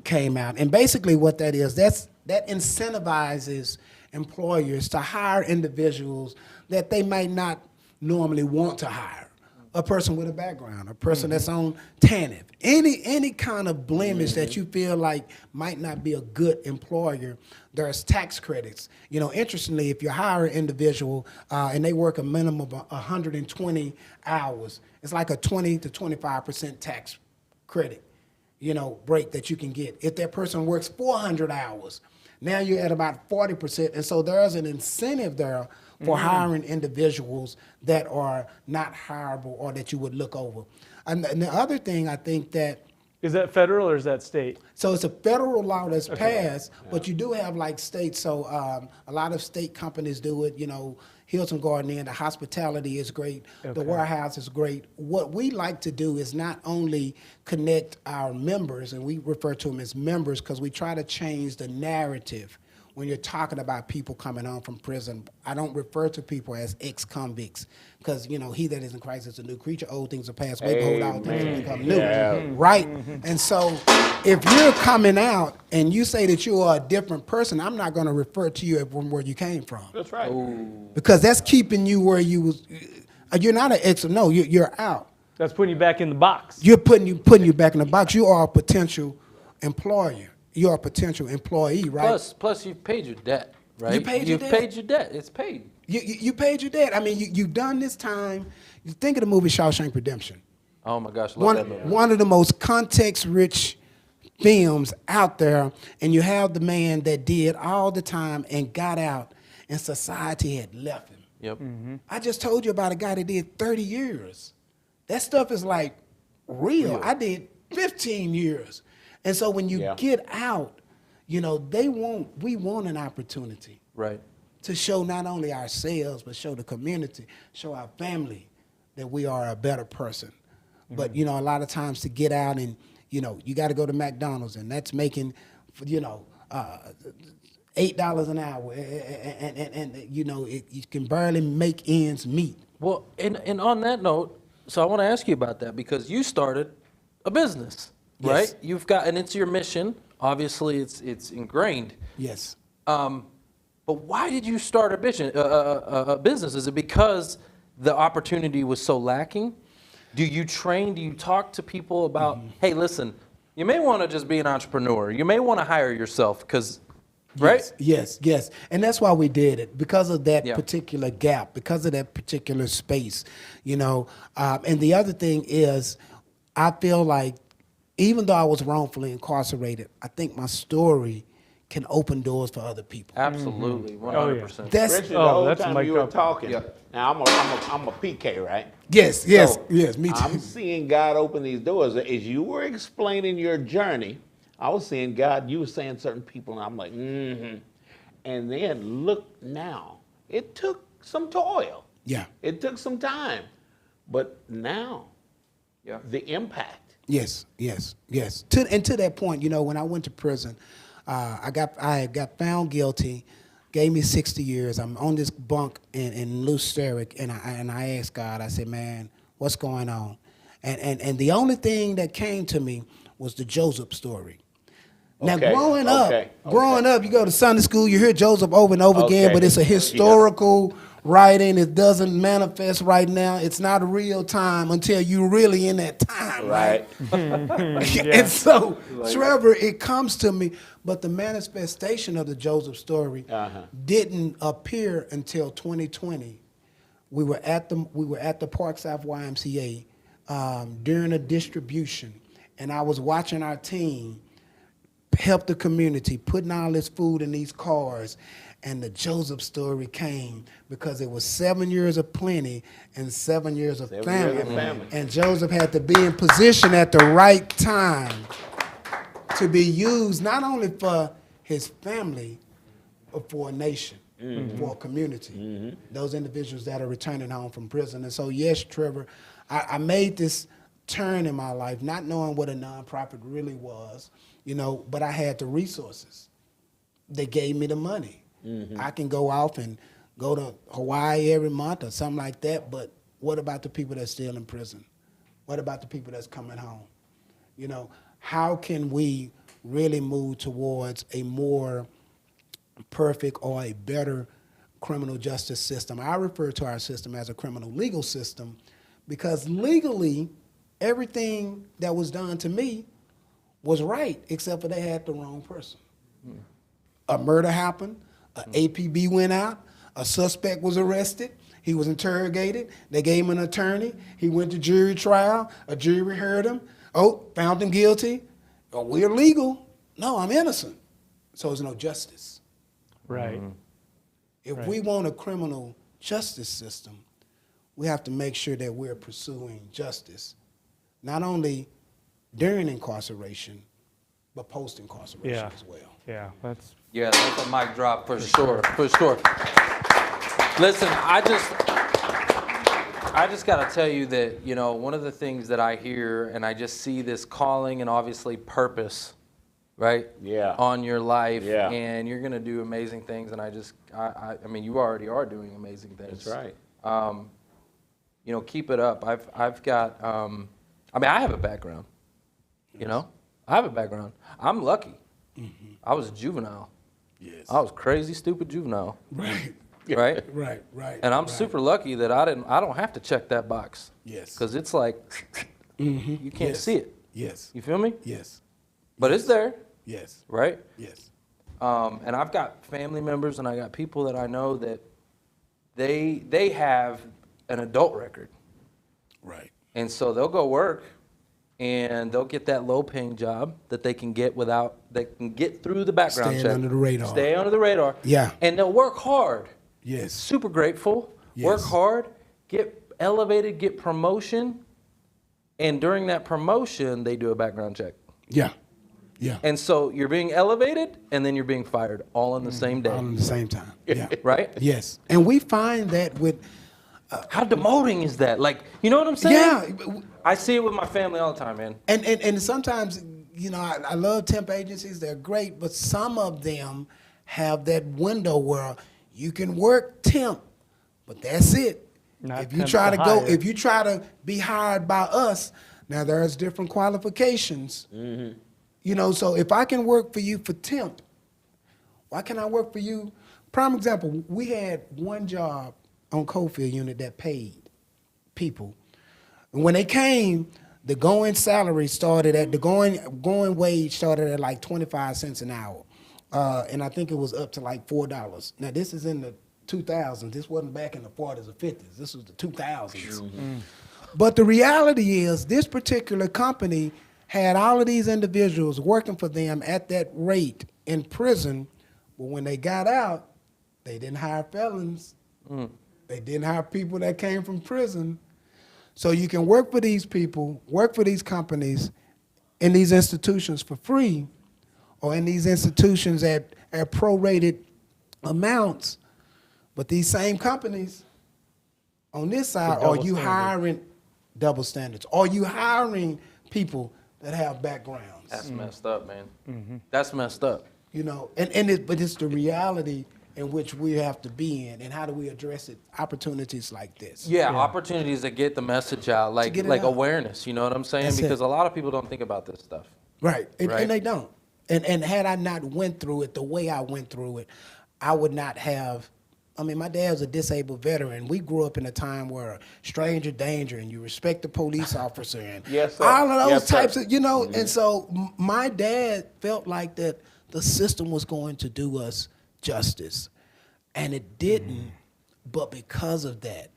came out. And basically what that is, that incentivizes employers to hire individuals that they might not normally want to hire. A person with a background, a person that's on TANF, any kind of blemish that you feel like might not be a good employer, there's tax credits. Interestingly, if you hire an individual and they work a minimum of 120 hours, it's like a 20 to 25% tax credit, break that you can get. If that person works 400 hours, now you're at about 40%. And so there's an incentive there for hiring individuals that are not hireable or that you would look over. And the other thing I think that Is that federal or is that state? So it's a federal law that's passed, but you do have like states. So a lot of state companies do it. You know, Hilton Garden Inn, the hospitality is great. The warehouse is great. What we like to do is not only connect our members, and we refer to them as members because we try to change the narrative. When you're talking about people coming home from prison, I don't refer to people as ex-convicts because, you know, he that is in Christ is a new creature. Old things are passed away, behold, all things have become new. Right? And so if you're coming out and you say that you are a different person, I'm not going to refer to you from where you came from. That's right. Because that's keeping you where you was. You're not an ex. No, you're out. That's putting you back in the box. You're putting you back in the box. You are a potential employer. You're a potential employee, right? Plus you've paid your debt, right? You paid your debt. You've paid your debt. It's paid. You paid your debt. I mean, you've done this time. You think of the movie Shawshank Redemption. Oh my gosh, love that movie. One of the most context-rich films out there, and you have the man that did all the time and got out, and society had left him. Yep. I just told you about a guy that did 30 years. That stuff is like real. I did 15 years. And so when you get out, you know, we want an opportunity. Right. To show not only ourselves, but show the community, show our family that we are a better person. But, you know, a lot of times to get out and, you know, you got to go to McDonald's and that's making, you know, $8 an hour. And you know, you can barely make ends meet. Well, and on that note, so I want to ask you about that because you started a business. Right? Yes. You've got, and it's your mission. Obviously, it's ingrained. Yes. But why did you start a business? Is it because the opportunity was so lacking? Do you train? Do you talk to people about, hey, listen, you may want to just be an entrepreneur. You may want to hire yourself because, right? Yes. And that's why we did it, because of that particular gap, because of that particular space, you know. And the other thing is, I feel like even though I was wrongfully incarcerated, I think my story can open doors for other people. Absolutely, 100%. That's Richard, the whole time you were talking. Now I'm a PK, right? Yes, me too. I'm seeing God open these doors. As you were explaining your journey, I was seeing God. You were saying certain people, and I'm like, And then look now. It took some toil. Yeah. It took some time, but now, the impact. Yes. To that point, you know, when I went to prison, I got found guilty, gave me 60 years. I'm on this bunk in Loose Steric, and I asked God, I said, man, what's going on? And the only thing that came to me was the Joseph story. Now, growing up, you go to Sunday school, you hear Joseph over and over again, but it's a historical writing. It doesn't manifest right now. It's not real time until you're really in that time, right? And so, Trevor, it comes to me, but the manifestation of the Joseph story didn't appear until 2020. We were at the Park South YMCA during a distribution, and I was watching our team help the community, putting all this food in these cars, and the Joseph story came because it was 7 years of plenty and 7 years of famine. And Joseph had to be in position at the right time to be used not only for his family, but for a nation, for a community, those individuals that are returning home from prison. And so, yes, Trevor, I made this turn in my life, not knowing what a nonprofit really was, you know, but I had the resources. They gave me the money. I can go off and go to Hawaii every month or something like that, but what about the people that's still in prison? What about the people that's coming home? You know, how can we really move towards a more perfect or a better criminal justice system? I refer to our system as a criminal legal system because legally, everything that was done to me was right, except for they had the wrong person. A murder happened, an APB went out, a suspect was arrested, he was interrogated, they gave him an attorney, he went to jury trial, a jury heard him, found him guilty, we're legal, no, I'm innocent. So there's no justice. Right. If we want a criminal justice system, we have to make sure that we're pursuing justice, not only during incarceration, but post-incarceration as well. Yeah, that's a mic drop for sure. Listen, I just got to tell you that, you know, one of the things that I hear, and I just see this calling and obviously purpose, right? Yeah. On your life, Yeah. and you're going to do amazing things. And I mean, you already are doing amazing things. That's right. You know, keep it up. I've got, I mean, I have a background. You know, I have a background. I'm lucky. I was a juvenile. Yes. I was crazy, stupid juvenile. Right. Right? Right. And I'm super lucky that I don't have to check that box. Yes. Because it's like, you can't see it. Yes. You feel me? Yes. But it's there. Yes. Right? Yes. And I've got family members and I got people that I know that they have an adult record. Right. And so they'll go work and they'll get that low paying job that they can get through the background check. Staying under the radar. Stay under the radar. Yeah. And they'll work hard. Yes. Super grateful. Yes. Work hard, get elevated, get promotion. And during that promotion, they do a background check. Yeah. Yeah. And so you're being elevated and then you're being fired all in the same day. All in the same time. Yeah. Right? Yes. And we find that with... how demoting is that? Like, you know what I'm saying? Yeah. I see it with my family all the time, man. And sometimes, you know, I love temp agencies. They're great. But some of them have that window where you can work temp, but that's it. If you try to be hired by us, now there's different qualifications. Mm-hmm. You know, so if I can work for you for temp, why can't I work for you? Prime example, we had one job on Cofield unit that paid people. And when they came, the going salary started at, the going wage started at like 25 cents an hour. And I think it was up to like $4. Now this is in the 2000s. This wasn't back in the 40s or 50s. This was the 2000s. But the reality is this particular company had all of these individuals working for them at that rate in prison. But when they got out, they didn't hire felons. They didn't hire people that came from prison. So you can work for these people, work for these companies in these institutions for free, or in these institutions at prorated amounts. But these same companies on this side, are you hiring double standards? Are you hiring people that have backgrounds? That's messed up, man. That's messed up. You know, but it's the reality in which we have to be in, and how do we address it? Opportunities like this. Yeah, opportunities that get the message out, like out. awareness. You know what I'm saying? That's because it. a lot of people don't think about this stuff. Right, and they don't. And had I not went through it the way I went through it, I would not have. I mean, my dad was a disabled veteran. We grew up in a time where stranger danger, and you respect the police officer, and Yes, sir. all of those Yes, sir. types of, you know. And so my dad felt like that the system was going to do us justice, and it didn't. But because of that,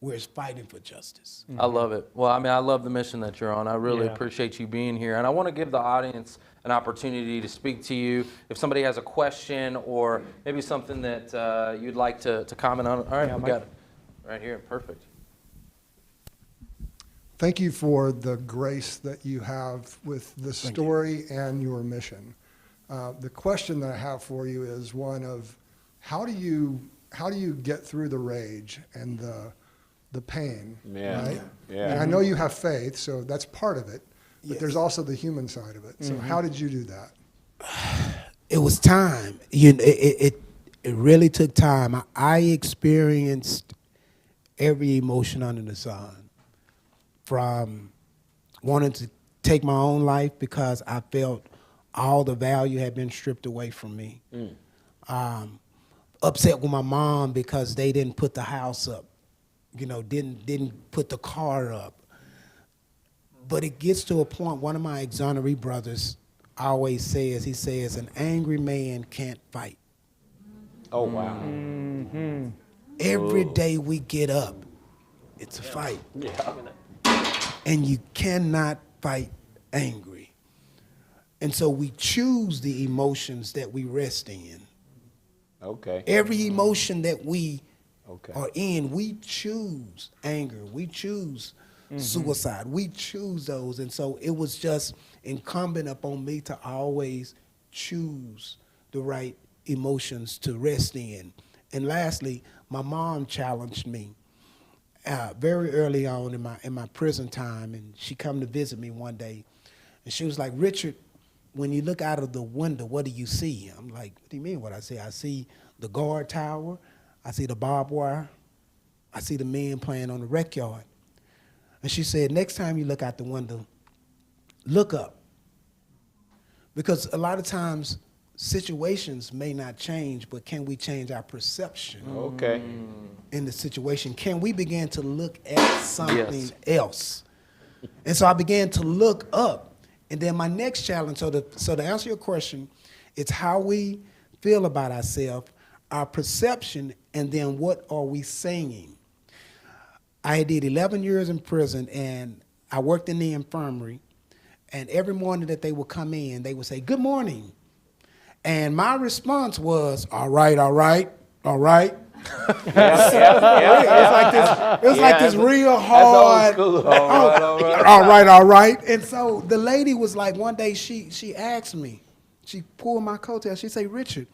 we're fighting for justice. I love it. Well, I mean, I love the mission that you're on. I really appreciate you being here. And I want to give the audience an opportunity to speak to you. If somebody has a question or maybe something that you'd like to comment on. All right, we got it right here. Perfect. Thank you for the grace that you have with the story and your mission. The question that I have for you is one of how do you get through the rage and the pain, right? Yeah. And I know you have faith, so that's part of it, but there's also the human side of it. So how did you do that? It was time. It really took time. I experienced every emotion under the sun, from wanting to take my own life because I felt all the value had been stripped away from me. Upset with my mom because they didn't put the house up, you know, didn't put the car up. But it gets to a point, one of my exonerated brothers always says, he says, an angry man can't fight. Oh, wow. Every day we get up, it's a fight. And you cannot fight angry. And so we choose the emotions that we rest in. Okay. Every emotion that we are in, we choose anger. We choose suicide. We choose those. And so it was just incumbent upon me to always choose the right emotions to rest in. And lastly, my mom challenged me very early on in my prison time, and she come to visit me one day, and she was like, Richard, when you look out of the window, what do you see? I'm like, what do you mean what I see? I see the guard tower, I see the barbed wire, I see the men playing on the rec yard. And she said, next time you look out the window, look up. Because a lot of times, situations may not change, but can we change our perception in the situation? Can we begin to look at something else? And so I began to look up. And then my next challenge, so to answer your question, it's how we feel about ourselves, our perception, and then what are we saying? I did 11 years in prison, and I worked in the infirmary, and every morning that they would come in, they would say, good morning. And my response was, all right, all right, all right. It was like this real hard, all right. And so the lady was like, one day she asked me, she pulled my coattail, she said, Richard,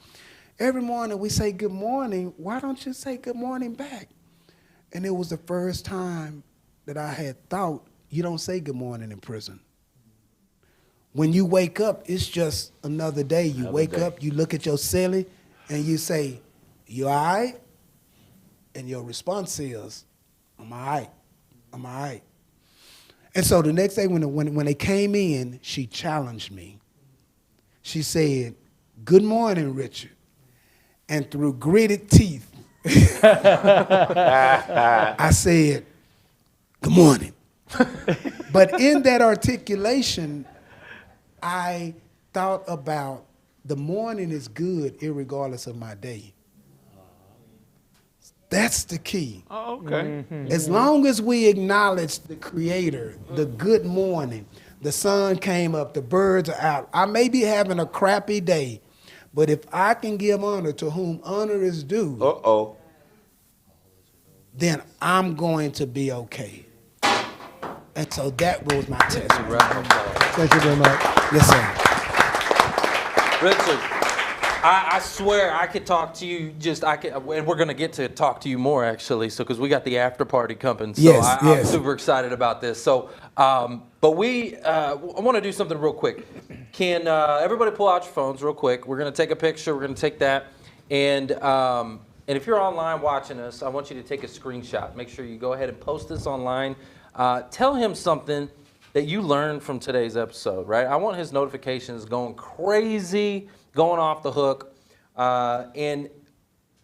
every morning we say good morning, why don't you say good morning back? And it was the first time that I had thought, you don't say good morning in prison. When you wake up, it's just another day. You wake up, you look at your cellie, and you say, you all right? And your response is, I'm all right, I'm all right. And so the next day when they came in, she challenged me. She said, good morning, Richard. And through gritted teeth, I said, good morning. But in that articulation, I thought about the morning is good irregardless of my day. That's the key. Oh, okay. As long as we acknowledge the Creator, the good morning, the sun came up, the birds are out. I may be having a crappy day, but if I can give honor to whom honor is due, then I'm going to be okay. And so that was my test. Thank you very much. Yes, sir. Richard, I swear I could talk to you and we're going to get to talk to you more actually, so because we got the after party coming, so I'm super excited about this. So, but I want to do something real quick. Can everybody pull out your phones real quick? We're going to take a picture. We're going to take that, and if you're online watching us, I want you to take a screenshot. Make sure you go ahead and post this online. Tell him something that you learned from today's episode, right? I want his notifications going crazy, going off the hook. And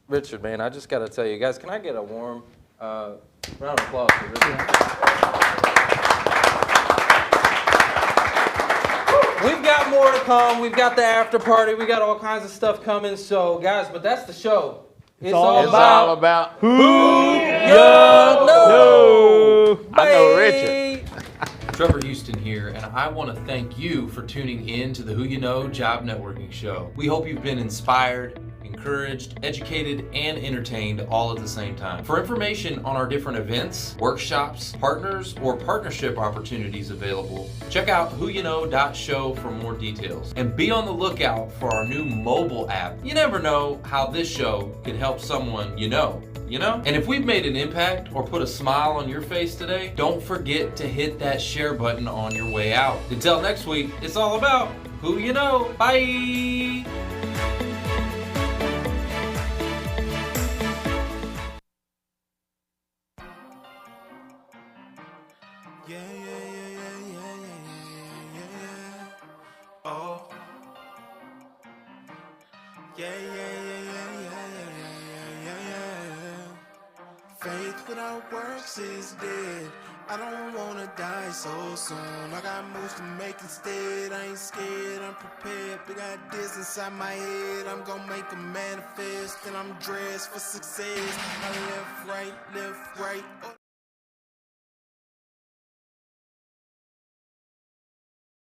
Richard, man, I just got to tell you guys, can I get a warm round of applause for Richard? We've got more to come. We've got the after party. We got all kinds of stuff coming. So, guys, but that's the show. It's all about who you know. I know Richard. Trevor Houston here, and I want to thank you for tuning in to the Who You Know Job Networking Show. We hope you've been inspired, encouraged, educated, and entertained all at the same time. For information on our different events, workshops, partners, or partnership opportunities available, check out whoyouknow.show for more details. And be on the lookout for our new mobile app. You never know how this show can help someone you know. And if we've made an impact or put a smile on your face today, don't forget to hit that share button on your way out. Until next week, it's all about who you know. Bye. Faith without works is dead. I don't wanna die so soon. I got moves to make instead. I ain't scared, I'm prepared. Big ideas inside my head. I'm gonna make them manifest. And I'm dressed for success. I left, right.